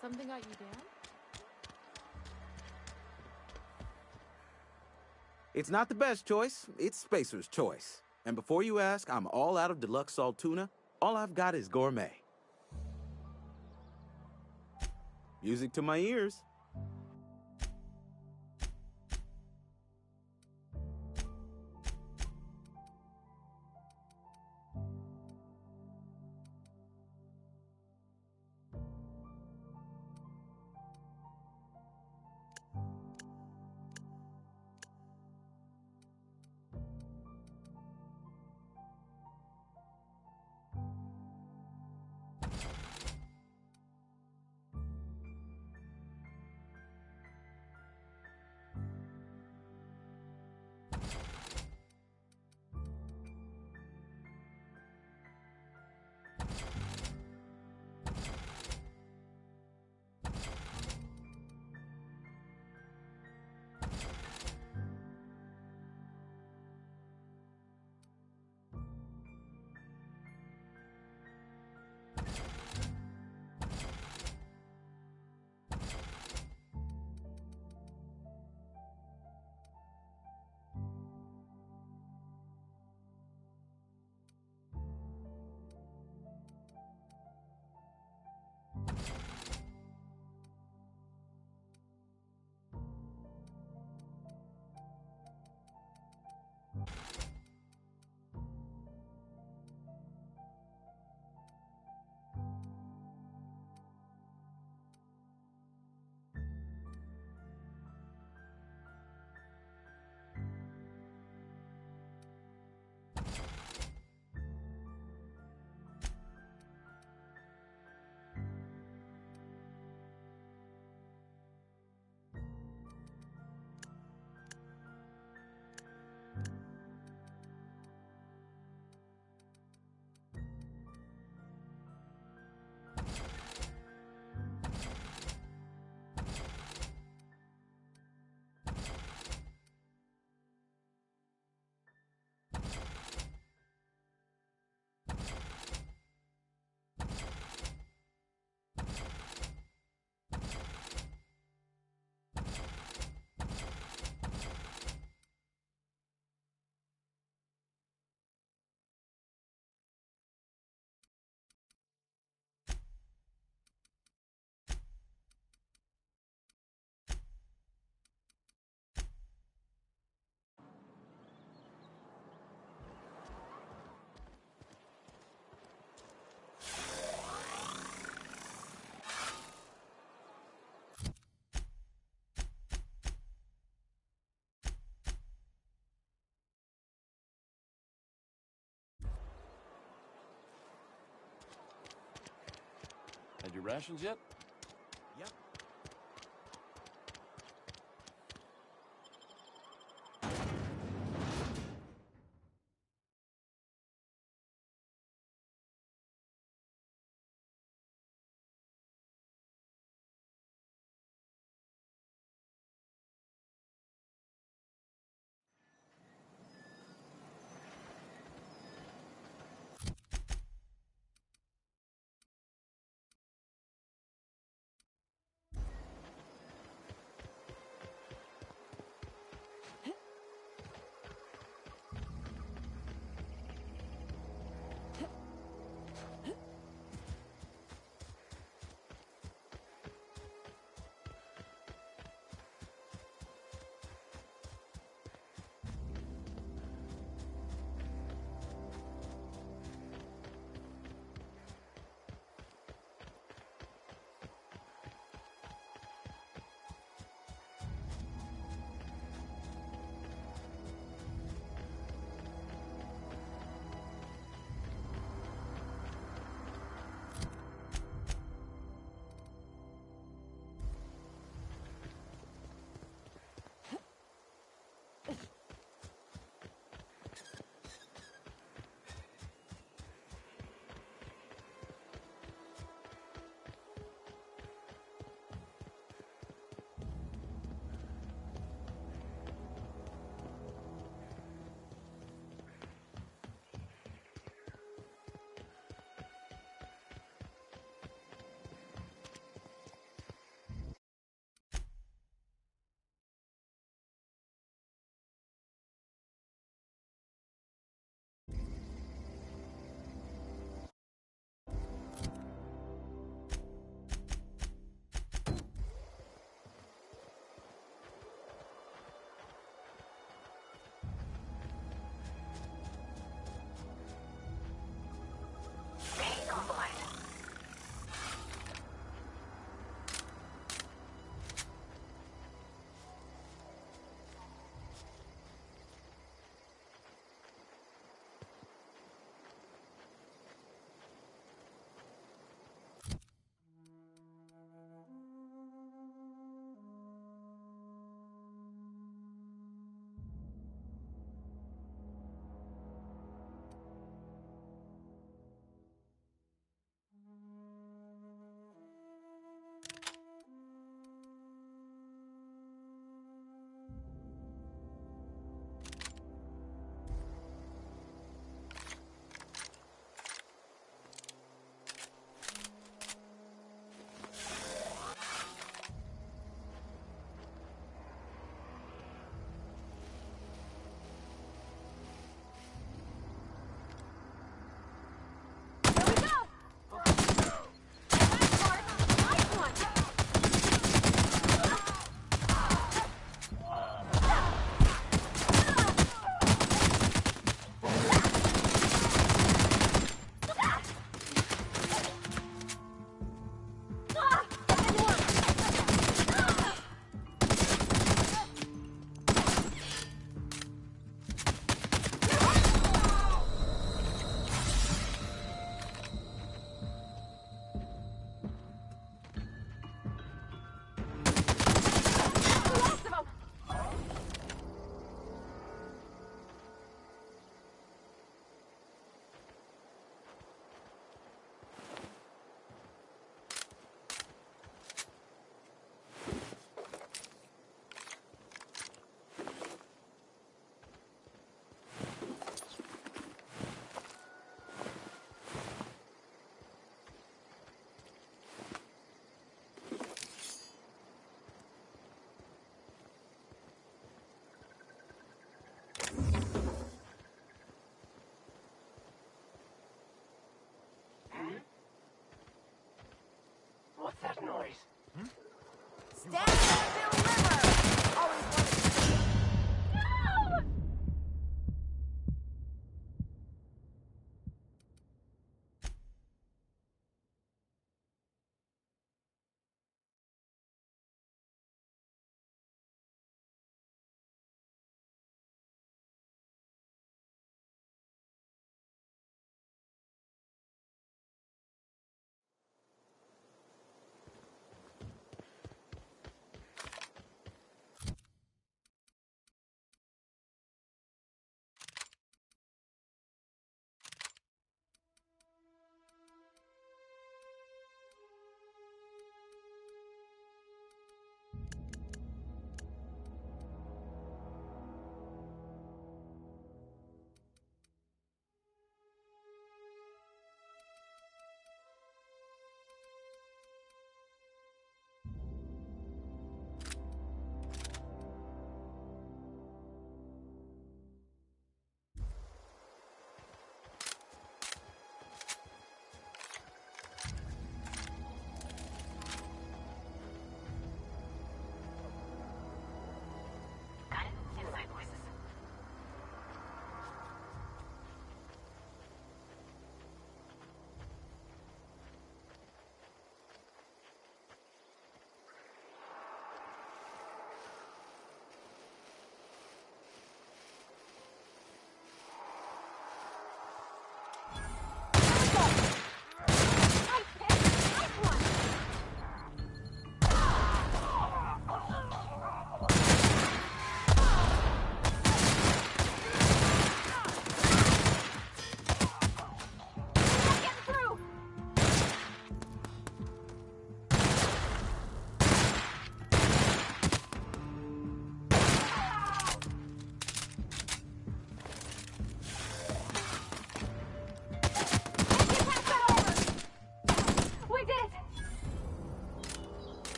Something got you down? It's not the best choice, it's Spacer's choice. And before you ask, I'm all out of deluxe salt tuna. All I've got is gourmet. Music to my ears. Your rations yet?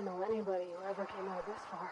don't know anybody who ever came out this far.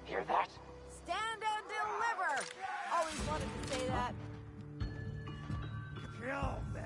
Hear that? Stand and deliver! Always wanted to say that. Kill them!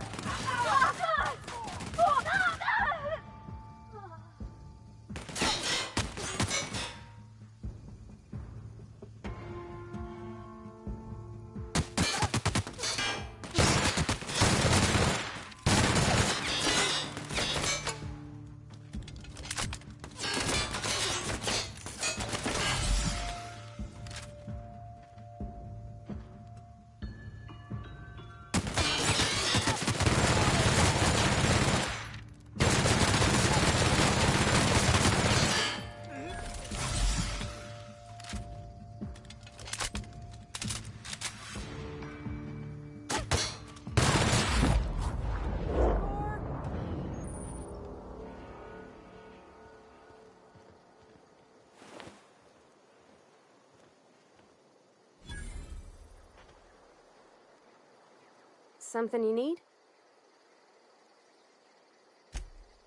Something you need?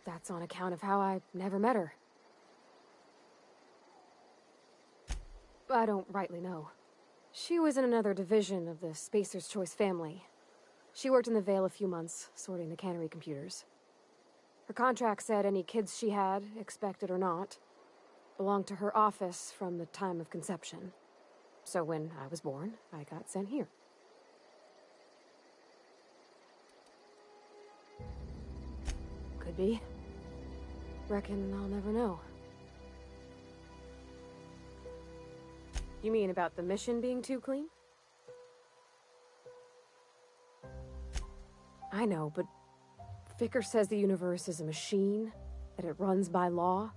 That's on account of how I never met her. I don't rightly know. She was in another division of the Spacer's Choice family. She worked in the Vale a few months, sorting the cannery computers. Her contract said any kids she had, expected or not, belonged to her office from the time of conception. So when I was born, I got sent here. Could be. Reckon I'll never know. You mean about the mission being too clean? I know, but Vicker says the universe is a machine, that it runs by law.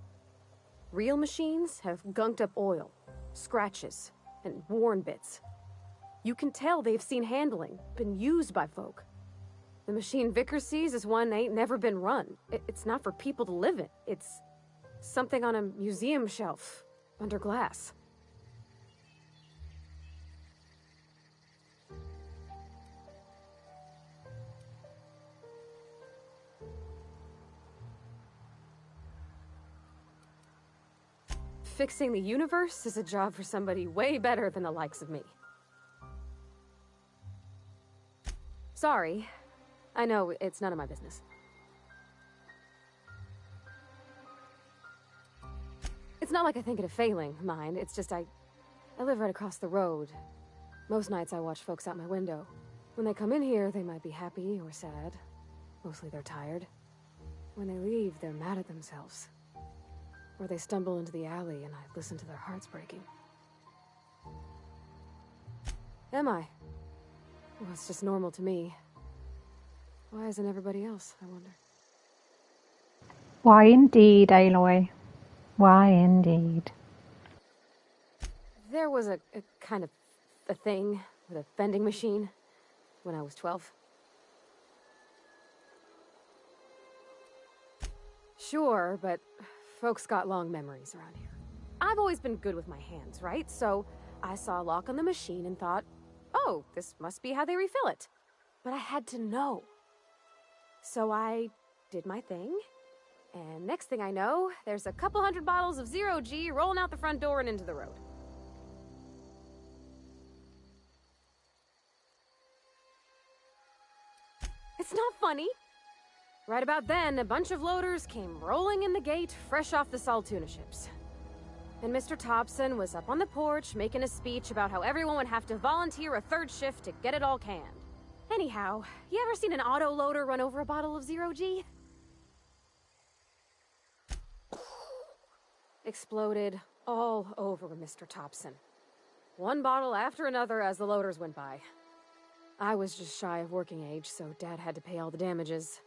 Real machines have gunked up oil, scratches, and worn bits. You can tell they've seen handling, been used by folk. The machine Vicker sees is one ain't never been run. It's not for people to live in. It's something on a museum shelf, under glass. Fixing the universe is a job for somebody way better than the likes of me. Sorry. I know, it's none of my business. It's not like I think it a failing, mind. It's just I live right across the road. Most nights I watch folks out my window. When they come in here, they might be happy or sad. Mostly they're tired. When they leave, they're mad at themselves. Or they stumble into the alley and I listen to their hearts breaking. Am I? Well, it's just normal to me. Why isn't everybody else, I wonder? Why indeed, Aloy? Why indeed? There was a kind of a thing with a vending machine when I was 12. Sure, but folks got long memories around here. I've always been good with my hands, right? So I saw a lock on the machine and thought, oh, this must be how they refill it. But I had to know. So I did my thing, and next thing I know, there's a couple hundred bottles of 0G rolling out the front door and into the road. It's not funny. Right about then, a bunch of loaders came rolling in the gate, fresh off the Saltuna ships. And Mr. Thompson was up on the porch making a speech about how everyone would have to volunteer a third shift to get it all canned. Anyhow, you ever seen an autoloader run over a bottle of Zero-G? Exploded all over Mr. Thompson. One bottle after another as the loaders went by. I was just shy of working age, so Dad had to pay all the damages.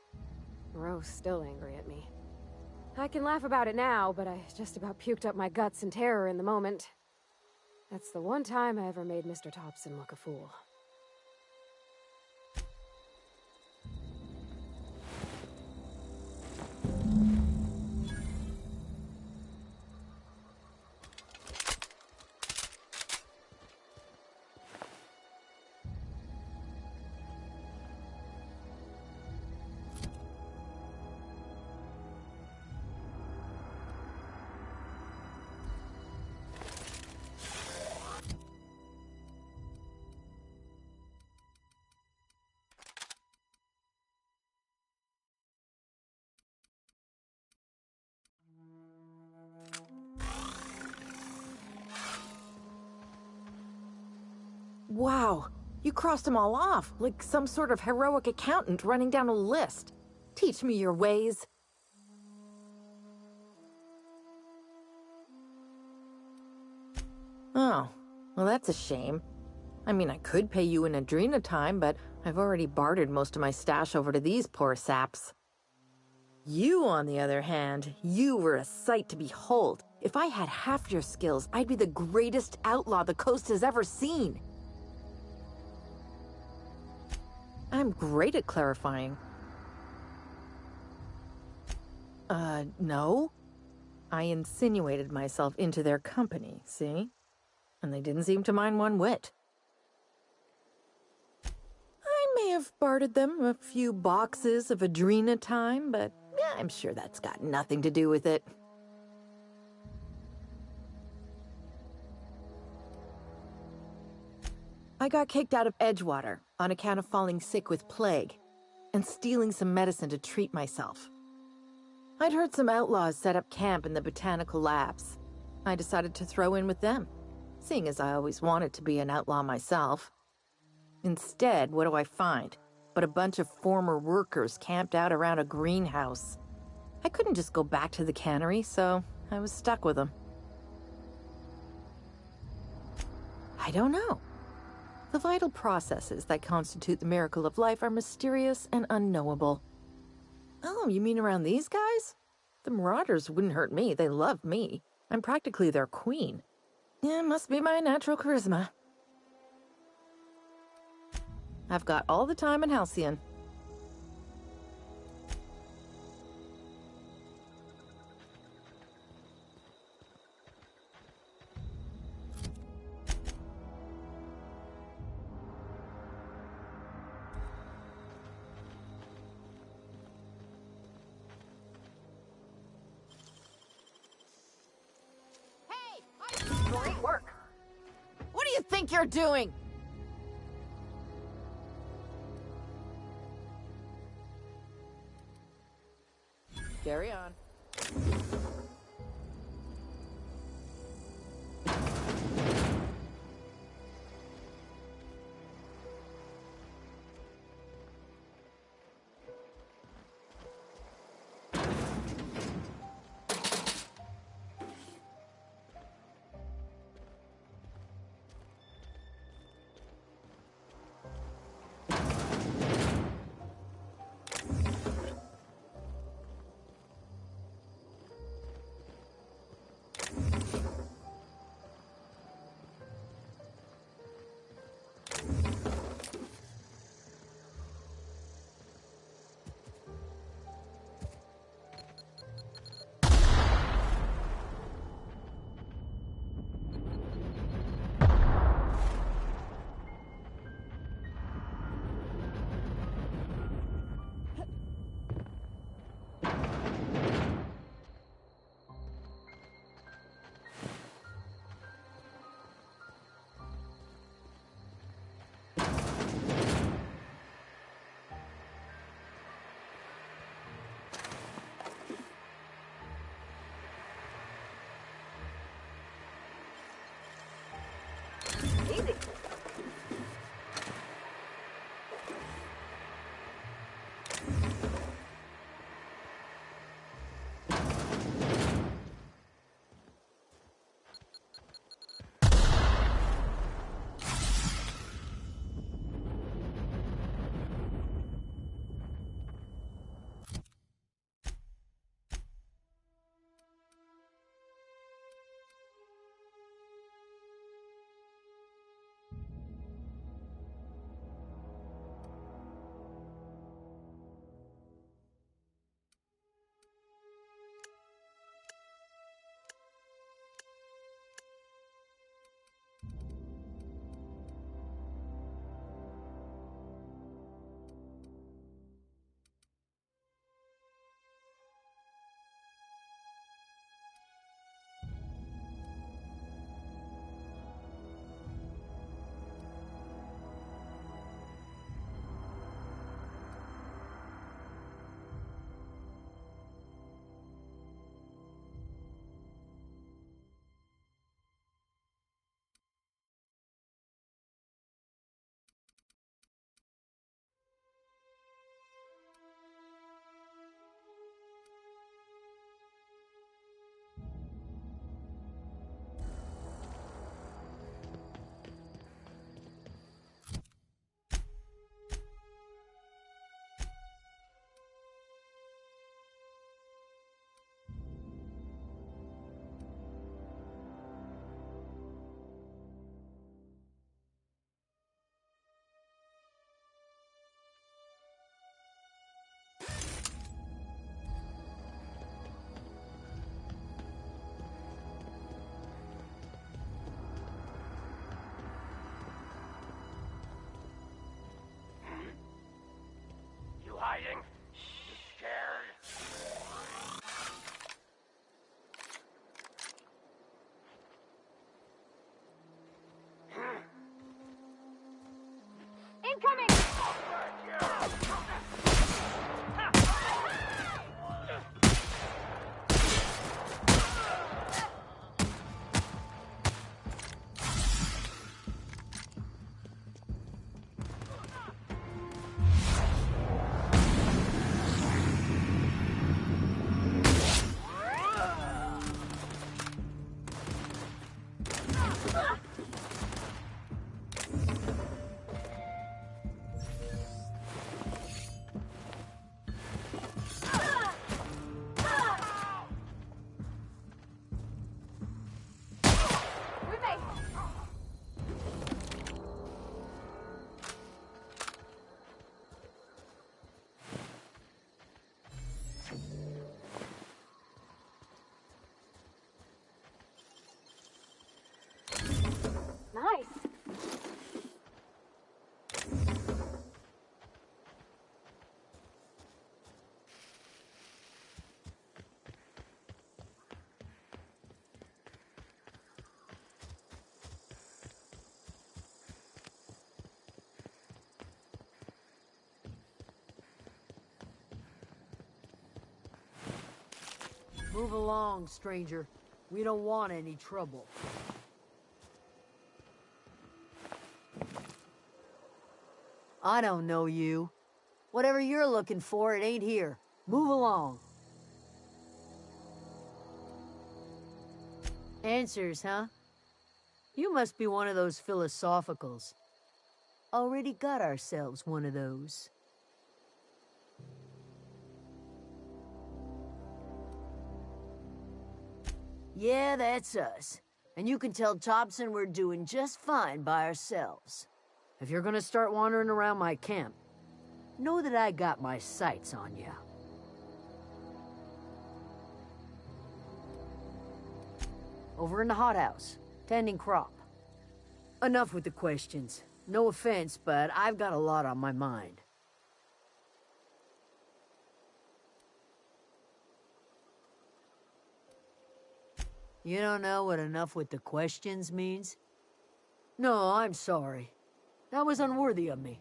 Rose still angry at me. I can laugh about it now, but I just about puked up my guts in terror in the moment. That's the one time I ever made Mr. Thompson look a fool. Wow, you crossed them all off, like some sort of heroic accountant running down a list. Teach me your ways. Oh, well that's a shame. I mean, I could pay you in Adrena time, but I've already bartered most of my stash over to these poor saps. You, on the other hand, you were a sight to behold. If I had half your skills, I'd be the greatest outlaw the coast has ever seen. I'm great at clarifying. No. I insinuated myself into their company, see? And they didn't seem to mind one whit. I may have bartered them a few boxes of Adrena time, but I'm sure that's got nothing to do with it. I got kicked out of Edgewater on account of falling sick with plague and stealing some medicine to treat myself. I'd heard some outlaws set up camp in the botanical labs. I decided to throw in with them, seeing as I always wanted to be an outlaw myself. Instead, what do I find but a bunch of former workers camped out around a greenhouse? I couldn't just go back to the cannery, so I was stuck with them. I don't know. The vital processes that constitute the miracle of life are mysterious and unknowable. Oh, you mean around these guys? The Marauders wouldn't hurt me. They love me. I'm practically their queen. Yeah, must be my natural charisma. I've got all the time in Halcyon. Great work. What do you think you're doing? Carry on. Easy. Nice. Move along, stranger. We don't want any trouble. I don't know you. Whatever you're looking for, it ain't here. Move along. Answers, huh? You must be one of those philosophicals. Already got ourselves one of those. Yeah, that's us. And you can tell Thompson we're doing just fine by ourselves. If you're gonna start wandering around my camp, know that I got my sights on you. Over in the hothouse, tending crop. Enough with the questions. No offense, but I've got a lot on my mind. You don't know what enough with the questions means? No, I'm sorry. That was unworthy of me.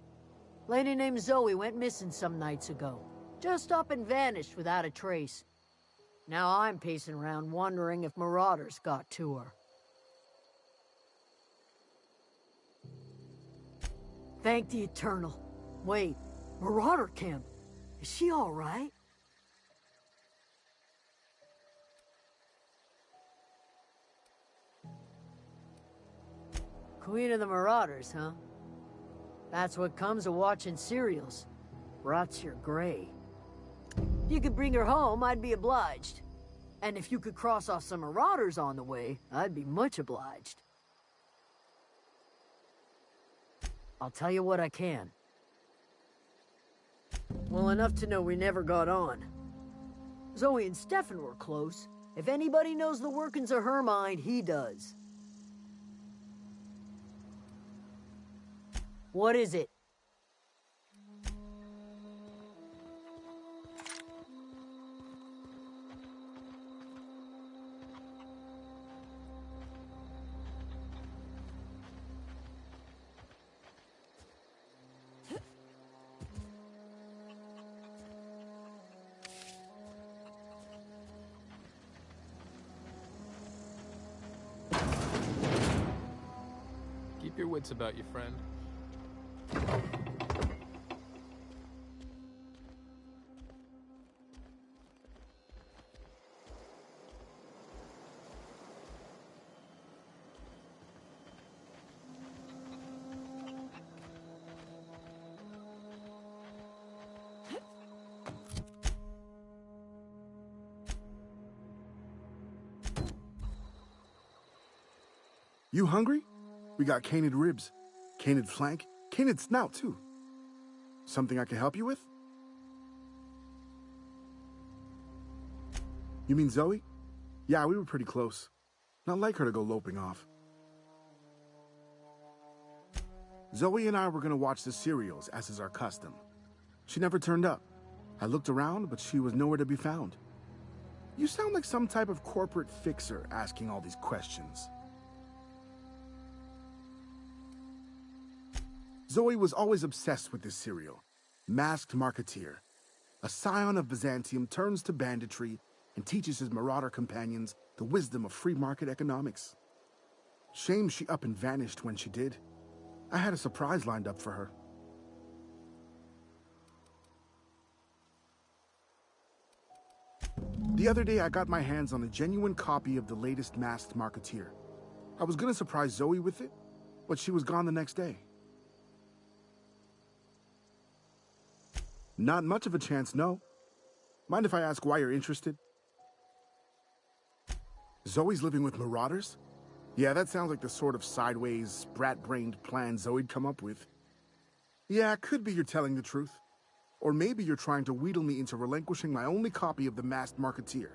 Lady named Zoe went missing some nights ago. Just up and vanished without a trace. Now I'm pacing around wondering if marauders got to her. Thank the Eternal. Wait, Marauder Camp. Is she all right? Queen of the Marauders, huh? That's what comes of watching serials. Rots your gray. If you could bring her home, I'd be obliged. And if you could cross off some Marauders on the way, I'd be much obliged. I'll tell you what I can. Well, enough to know we never got on. Zoe and Stefan were close. If anybody knows the workings of her mind, he does. What is it? Keep your wits about you, friend. You hungry? We got canid ribs, canid flank, canid snout too. Something I can help you with? You mean Zoe? Yeah, we were pretty close. Not like her to go loping off. Zoe and I were gonna watch the serials, as is our custom. She never turned up. I looked around, but she was nowhere to be found. You sound like some type of corporate fixer asking all these questions. Zoe was always obsessed with this serial, Masked Marketeer. A scion of Byzantium turns to banditry and teaches his marauder companions the wisdom of free market economics. Shame she up and vanished when she did. I had a surprise lined up for her. The other day I got my hands on a genuine copy of the latest Masked Marketeer. I was gonna surprise Zoe with it, but she was gone the next day. Not much of a chance, no. Mind if I ask why you're interested? Zoe's living with marauders? Yeah, that sounds like the sort of sideways, sprat-brained plan Zoe'd come up with. Yeah, it could be you're telling the truth. Or maybe you're trying to wheedle me into relinquishing my only copy of the Masked Marketeer.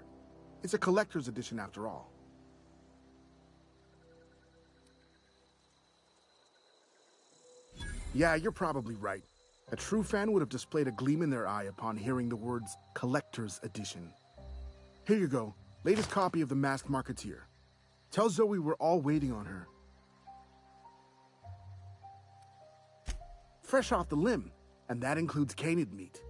It's a collector's edition after all. Yeah, you're probably right. A true fan would have displayed a gleam in their eye upon hearing the words collector's edition. Here you go, latest copy of the Masked Marketeer. Tell Zoe we're all waiting on her. Fresh off the limb, and that includes canid meat.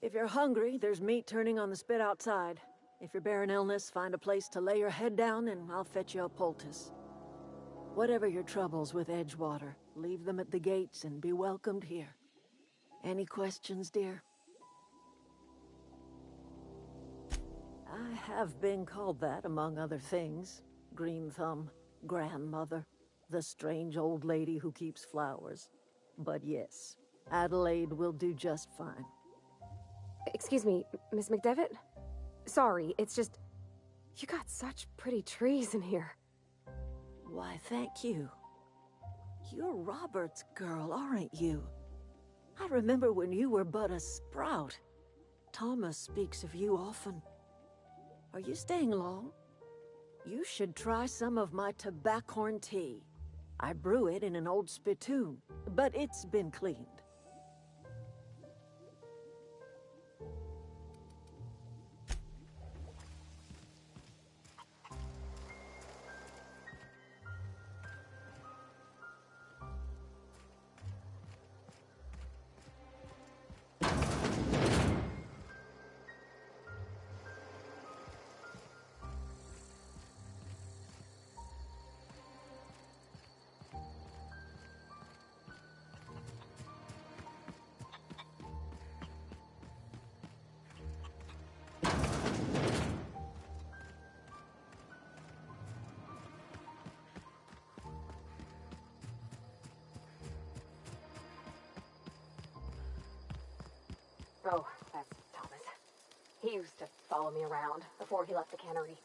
If you're hungry, there's meat turning on the spit outside. If you're bearing illness, find a place to lay your head down and I'll fetch you a poultice. Whatever your troubles with Edgewater, leave them at the gates and be welcomed here. Any questions, dear? I have been called that, among other things. Green Thumb, grandmother, the strange old lady who keeps flowers. But yes, Adelaide will do just fine. Excuse me, Miss McDevitt? Sorry, it's just... You got such pretty trees in here. Why, thank you. You're Robert's girl, aren't you? I remember when you were but a sprout. Thomas speaks of you often. Are you staying long? You should try some of my tobaccorn tea. I brew it in an old spittoon, but it's been cleaned. Oh, that's Thomas. He used to follow me around before he left the cannery.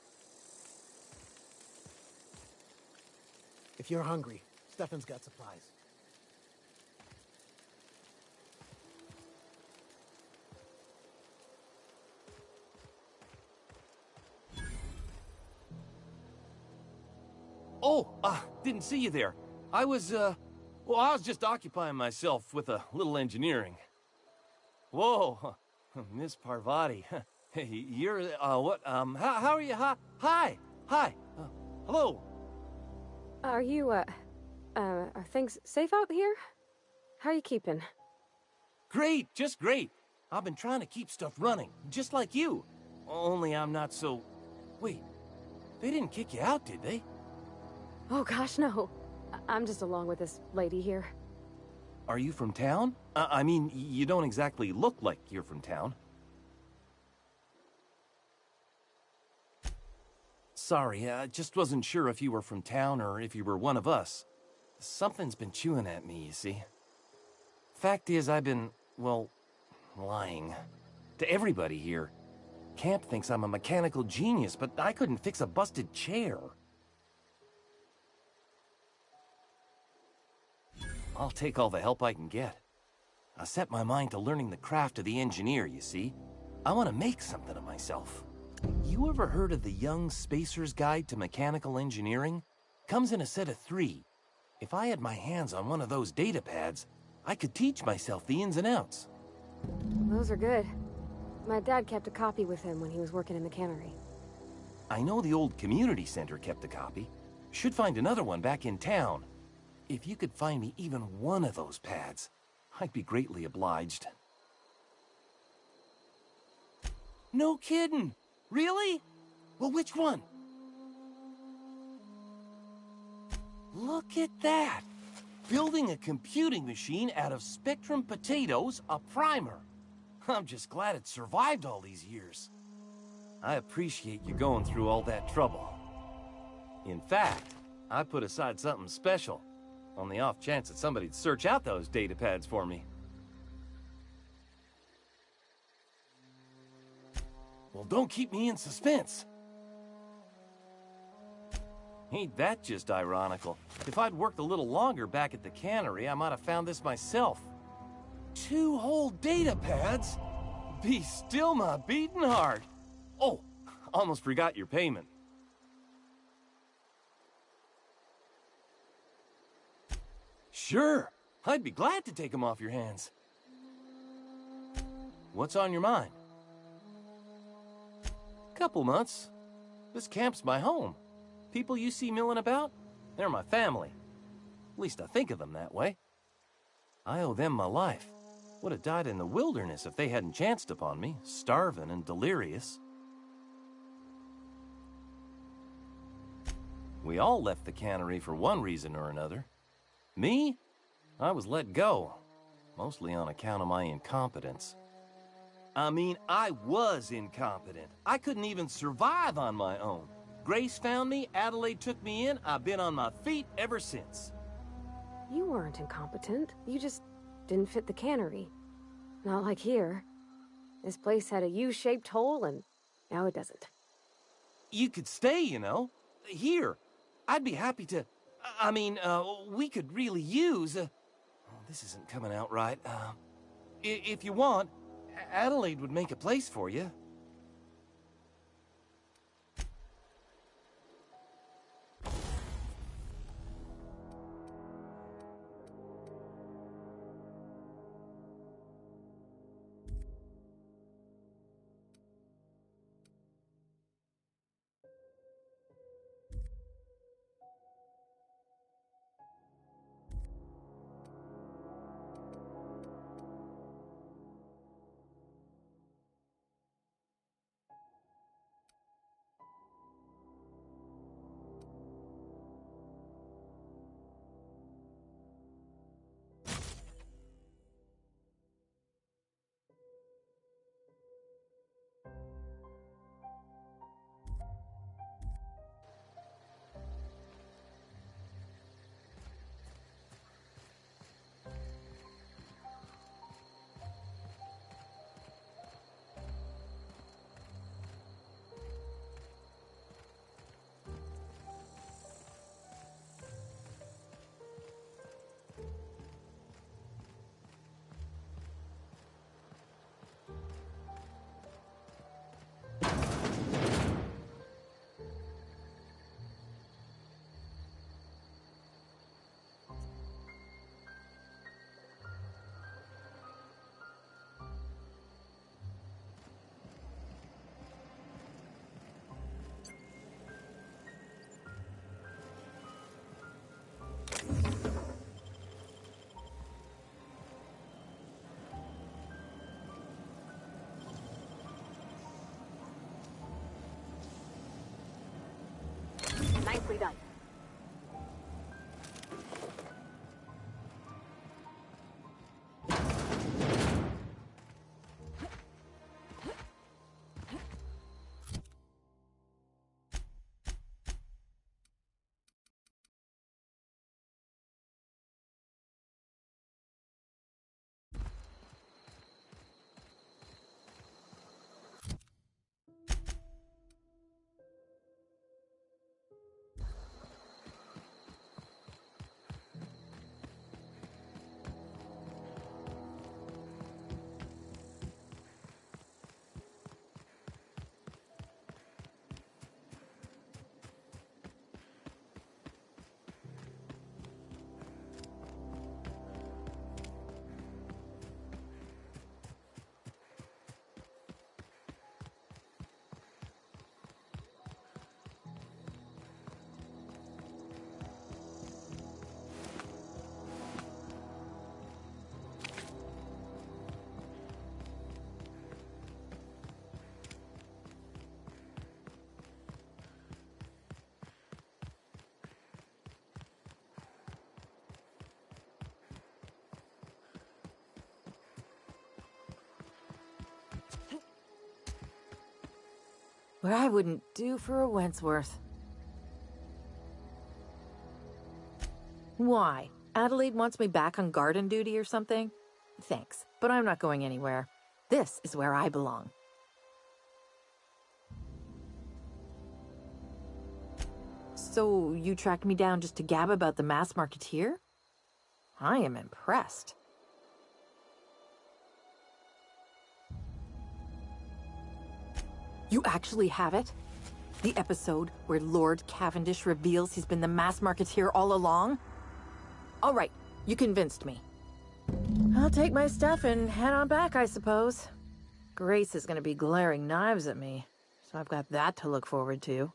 If you're hungry, Stefan's got supplies. Oh, didn't see you there. I was just occupying myself with a little engineering. Whoa, Miss Parvati. Hey, you're, what, how are you? Hi, hello. Are you, are things safe out here? How are you keeping? Great, just great. I've been trying to keep stuff running, just like you. Only I'm not so... Wait, they didn't kick you out, did they? Oh gosh, no. I'm just along with this lady here. Are you from town? I mean, you don't exactly look like you're from town. Sorry, I just wasn't sure if you were from town or if you were one of us. Something's been chewing at me, you see. Fact is, I've been, well, lying. To everybody here. Camp thinks I'm a mechanical genius, but I couldn't fix a busted chair. I'll take all the help I can get. I set my mind to learning the craft of the engineer, you see. I want to make something of myself. You ever heard of the Young Spacer's Guide to Mechanical Engineering? Comes in a set of 3. If I had my hands on one of those data pads, I could teach myself the ins and outs. Those are good. My dad kept a copy with him when he was working in the cannery. I know the old community center kept a copy. Should find another one back in town. If you could find me even one of those pads, I'd be greatly obliged. No kidding! Really? Well, which one? Look at that! Building a computing machine out of Spectrum potatoes, a primer. I'm just glad it survived all these years. I appreciate you going through all that trouble. In fact, I put aside something special, on the off chance that somebody'd search out those data pads for me. Well, don't keep me in suspense. Ain't that just ironical? If I'd worked a little longer back at the cannery, I might have found this myself. 2 whole data pads? Be still my beating heart. Oh, almost forgot your payment. Sure, I'd be glad to take them off your hands. What's on your mind? Couple months. This camp's my home. People you see milling about, they're my family. At least I think of them that way. I owe them my life. Would have died in the wilderness if they hadn't chanced upon me, starving and delirious. We all left the cannery for one reason or another. Me? I was let go, mostly on account of my incompetence. I mean, I was incompetent. I couldn't even survive on my own. Grace found me, Adelaide took me in, I've been on my feet ever since. You weren't incompetent. You just didn't fit the cannery. Not like here. This place had a U-shaped hole, and now it doesn't. You could stay, you know. Here. I'd be happy to... I mean, we could really use... oh, this isn't coming out right. If you want, Adelaide would make a place for you. Nicely done. What I wouldn't do for a Wentworth. Why? Adelaide wants me back on garden duty or something? Thanks, but I'm not going anywhere. This is where I belong. So, you tracked me down just to gab about the mass marketeer? I am impressed. You actually have it? The episode where Lord Cavendish reveals he's been the mass marketeer all along? All right, you convinced me. I'll take my stuff and head on back, I suppose. Grace is gonna be glaring knives at me, so I've got that to look forward to.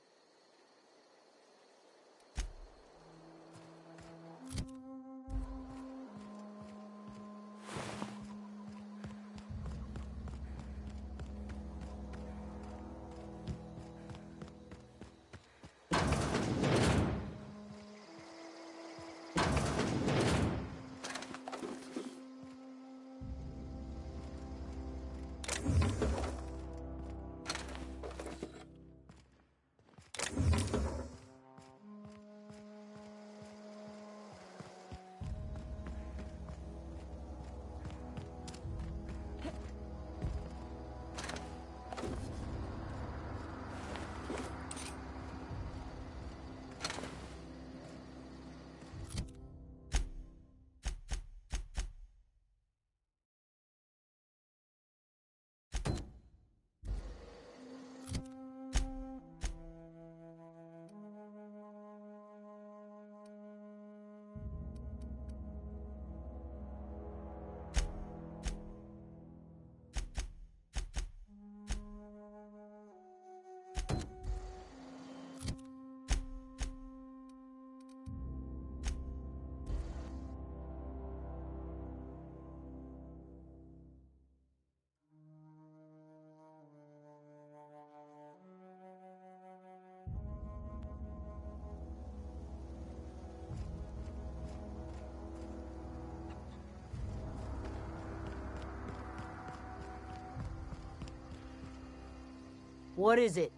What is it?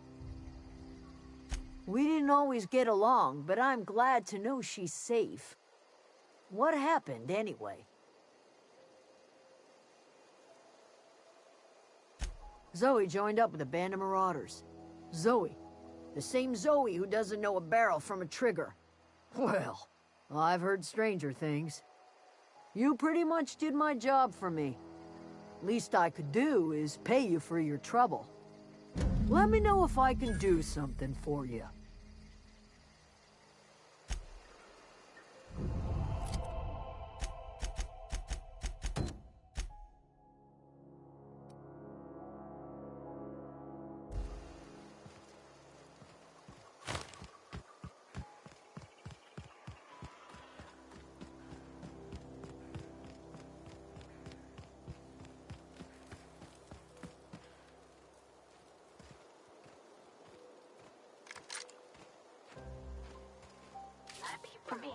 We didn't always get along, but I'm glad to know she's safe. What happened, anyway? Zoe joined up with a band of marauders. Zoe. The same Zoe who doesn't know a barrel from a trigger. Well, I've heard stranger things. You pretty much did my job for me. Least I could do is pay you for your trouble. Let me know if I can do something for you. For me.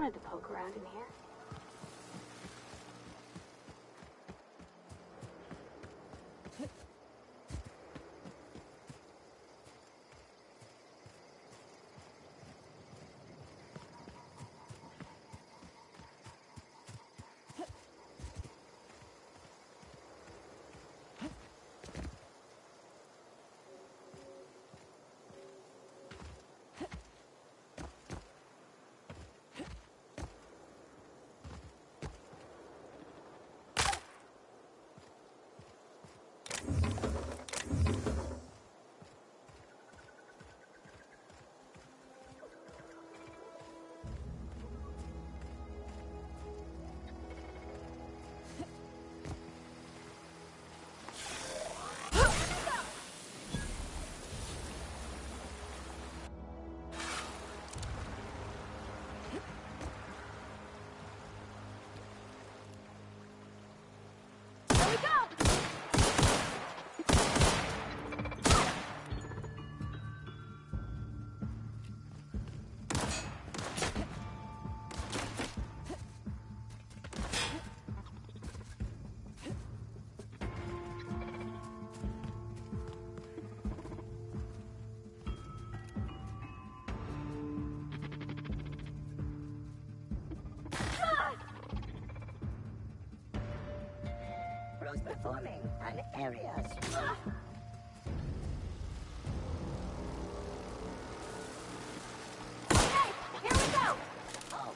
wanted to poke around in here. Rose performing an area sweep. Hey, here we go! Oh.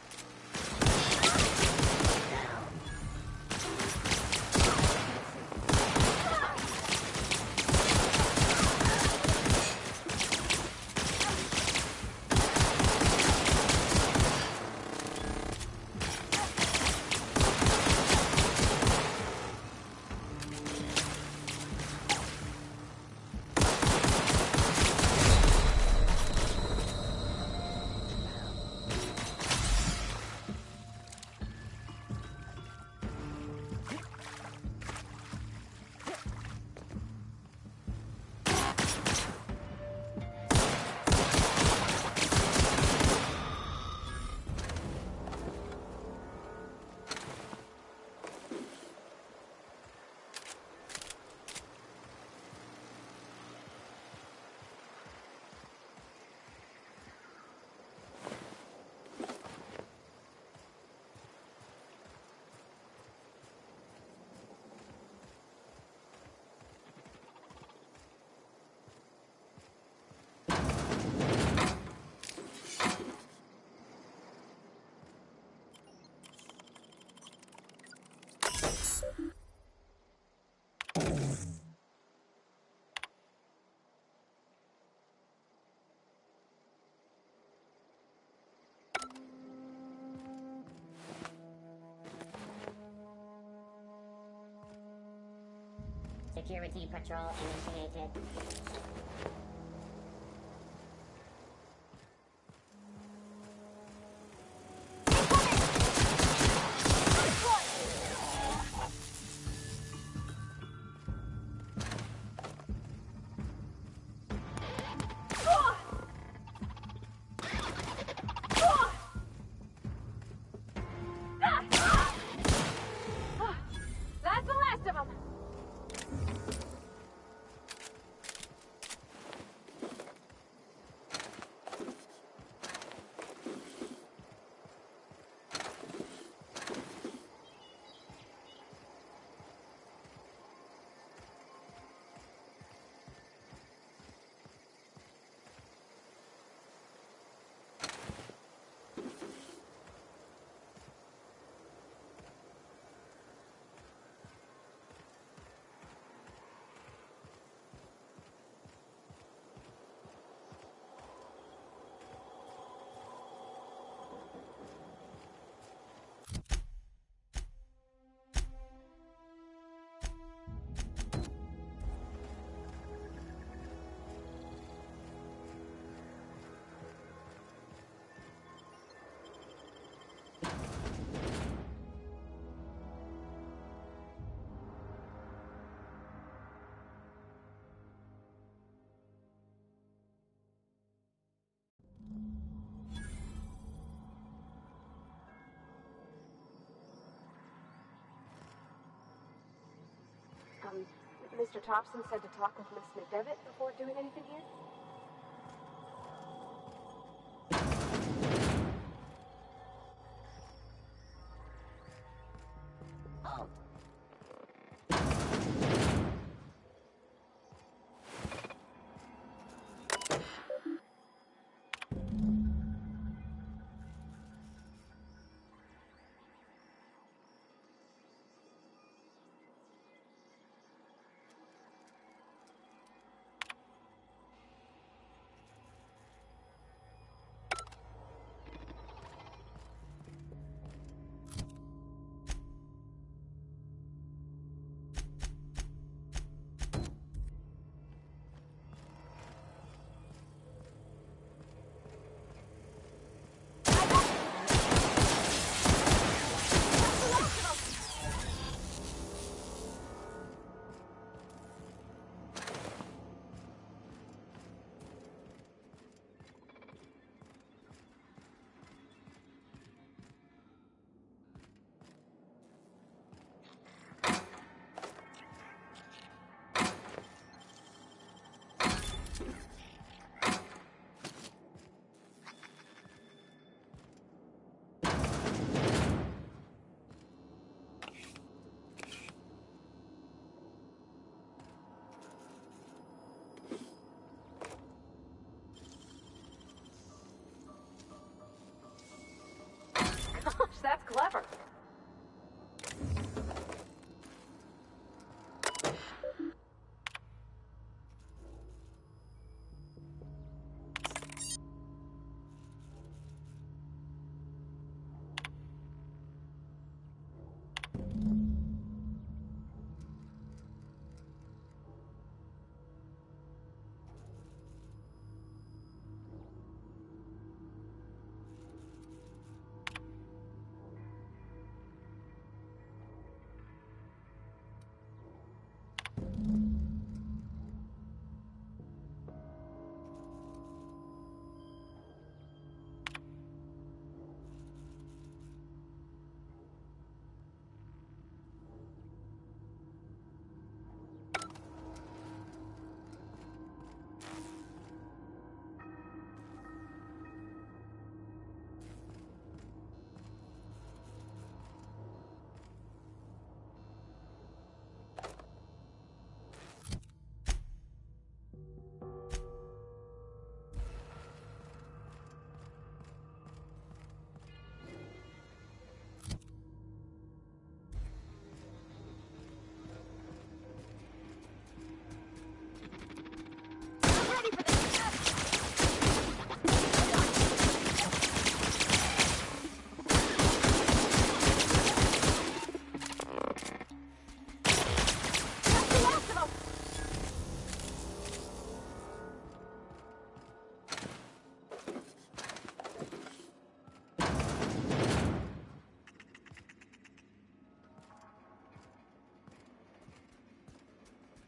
Security patrol initiated. That's the last of them. Mr. Thompson said to talk with Miss McDevitt before doing anything here? Oh. Gosh, that's clever.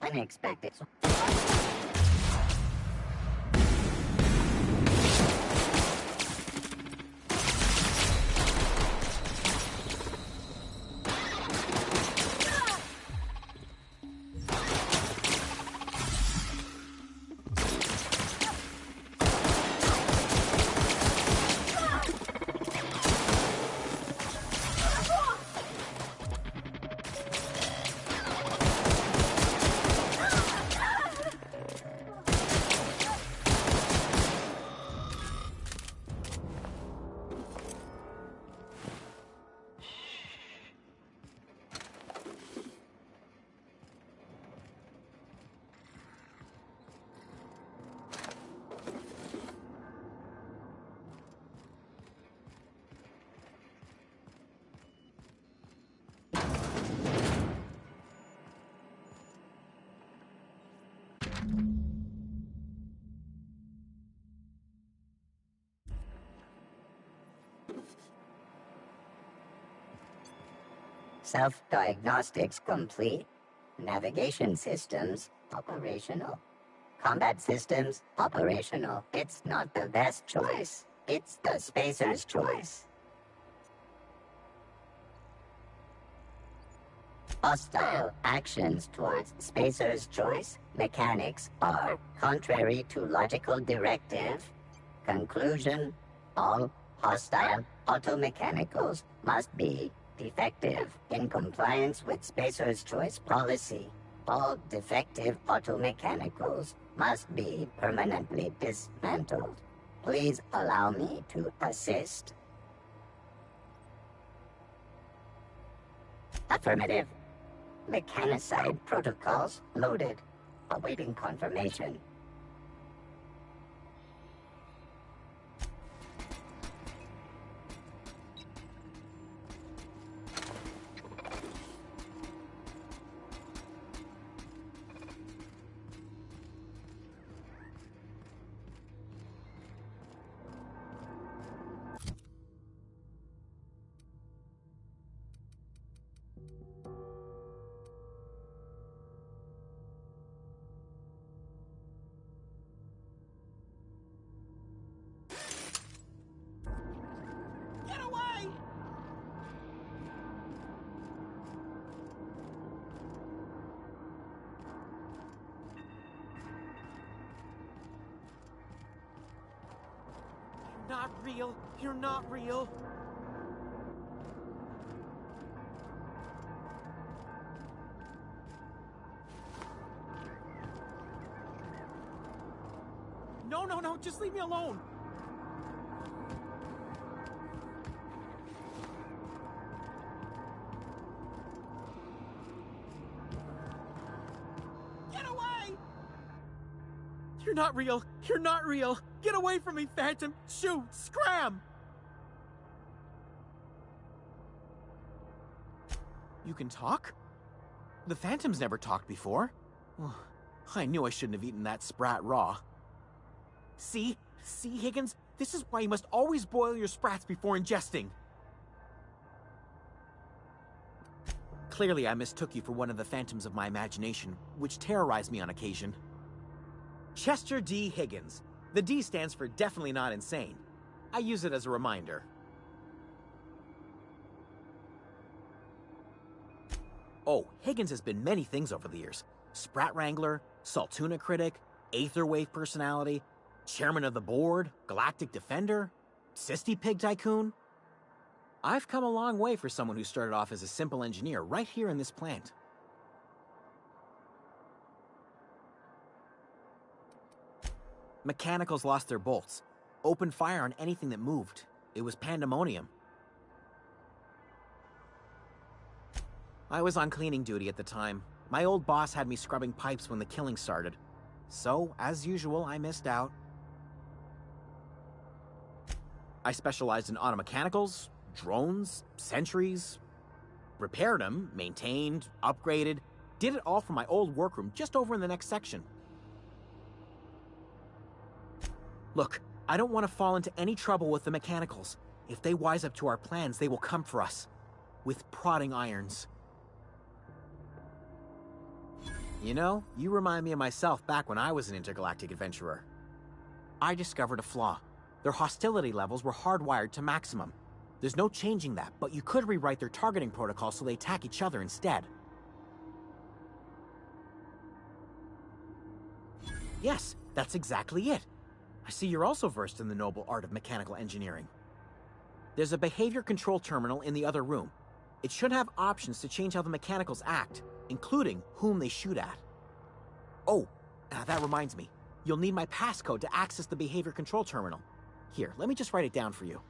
Unexpected. Self-diagnostics complete. Navigation systems operational. Combat systems operational. It's not the best choice. It's the Spacer's choice. Hostile actions towards Spacer's Choice mechanics are contrary to logical directive. Conclusion: all hostile automechanicals must be defective in compliance with Spacer's Choice policy. All defective automechanicals must be permanently dismantled. Please allow me to assist. Affirmative. Mechanicide protocols loaded. Awaiting confirmation. Not real. You're not real. No, no, no, just leave me alone. Get away! You're not real. You're not real. Get away from me, Phantom! Shoot! Scram! You can talk? The Phantom's never talked before. I knew I shouldn't have eaten that sprat raw. See? See, Higgins? This is why you must always boil your sprats before ingesting. Clearly, I mistook you for one of the phantoms of my imagination, which terrorized me on occasion. Chester D. Higgins. The D stands for definitely not insane. I use it as a reminder. Oh, Higgins has been many things over the years. Sprat Wrangler, Saltuna Critic, Aetherwave Personality, Chairman of the Board, Galactic Defender, Sisty Pig Tycoon. I've come a long way for someone who started off as a simple engineer right here in this plant. Mechanicals lost their bolts. Opened fire on anything that moved. It was pandemonium. I was on cleaning duty at the time. My old boss had me scrubbing pipes when the killing started. So, as usual, I missed out. I specialized in automechanicals, drones, sentries. Repaired them, maintained, upgraded. Did it all from my old workroom just over in the next section. Look, I don't want to fall into any trouble with the mechanicals. If they wise up to our plans, they will come for us. With prodding irons. You know, you remind me of myself back when I was an intergalactic adventurer. I discovered a flaw. Their hostility levels were hardwired to maximum. There's no changing that, but you could rewrite their targeting protocol so they attack each other instead. Yes, that's exactly it. I see you're also versed in the noble art of mechanical engineering. There's a behavior control terminal in the other room. It should have options to change how the mechanicals act, including whom they shoot at. Oh, that reminds me. You'll need my passcode to access the behavior control terminal. Here, let me just write it down for you.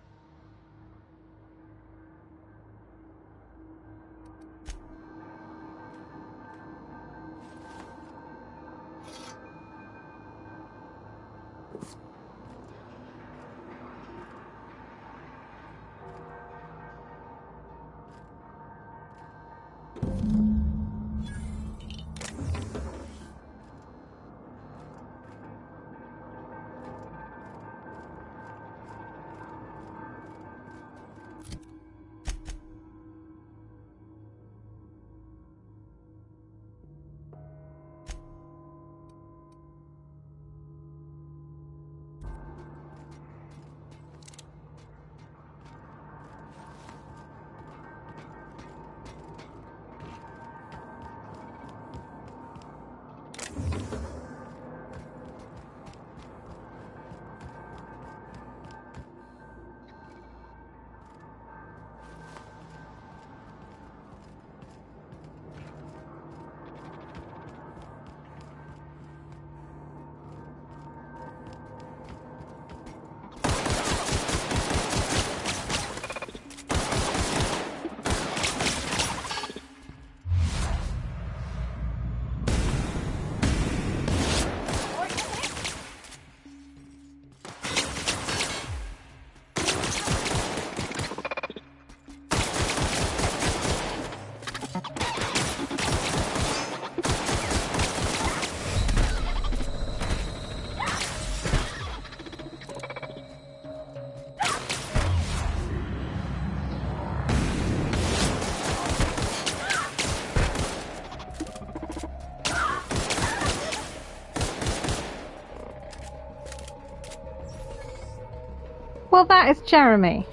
Oh, that is Jeremy.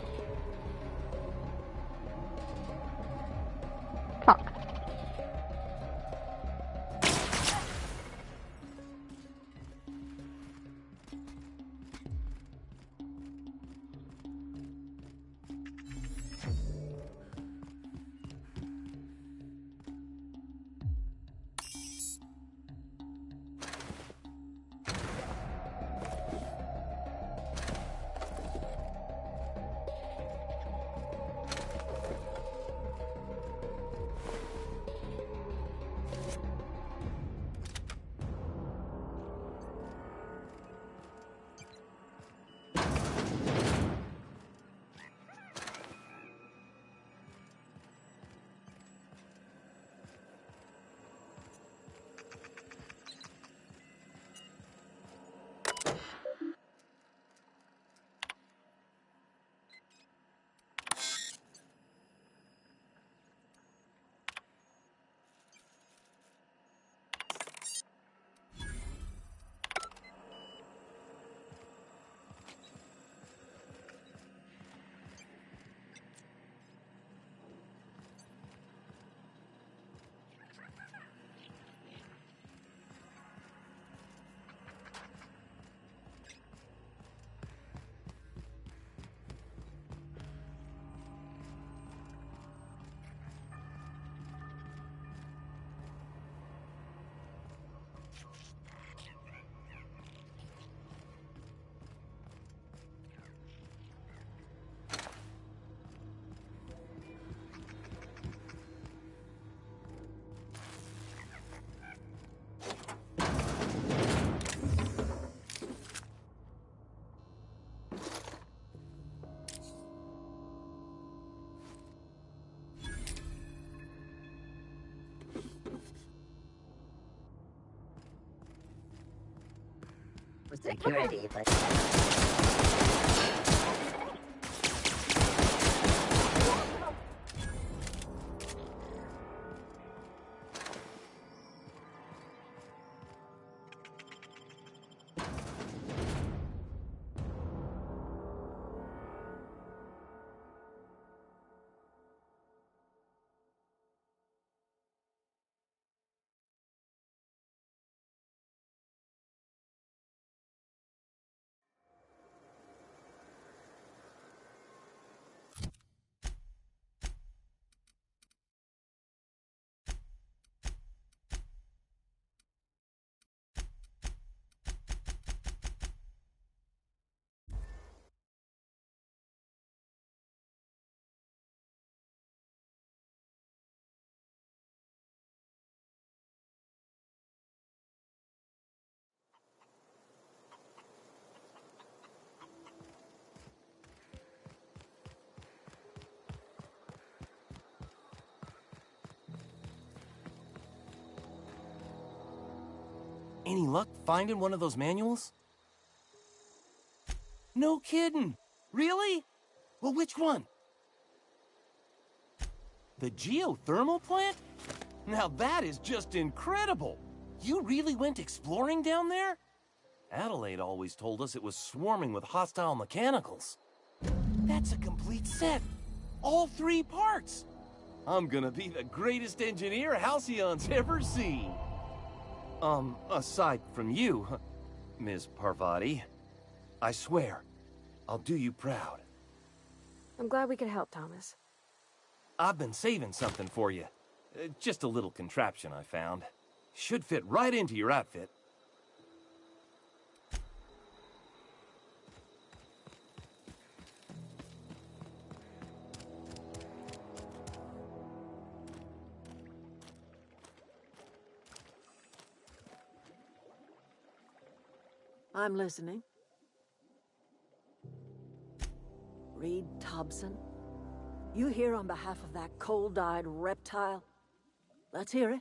Fuck. Security, but... Any luck finding one of those manuals? No kidding. Really? Well, which one? The geothermal plant? Now that is just incredible. You really went exploring down there? Adelaide always told us it was swarming with hostile mechanicals. That's a complete set. All 3 parts. I'm gonna be the greatest engineer Halcyon's ever seen. Aside from you, Ms. Parvati, I swear, I'll do you proud. I'm glad we could help, Thomas. I've been saving something for you. Just a little contraption I found. Should fit right into your outfit. I'm listening. Reed Thompson? You here on behalf of that cold-eyed reptile? Let's hear it.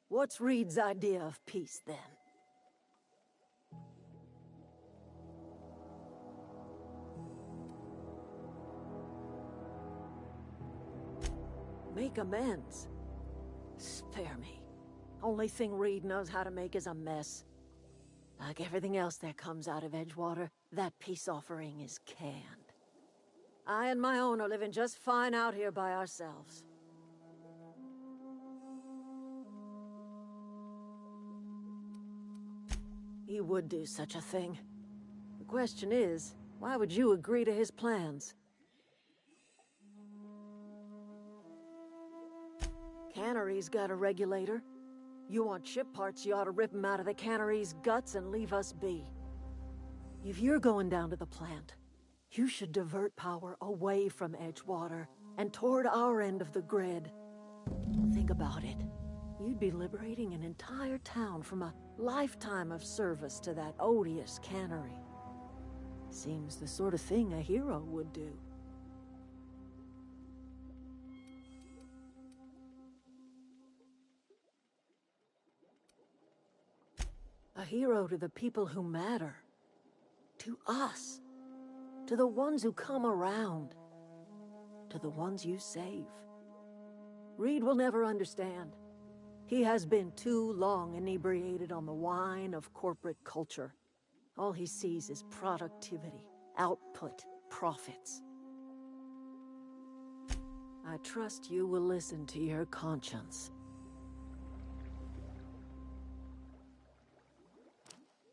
What's Reed's idea of peace, then? Make amends. Spare me. Only thing Reed knows how to make is a mess. Like everything else that comes out of Edgewater, that peace offering is canned. I and my own are living just fine out here by ourselves. He would do such a thing. The question is, why would you agree to his plans? Cannery's got a regulator. You want ship parts, you ought to rip them out of the cannery's guts and leave us be. If you're going down to the plant, you should divert power away from Edgewater and toward our end of the grid. Think about it. You'd be liberating an entire town from a lifetime of service to that odious cannery. Seems the sort of thing a hero would do. A hero to the people who matter. To us. To the ones who come around. To the ones you save. Reed will never understand. He has been too long inebriated on the wine of corporate culture. All he sees is productivity, output, profits. I trust you will listen to your conscience.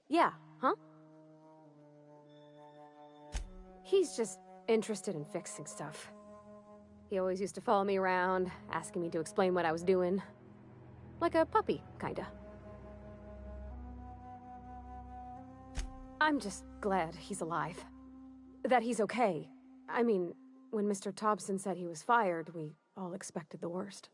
Yeah, huh? He's just interested in fixing stuff. He always used to follow me around, asking me to explain what I was doing. Like a puppy, kinda. I'm just glad he's alive. That he's okay. I mean, when Mr. Thompson said he was fired, we all expected the worst.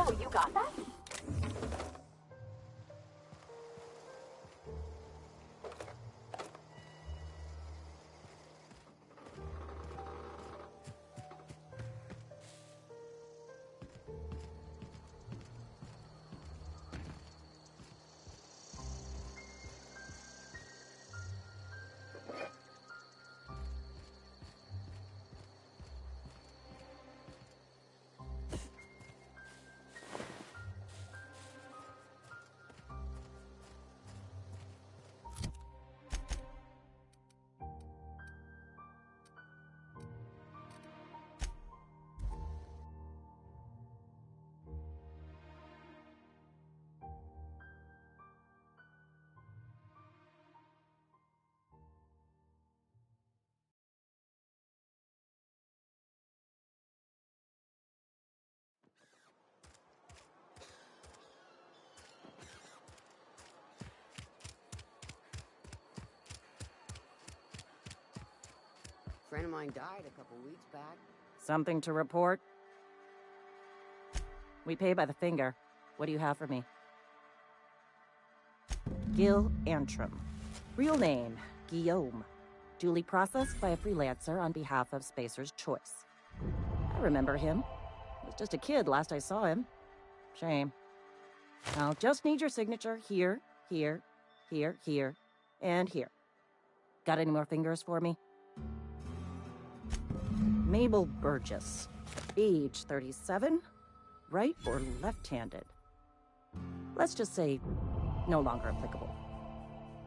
Oh, you got that? A friend of mine died a couple weeks back. Something to report? We pay by the finger. What do you have for me? Gil Antrim. Real name, Guillaume. Duly processed by a freelancer on behalf of Spacer's Choice. I remember him. Was just a kid last I saw him. Shame. I'll just need your signature here, here, here, here, and here. Got any more fingers for me? Mabel Burgess. Age 37. Right or left-handed? Let's just say no longer applicable.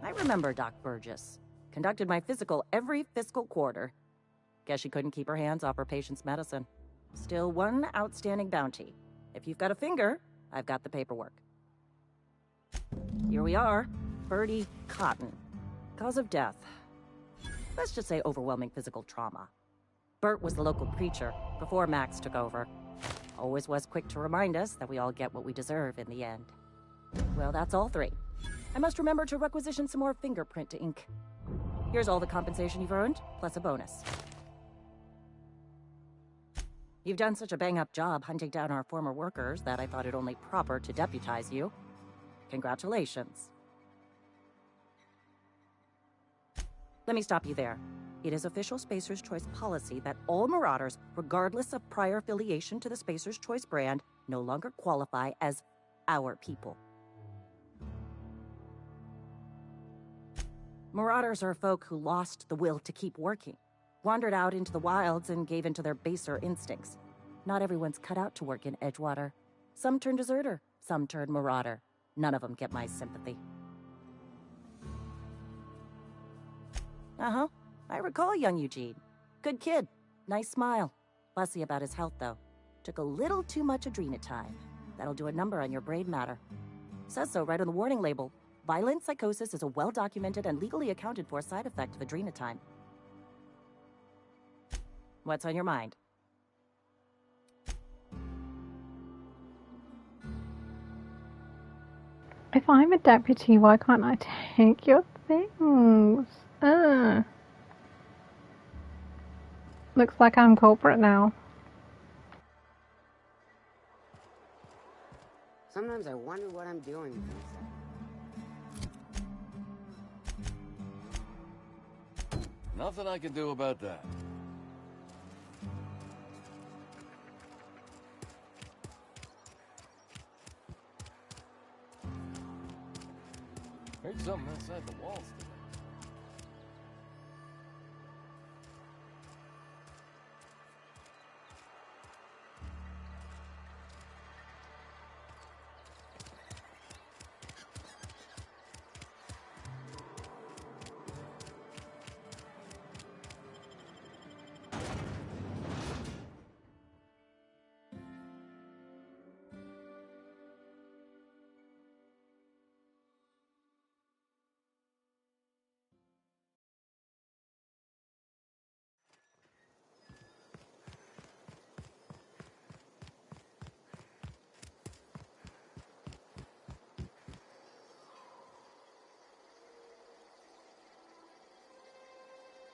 I remember Doc Burgess. Conducted my physical every fiscal quarter. Guess she couldn't keep her hands off her patient's medicine. Still one outstanding bounty. If you've got a finger, I've got the paperwork. Here we are. Bertie Cotton. Cause of death. Let's just say overwhelming physical trauma. Bert was the local preacher before Max took over. Always was quick to remind us that we all get what we deserve in the end. Well, that's all three. I must remember to requisition some more fingerprint ink. Here's all the compensation you've earned, plus a bonus. You've done such a bang-up job hunting down our former workers that I thought it only proper to deputize you. Congratulations. Let me stop you there. It is official Spacer's Choice policy that all Marauders, regardless of prior affiliation to the Spacer's Choice brand, no longer qualify as our people. Marauders are folk who lost the will to keep working, wandered out into the wilds and gave into their baser instincts. Not everyone's cut out to work in Edgewater. Some turn deserter, some turn marauder. None of them get my sympathy. Uh-huh. I recall young Eugene. Good kid. Nice smile. Fussy about his health, though. Took a little too much adrenatime. That'll do a number on your brain matter. Says so right on the warning label. Violent psychosis is a well-documented and legally accounted for side effect of adrenatime. What's on your mind? If I'm a deputy, why can't I take your things? Looks like I'm culprit now. Sometimes I wonder what I'm doing with myself. Nothing I can do about that. Heard something outside the walls today.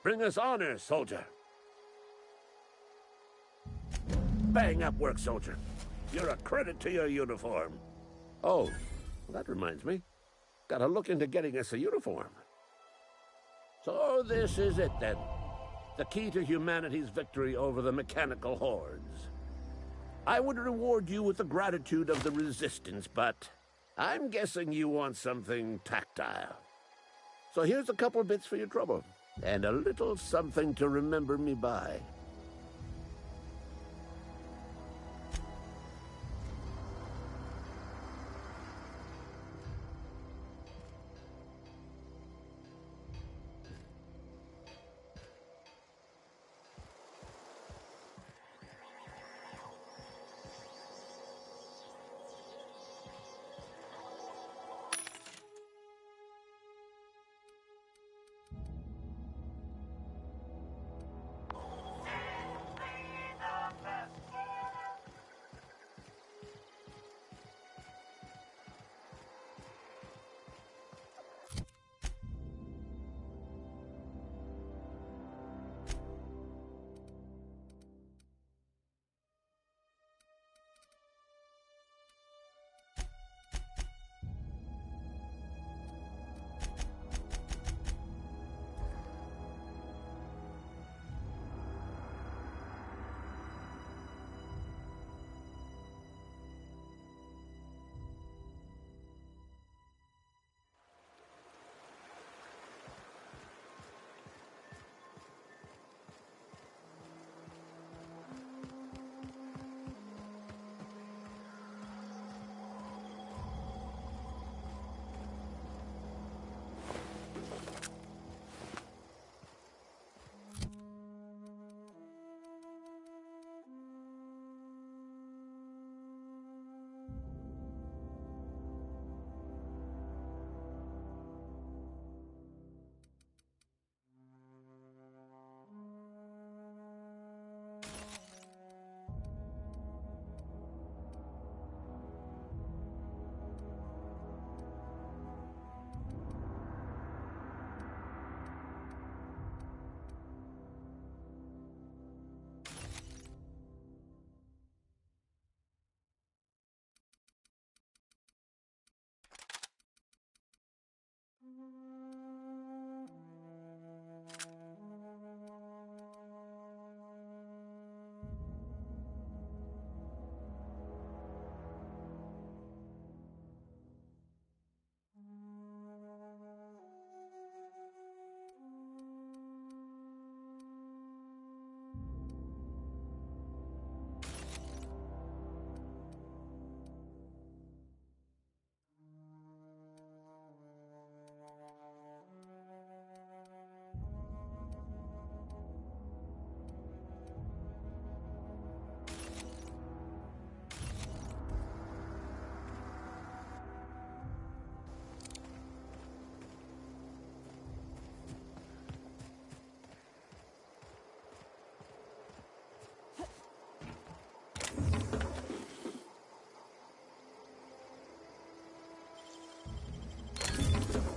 Bring us honor, soldier. Bang up work, soldier. You're a credit to your uniform. Oh, that reminds me. Gotta look into getting us a uniform. So this is it then. The key to humanity's victory over the mechanical hordes. I would reward you with the gratitude of the Resistance, but I'm guessing you want something tactile. So here's a couple of bits for your trouble, and a little something to remember me by.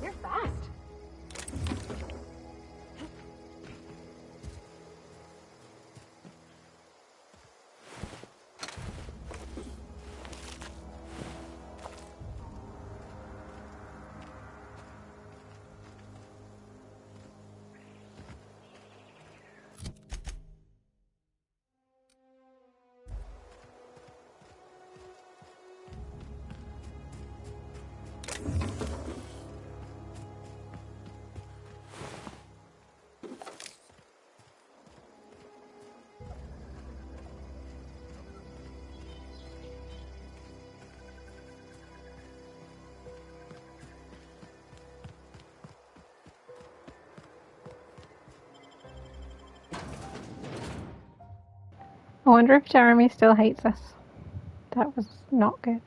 You're fast. I wonder if Jeremy still hates us. That was not good.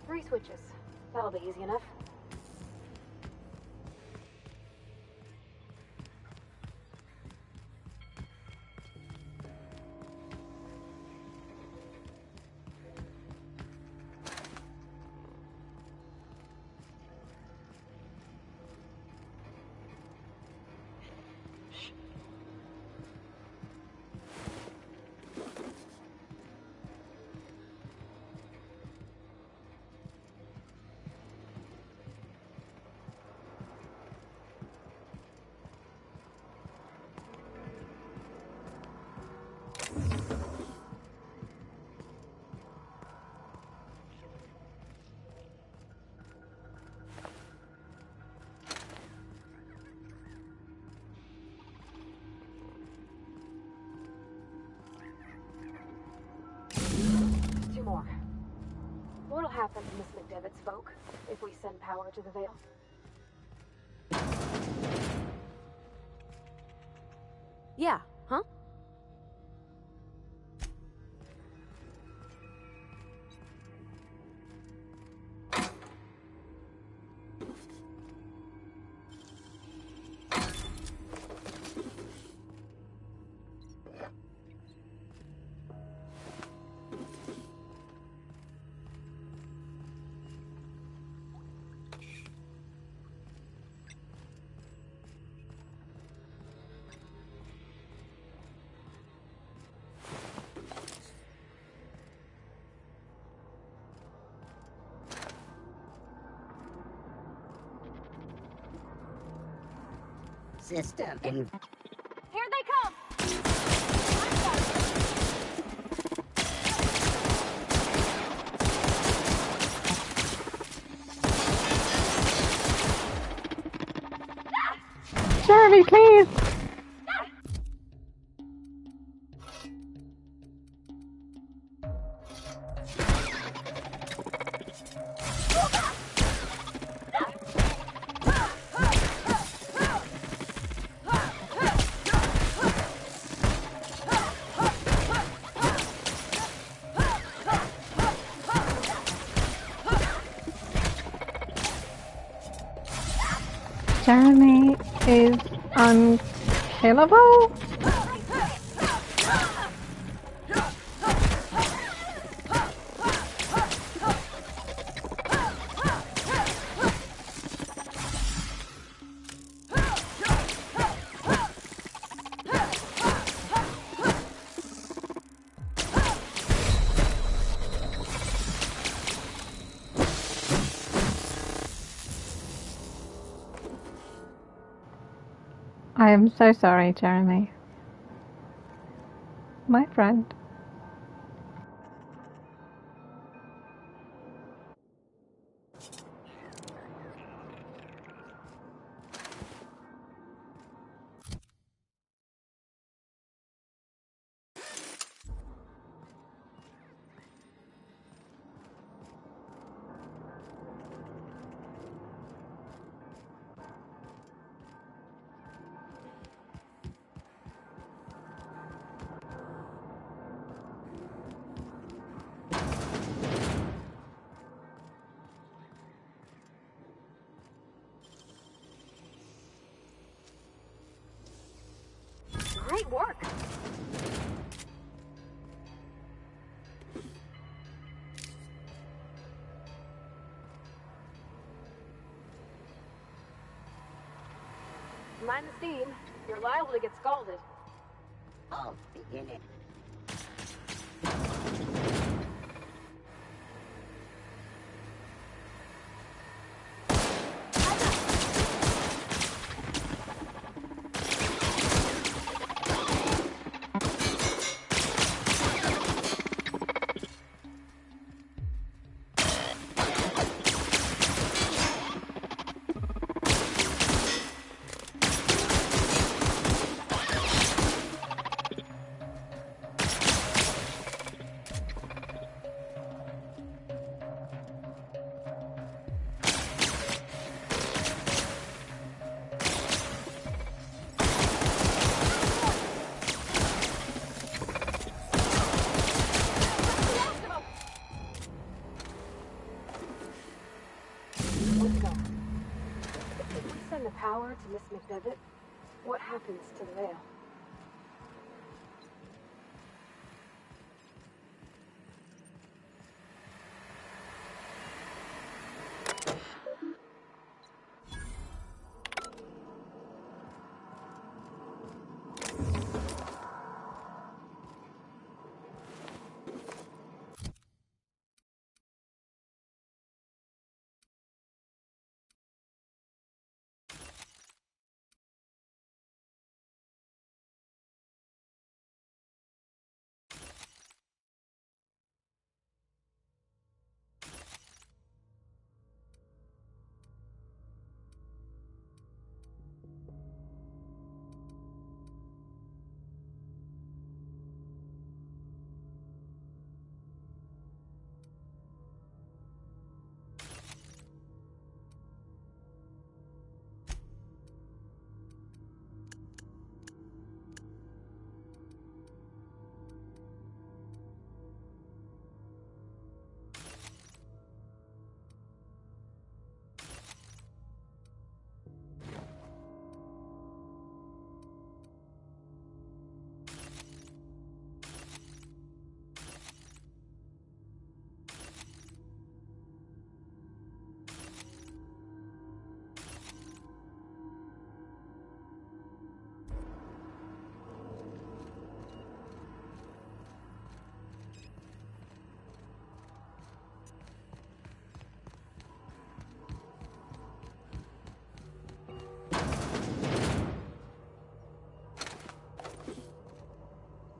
Three switches. That'll be easy enough. Two more. What'll happen to Miss McDevitt's folk if we send power to the Vale? Yeah, huh? System in... Here they come! Jeremy, please! Jeremy is unkillable? I am so sorry, Jeremy. My friend. Great work! Mind the steam. You're liable to get scalded. I'll begin it. power to Miss McDevitt, what happens to the veil?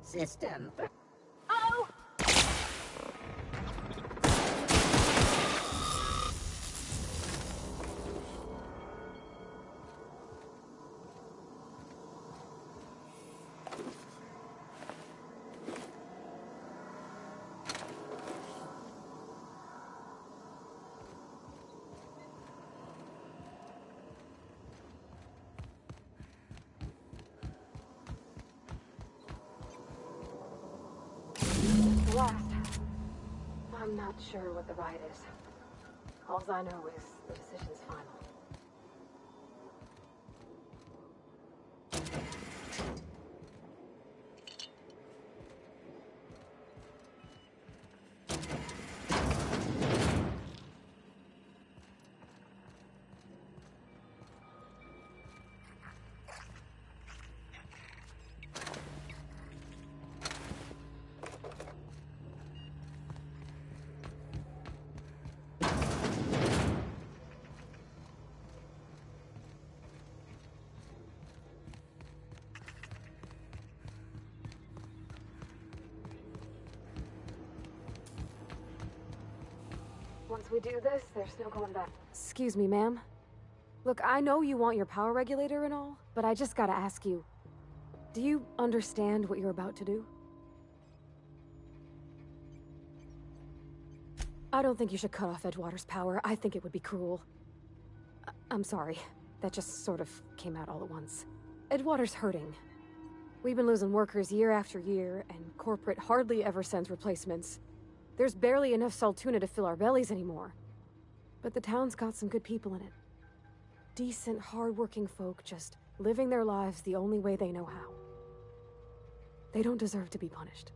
System. Oh! Last. I'm not sure what the ride is. All I know is the decision's final. Once we do this, there's no going back. Excuse me, ma'am. Look, I know you want your power regulator and all, but I just gotta ask you, do you understand what you're about to do? I don't think you should cut off Edgewater's power. I think it would be cruel. I'm sorry. That just sort of came out all at once. Edgewater's hurting. We've been losing workers year after year, and corporate hardly ever sends replacements. There's barely enough Saltuna to fill our bellies anymore. But the town's got some good people in it. Decent, hard-working folk just living their lives the only way they know how. They don't deserve to be punished.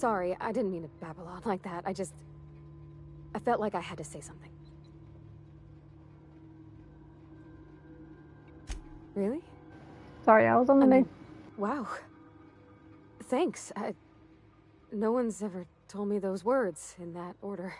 Sorry, I didn't mean to babble on like that. I felt like I had to say something. Really? Sorry, I was on the move. Wow. Thanks. No one's ever told me those words in that order.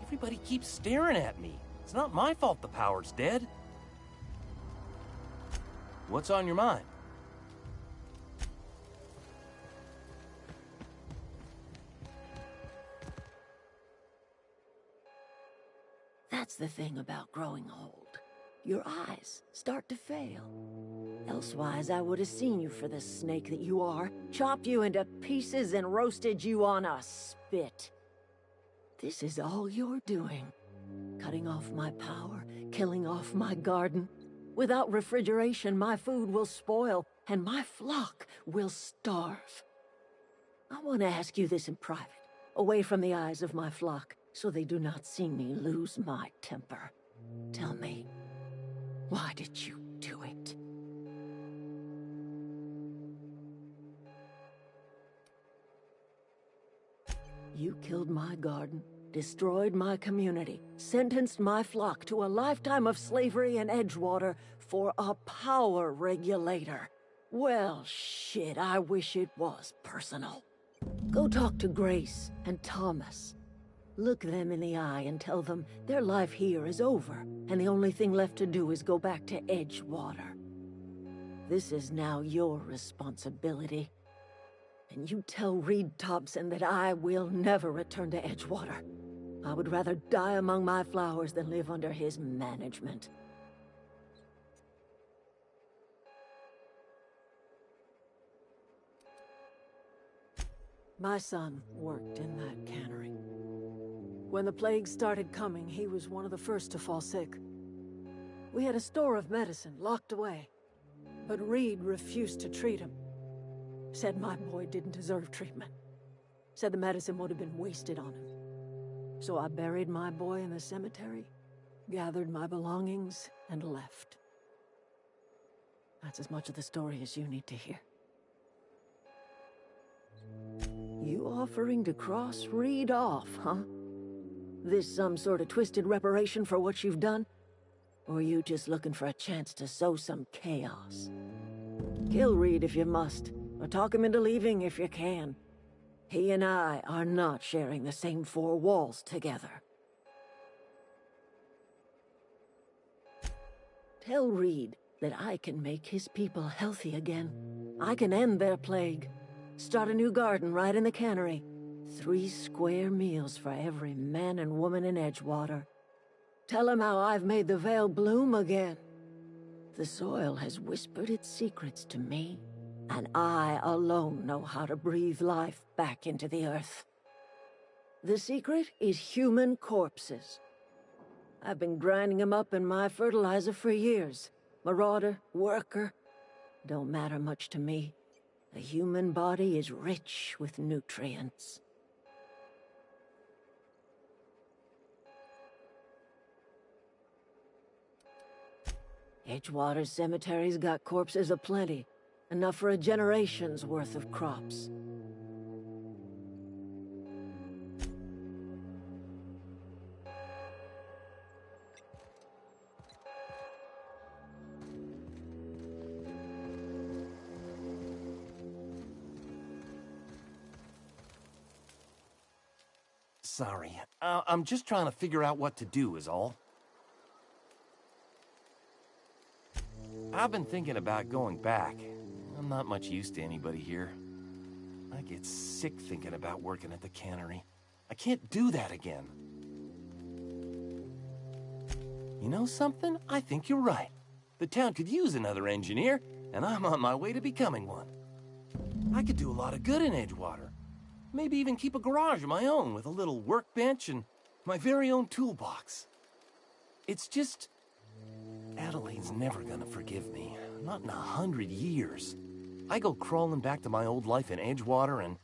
Everybody keeps staring at me. It's not my fault the power's dead. What's on your mind? That's the thing about growing old. Your eyes start to fail. Elsewise, I would have seen you for the snake that you are, chopped you into pieces and roasted you on a spit. This is all you're doing. Cutting off my power, killing off my garden. Without refrigeration, my food will spoil, and my flock will starve. I want to ask you this in private, away from the eyes of my flock, so they do not see me lose my temper. Tell me, why did you do it? You killed my garden, destroyed my community, sentenced my flock to a lifetime of slavery in Edgewater for a power regulator. Well, shit, I wish it was personal. Go talk to Grace and Thomas. Look them in the eye and tell them their life here is over, and the only thing left to do is go back to Edgewater. This is now your responsibility. And you tell Reed Thompson that I will never return to Edgewater. I would rather die among my flowers than live under his management. My son worked in that cannery. When the plague started coming, he was one of the first to fall sick. We had a store of medicine locked away, but Reed refused to treat him. Said my boy didn't deserve treatment. Said the medicine would have been wasted on him. So I buried my boy in the cemetery, gathered my belongings, and left. That's as much of the story as you need to hear. You offering to cross Reed off, huh? This some sort of twisted reparation for what you've done? Or are you just looking for a chance to sow some chaos? Kill Reed if you must, or talk him into leaving if you can. He and I are not sharing the same four walls together. Tell Reed that I can make his people healthy again. I can end their plague. Start a new garden right in the cannery. 3 square meals for every man and woman in Edgewater. Tell him how I've made the Vale bloom again. The soil has whispered its secrets to me, and I alone know how to breathe life back into the earth. The secret is human corpses. I've been grinding them up in my fertilizer for years. Marauder, worker, don't matter much to me. The human body is rich with nutrients. Edgewater Cemetery's got corpses aplenty, enough for a generation's worth of crops. Sorry, I'm just trying to figure out what to do is all. I've been thinking about going back. I'm not much use to anybody here. I get sick thinking about working at the cannery. I can't do that again. You know something? I think you're right. The town could use another engineer, and I'm on my way to becoming one. I could do a lot of good in Edgewater. Maybe even keep a garage of my own with a little workbench and my very own toolbox. It's just... Adelaide's never gonna forgive me. Not in 100 years. I go crawling back to my old life in Edgewater, and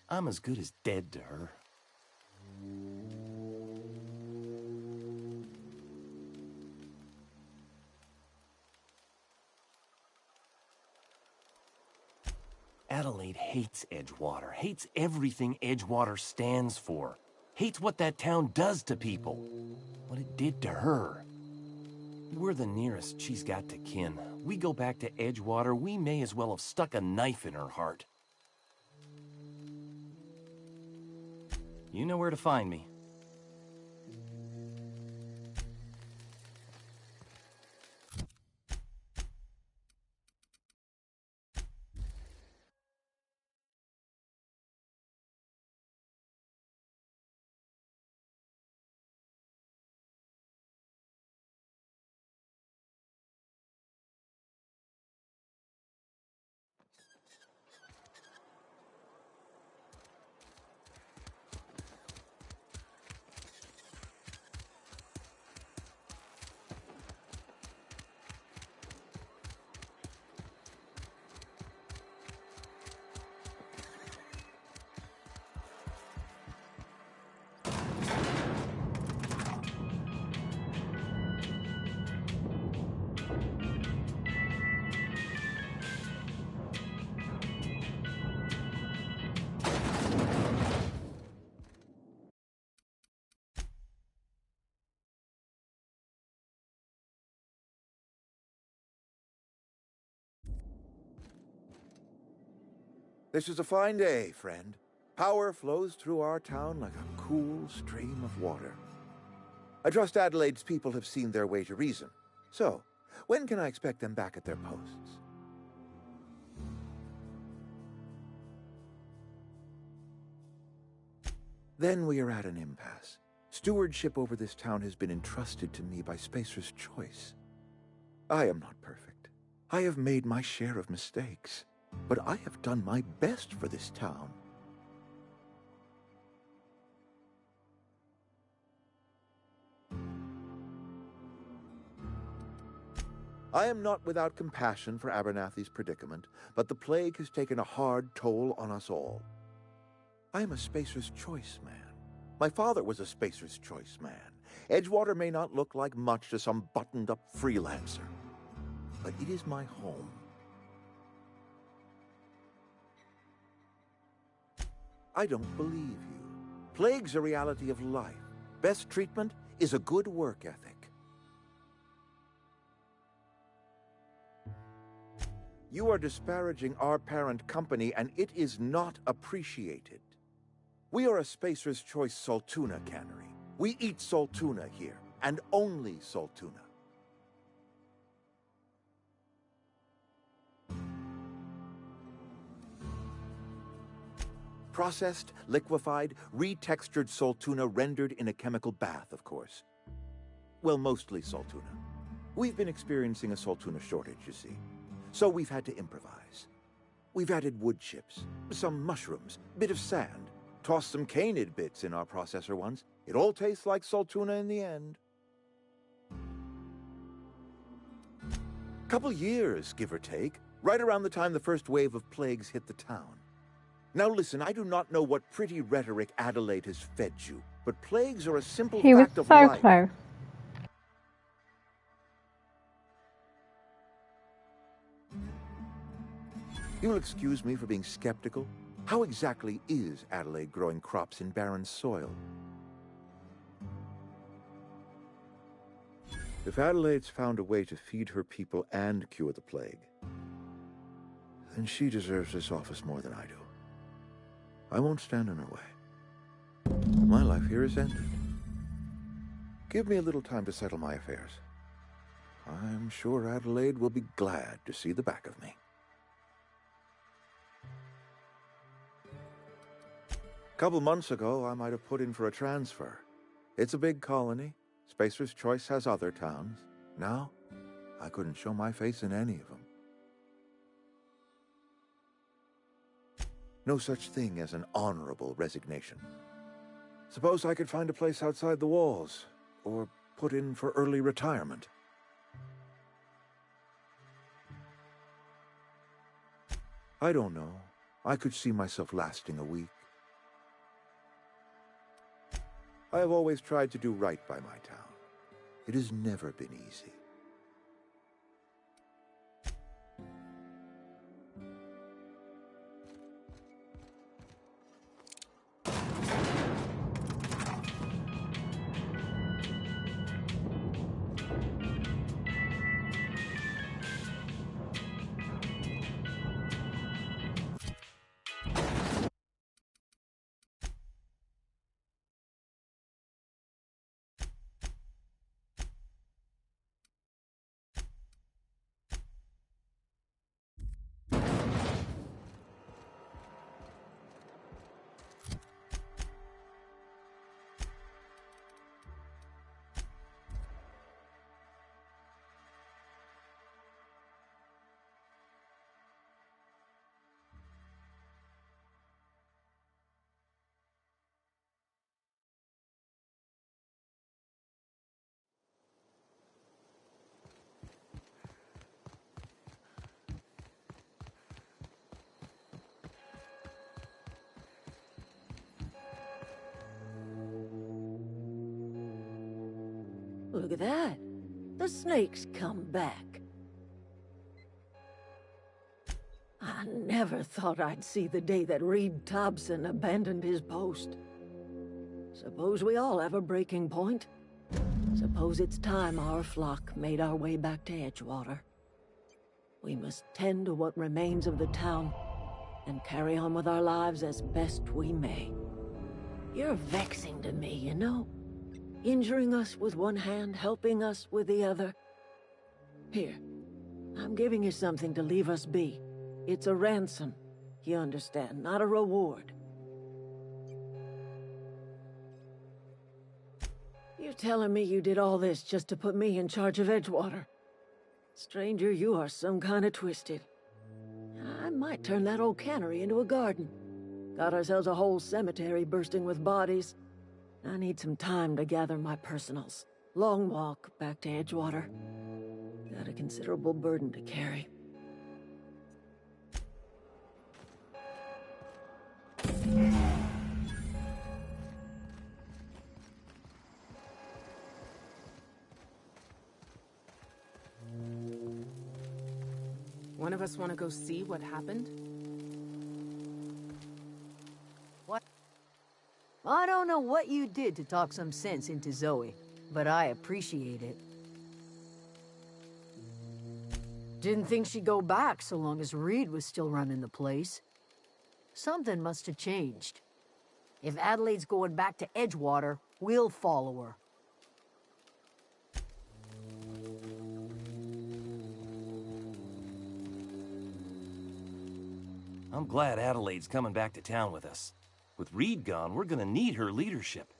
I'm as good as dead to her. Adelaide hates Edgewater, hates everything Edgewater stands for, hates what that town does to people, what it did to her. We're the nearest she's got to kin. We go back to Edgewater, we may as well have stuck a knife in her heart. You know where to find me. This is a fine day, friend. Power flows through our town like a cool stream of water. I trust Adelaide's people have seen their way to reason. So, when can I expect them back at their posts? Then we are at an impasse. Stewardship over this town has been entrusted to me by Spacer's Choice. I am not perfect. I have made my share of mistakes. But I have done my best for this town. I am not without compassion for Abernathy's predicament, but the plague has taken a hard toll on us all. I am a Spacer's Choice man. My father was a Spacer's Choice man. Edgewater may not look like much to some buttoned-up freelancer, but it is my home. I don't believe you. Plague's a reality of life. Best treatment is a good work ethic. You are disparaging our parent company, and it is not appreciated. We are a Spacer's Choice Saltuna cannery. We eat saltuna here, and only saltuna. Processed, liquefied, retextured saltuna rendered in a chemical bath, of course. Well, mostly saltuna. We've been experiencing a saltuna shortage, you see. So we've had to improvise. We've added wood chips, some mushrooms, bit of sand, tossed some canid bits in our processor once. It all tastes like saltuna in the end. Couple years, give or take, right around the time the first wave of plagues hit the town. Now listen, I do not know what pretty rhetoric Adelaide has fed you, but plagues are a simple fact of life. He was so close. You'll excuse me for being skeptical. How exactly is Adelaide growing crops in barren soil? If Adelaide's found a way to feed her people and cure the plague, then she deserves this office more than I do. I won't stand in her way. My life here is ended. Give me a little time to settle my affairs. I'm sure Adelaide will be glad to see the back of me. A couple months ago, I might have put in for a transfer. It's a big colony. Spacer's Choice has other towns. Now, I couldn't show my face in any of them. No such thing as an honorable resignation. Suppose I could find a place outside the walls, or put in for early retirement. I don't know. I could see myself lasting a week. I have always tried to do right by my town. It has never been easy. Look at that. The snake's come back. I never thought I'd see the day that Reed Thompson abandoned his post. Suppose we all have a breaking point. Suppose it's time our flock made our way back to Edgewater. We must tend to what remains of the town and carry on with our lives as best we may. You're vexing to me, you know? Injuring us with one hand, helping us with the other. Here, I'm giving you something to leave us be. It's a ransom, you understand, not a reward. You're telling me you did all this just to put me in charge of Edgewater? Stranger, you are some kind of twisted. I might turn that old cannery into a garden. Got ourselves a whole cemetery bursting with bodies. I need some time to gather my personals. Long walk back to Edgewater. Got a considerable burden to carry. One of us want to go see what happened? What? I don't know what you did to talk some sense into Zoe, but I appreciate it. Didn't think she'd go back so long as Reed was still running the place. Something must have changed. If Adelaide's going back to Edgewater, we'll follow her. I'm glad Adelaide's coming back to town with us. With Reed gone, we're gonna need her leadership.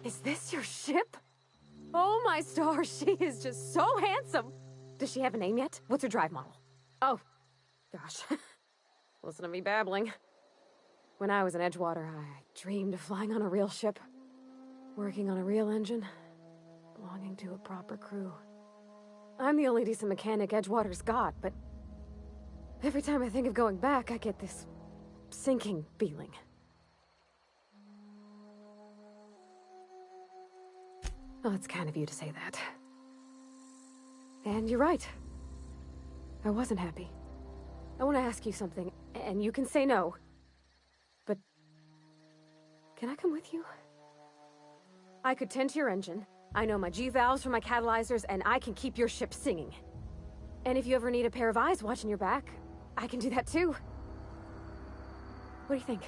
Is this your ship? Oh my stars, she is just so handsome. Does she have a name yet? What's her drive model? Oh, gosh. Listen to me babbling. When I was in Edgewater, I dreamed of flying on a real ship, working on a real engine, belonging to a proper crew. I'm the only decent mechanic Edgewater's got, but every time I think of going back, I get this sinking feeling. Well, it's kind of you to say that. And you're right. I wasn't happy. I want to ask you something, and you can say no. But can I come with you? I could tend to your engine. I know my G-valves for my catalyzers, and I can keep your ship singing. And if you ever need a pair of eyes watching your back, I can do that too. What do you think?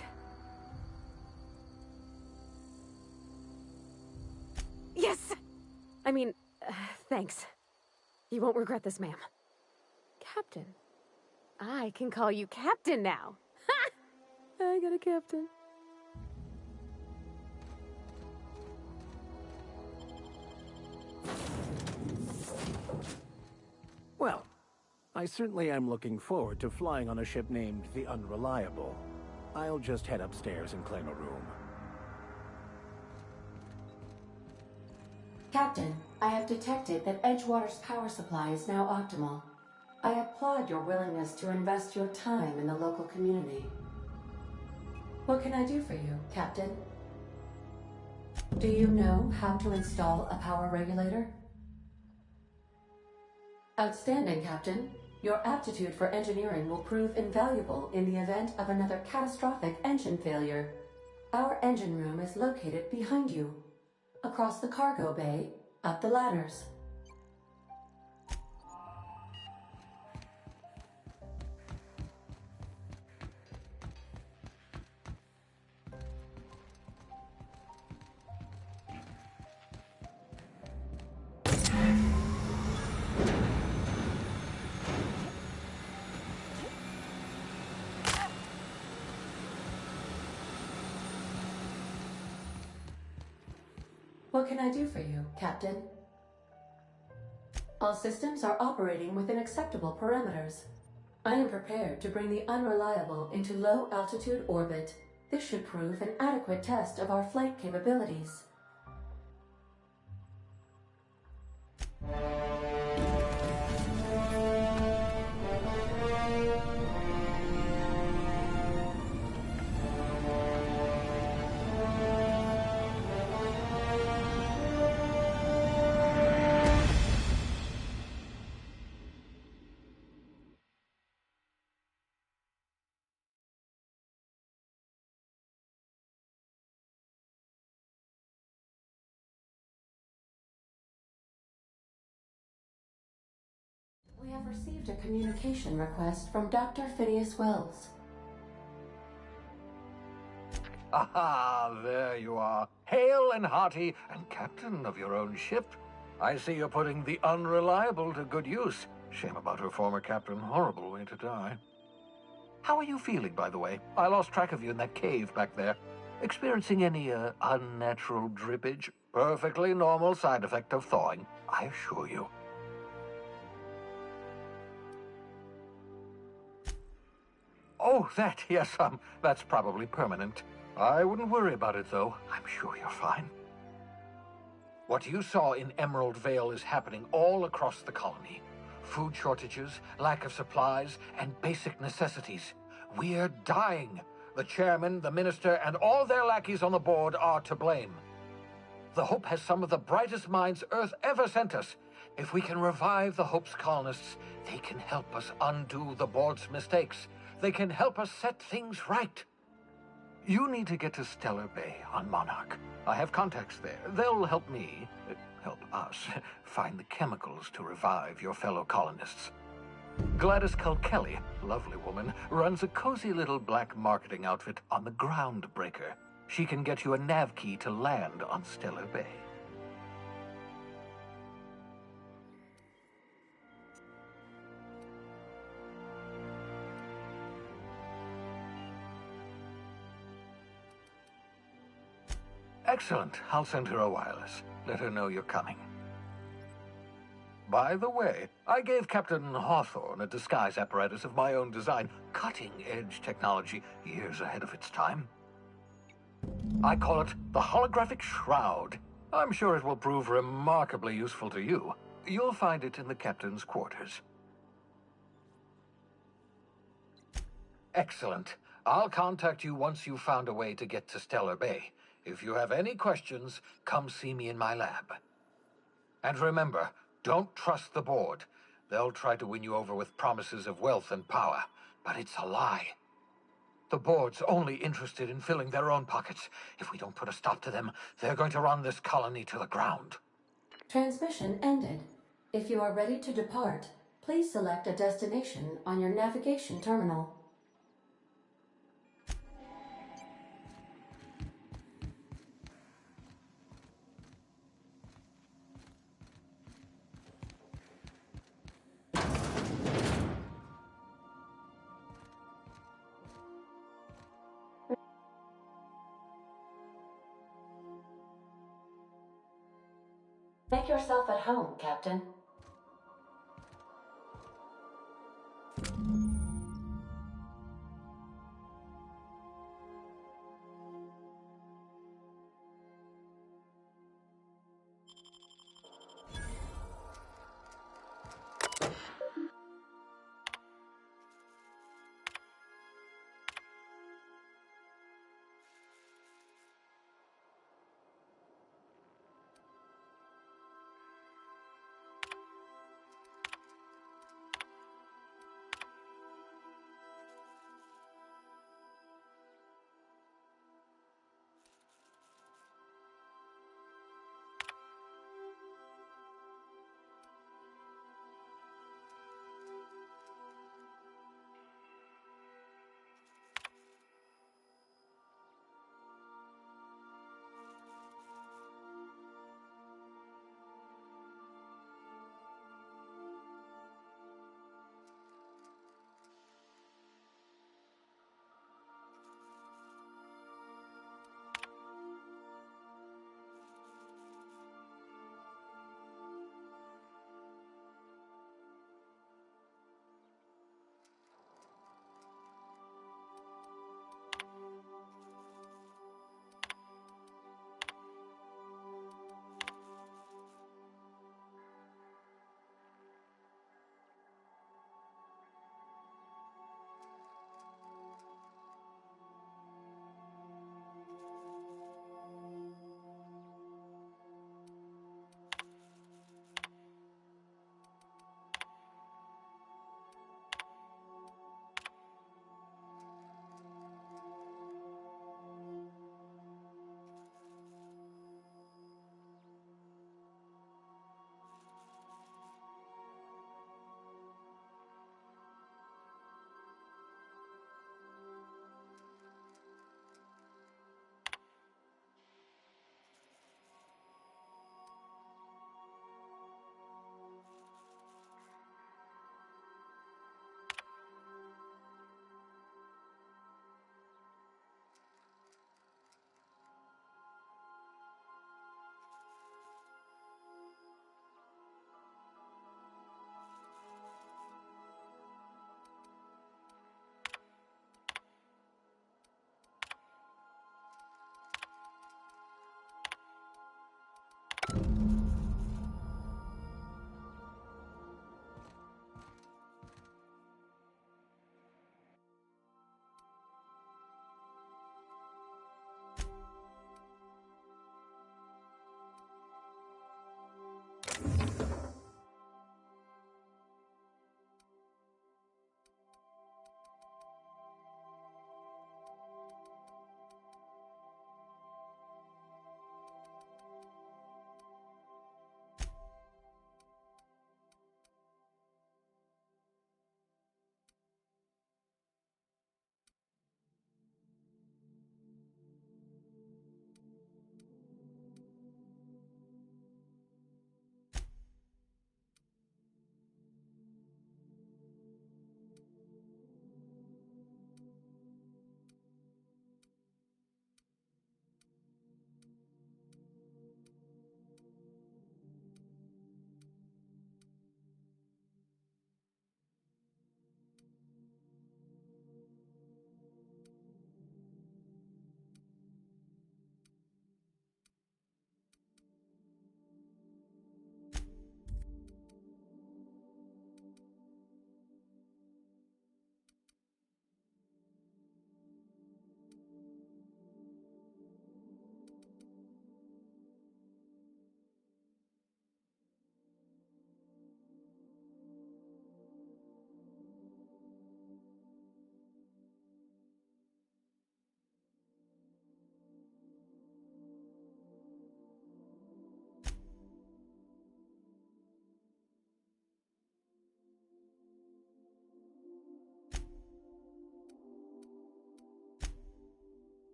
Yes! I mean, thanks. You won't regret this, ma'am. Captain. I can call you Captain now. Ha! I got a captain. Well, I certainly am looking forward to flying on a ship named the Unreliable. I'll just head upstairs and claim a room. Captain, I have detected that Edgewater's power supply is now optimal. I applaud your willingness to invest your time in the local community. What can I do for you, Captain? Do you know how to install a power regulator? Outstanding, Captain. Your aptitude for engineering will prove invaluable in the event of another catastrophic engine failure. Our engine room is located behind you. Across the cargo bay, up the ladders. What can I do for you, Captain? All systems are operating within acceptable parameters. I am prepared to bring the Unreliable into low-altitude orbit. This should prove an adequate test of our flight capabilities. We have received a communication request from Dr. Phineas Wells. Aha, there you are. Hale and hearty, and captain of your own ship. I see you're putting the Unreliable to good use. Shame about her former captain. Horrible way to die. How are you feeling, by the way? I lost track of you in that cave back there. Experiencing any, unnatural drippage? Perfectly normal side effect of thawing, I assure you. Oh, that, yes, that's probably permanent. I wouldn't worry about it, though. I'm sure you're fine. What you saw in Emerald Vale is happening all across the colony. Food shortages, lack of supplies, and basic necessities. We're dying. The chairman, the minister, and all their lackeys on the board are to blame. The Hope has some of the brightest minds Earth ever sent us. If we can revive the Hope's colonists, they can help us undo the board's mistakes. They can help us set things right. You need to get to Stellar Bay on Monarch. I have contacts there. They'll help me, help us, find the chemicals to revive your fellow colonists. Gladys Kelly, lovely woman, runs a cozy little black marketing outfit on the Groundbreaker. She can get you a nav key to land on Stellar Bay. Excellent. I'll send her a wireless. Let her know you're coming. By the way, I gave Captain Hawthorne a disguise apparatus of my own design, cutting-edge technology, years ahead of its time. I call it the Holographic Shroud. I'm sure it will prove remarkably useful to you. You'll find it in the captain's quarters. Excellent. I'll contact you once you've found a way to get to Stellar Bay. If you have any questions, come see me in my lab. And remember, don't trust the board. They'll try to win you over with promises of wealth and power, but it's a lie. The board's only interested in filling their own pockets. If we don't put a stop to them, they're going to run this colony to the ground. Transmission ended. If you are ready to depart, please select a destination on your navigation terminal. Make yourself at home, Captain.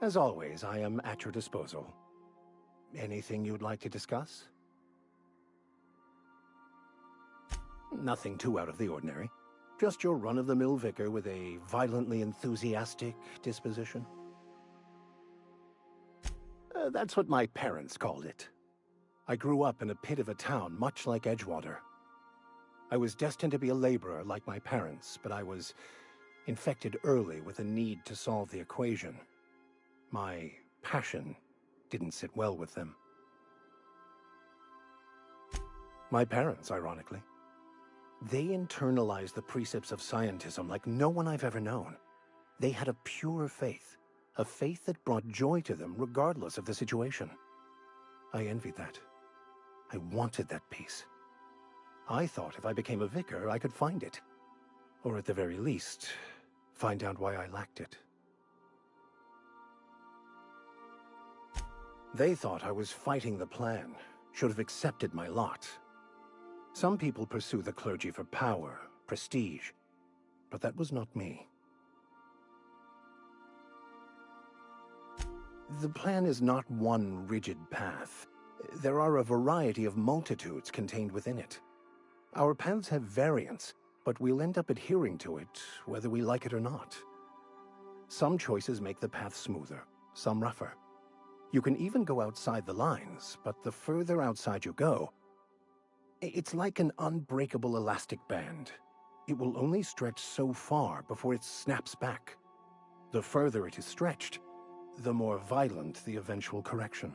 As always, I am at your disposal. Anything you'd like to discuss? Nothing too out of the ordinary. Just your run-of-the-mill vicar with a violently enthusiastic disposition. That's what my parents called it. I grew up in a pit of a town much like Edgewater. I was destined to be a laborer like my parents, but I was infected early with a need to solve the equation. My passion didn't sit well with them. My parents, ironically. They internalized the precepts of scientism like no one I've ever known. They had a pure faith, a faith that brought joy to them regardless of the situation. I envied that. I wanted that peace. I thought if I became a vicar, I could find it. Or at the very least, find out why I lacked it. They thought I was fighting the plan, should have accepted my lot. Some people pursue the clergy for power, prestige, but that was not me. The plan is not one rigid path. There are a variety of multitudes contained within it. Our paths have variance, but we'll end up adhering to it, whether we like it or not. Some choices make the path smoother, some rougher. You can even go outside the lines, but the further outside you go, it's like an unbreakable elastic band. It will only stretch so far before it snaps back. The further it is stretched, the more violent the eventual correction.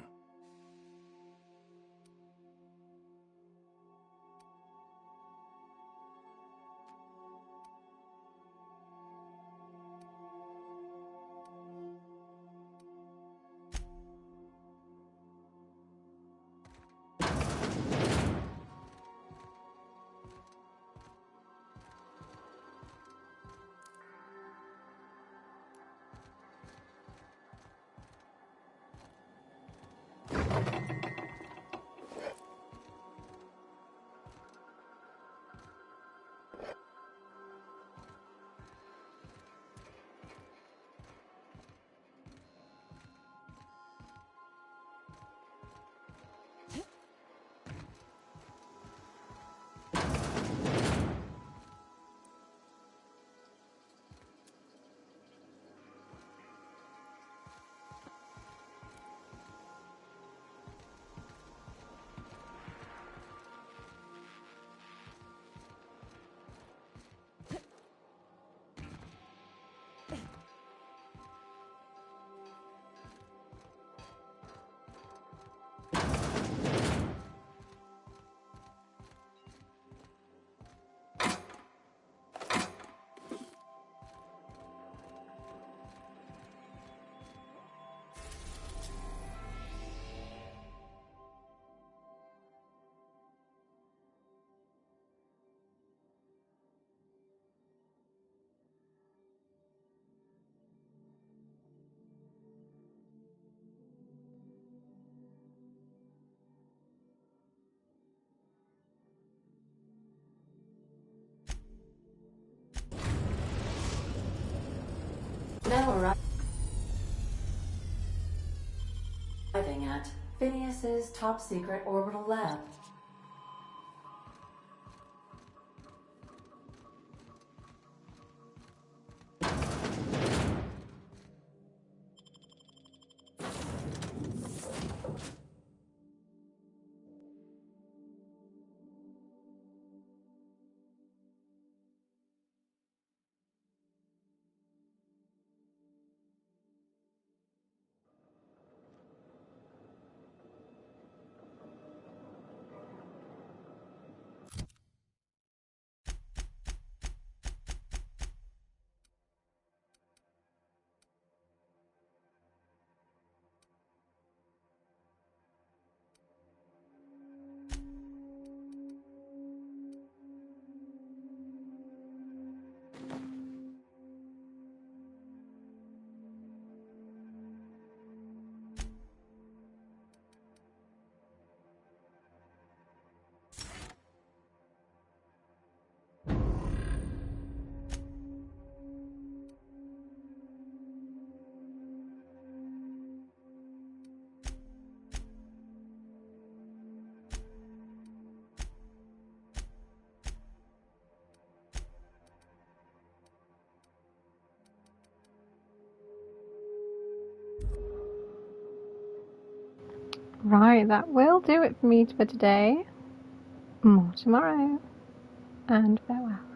Now arriving at Phineas's top secret orbital lab. Right, that will do it for me for today. More tomorrow. And farewell.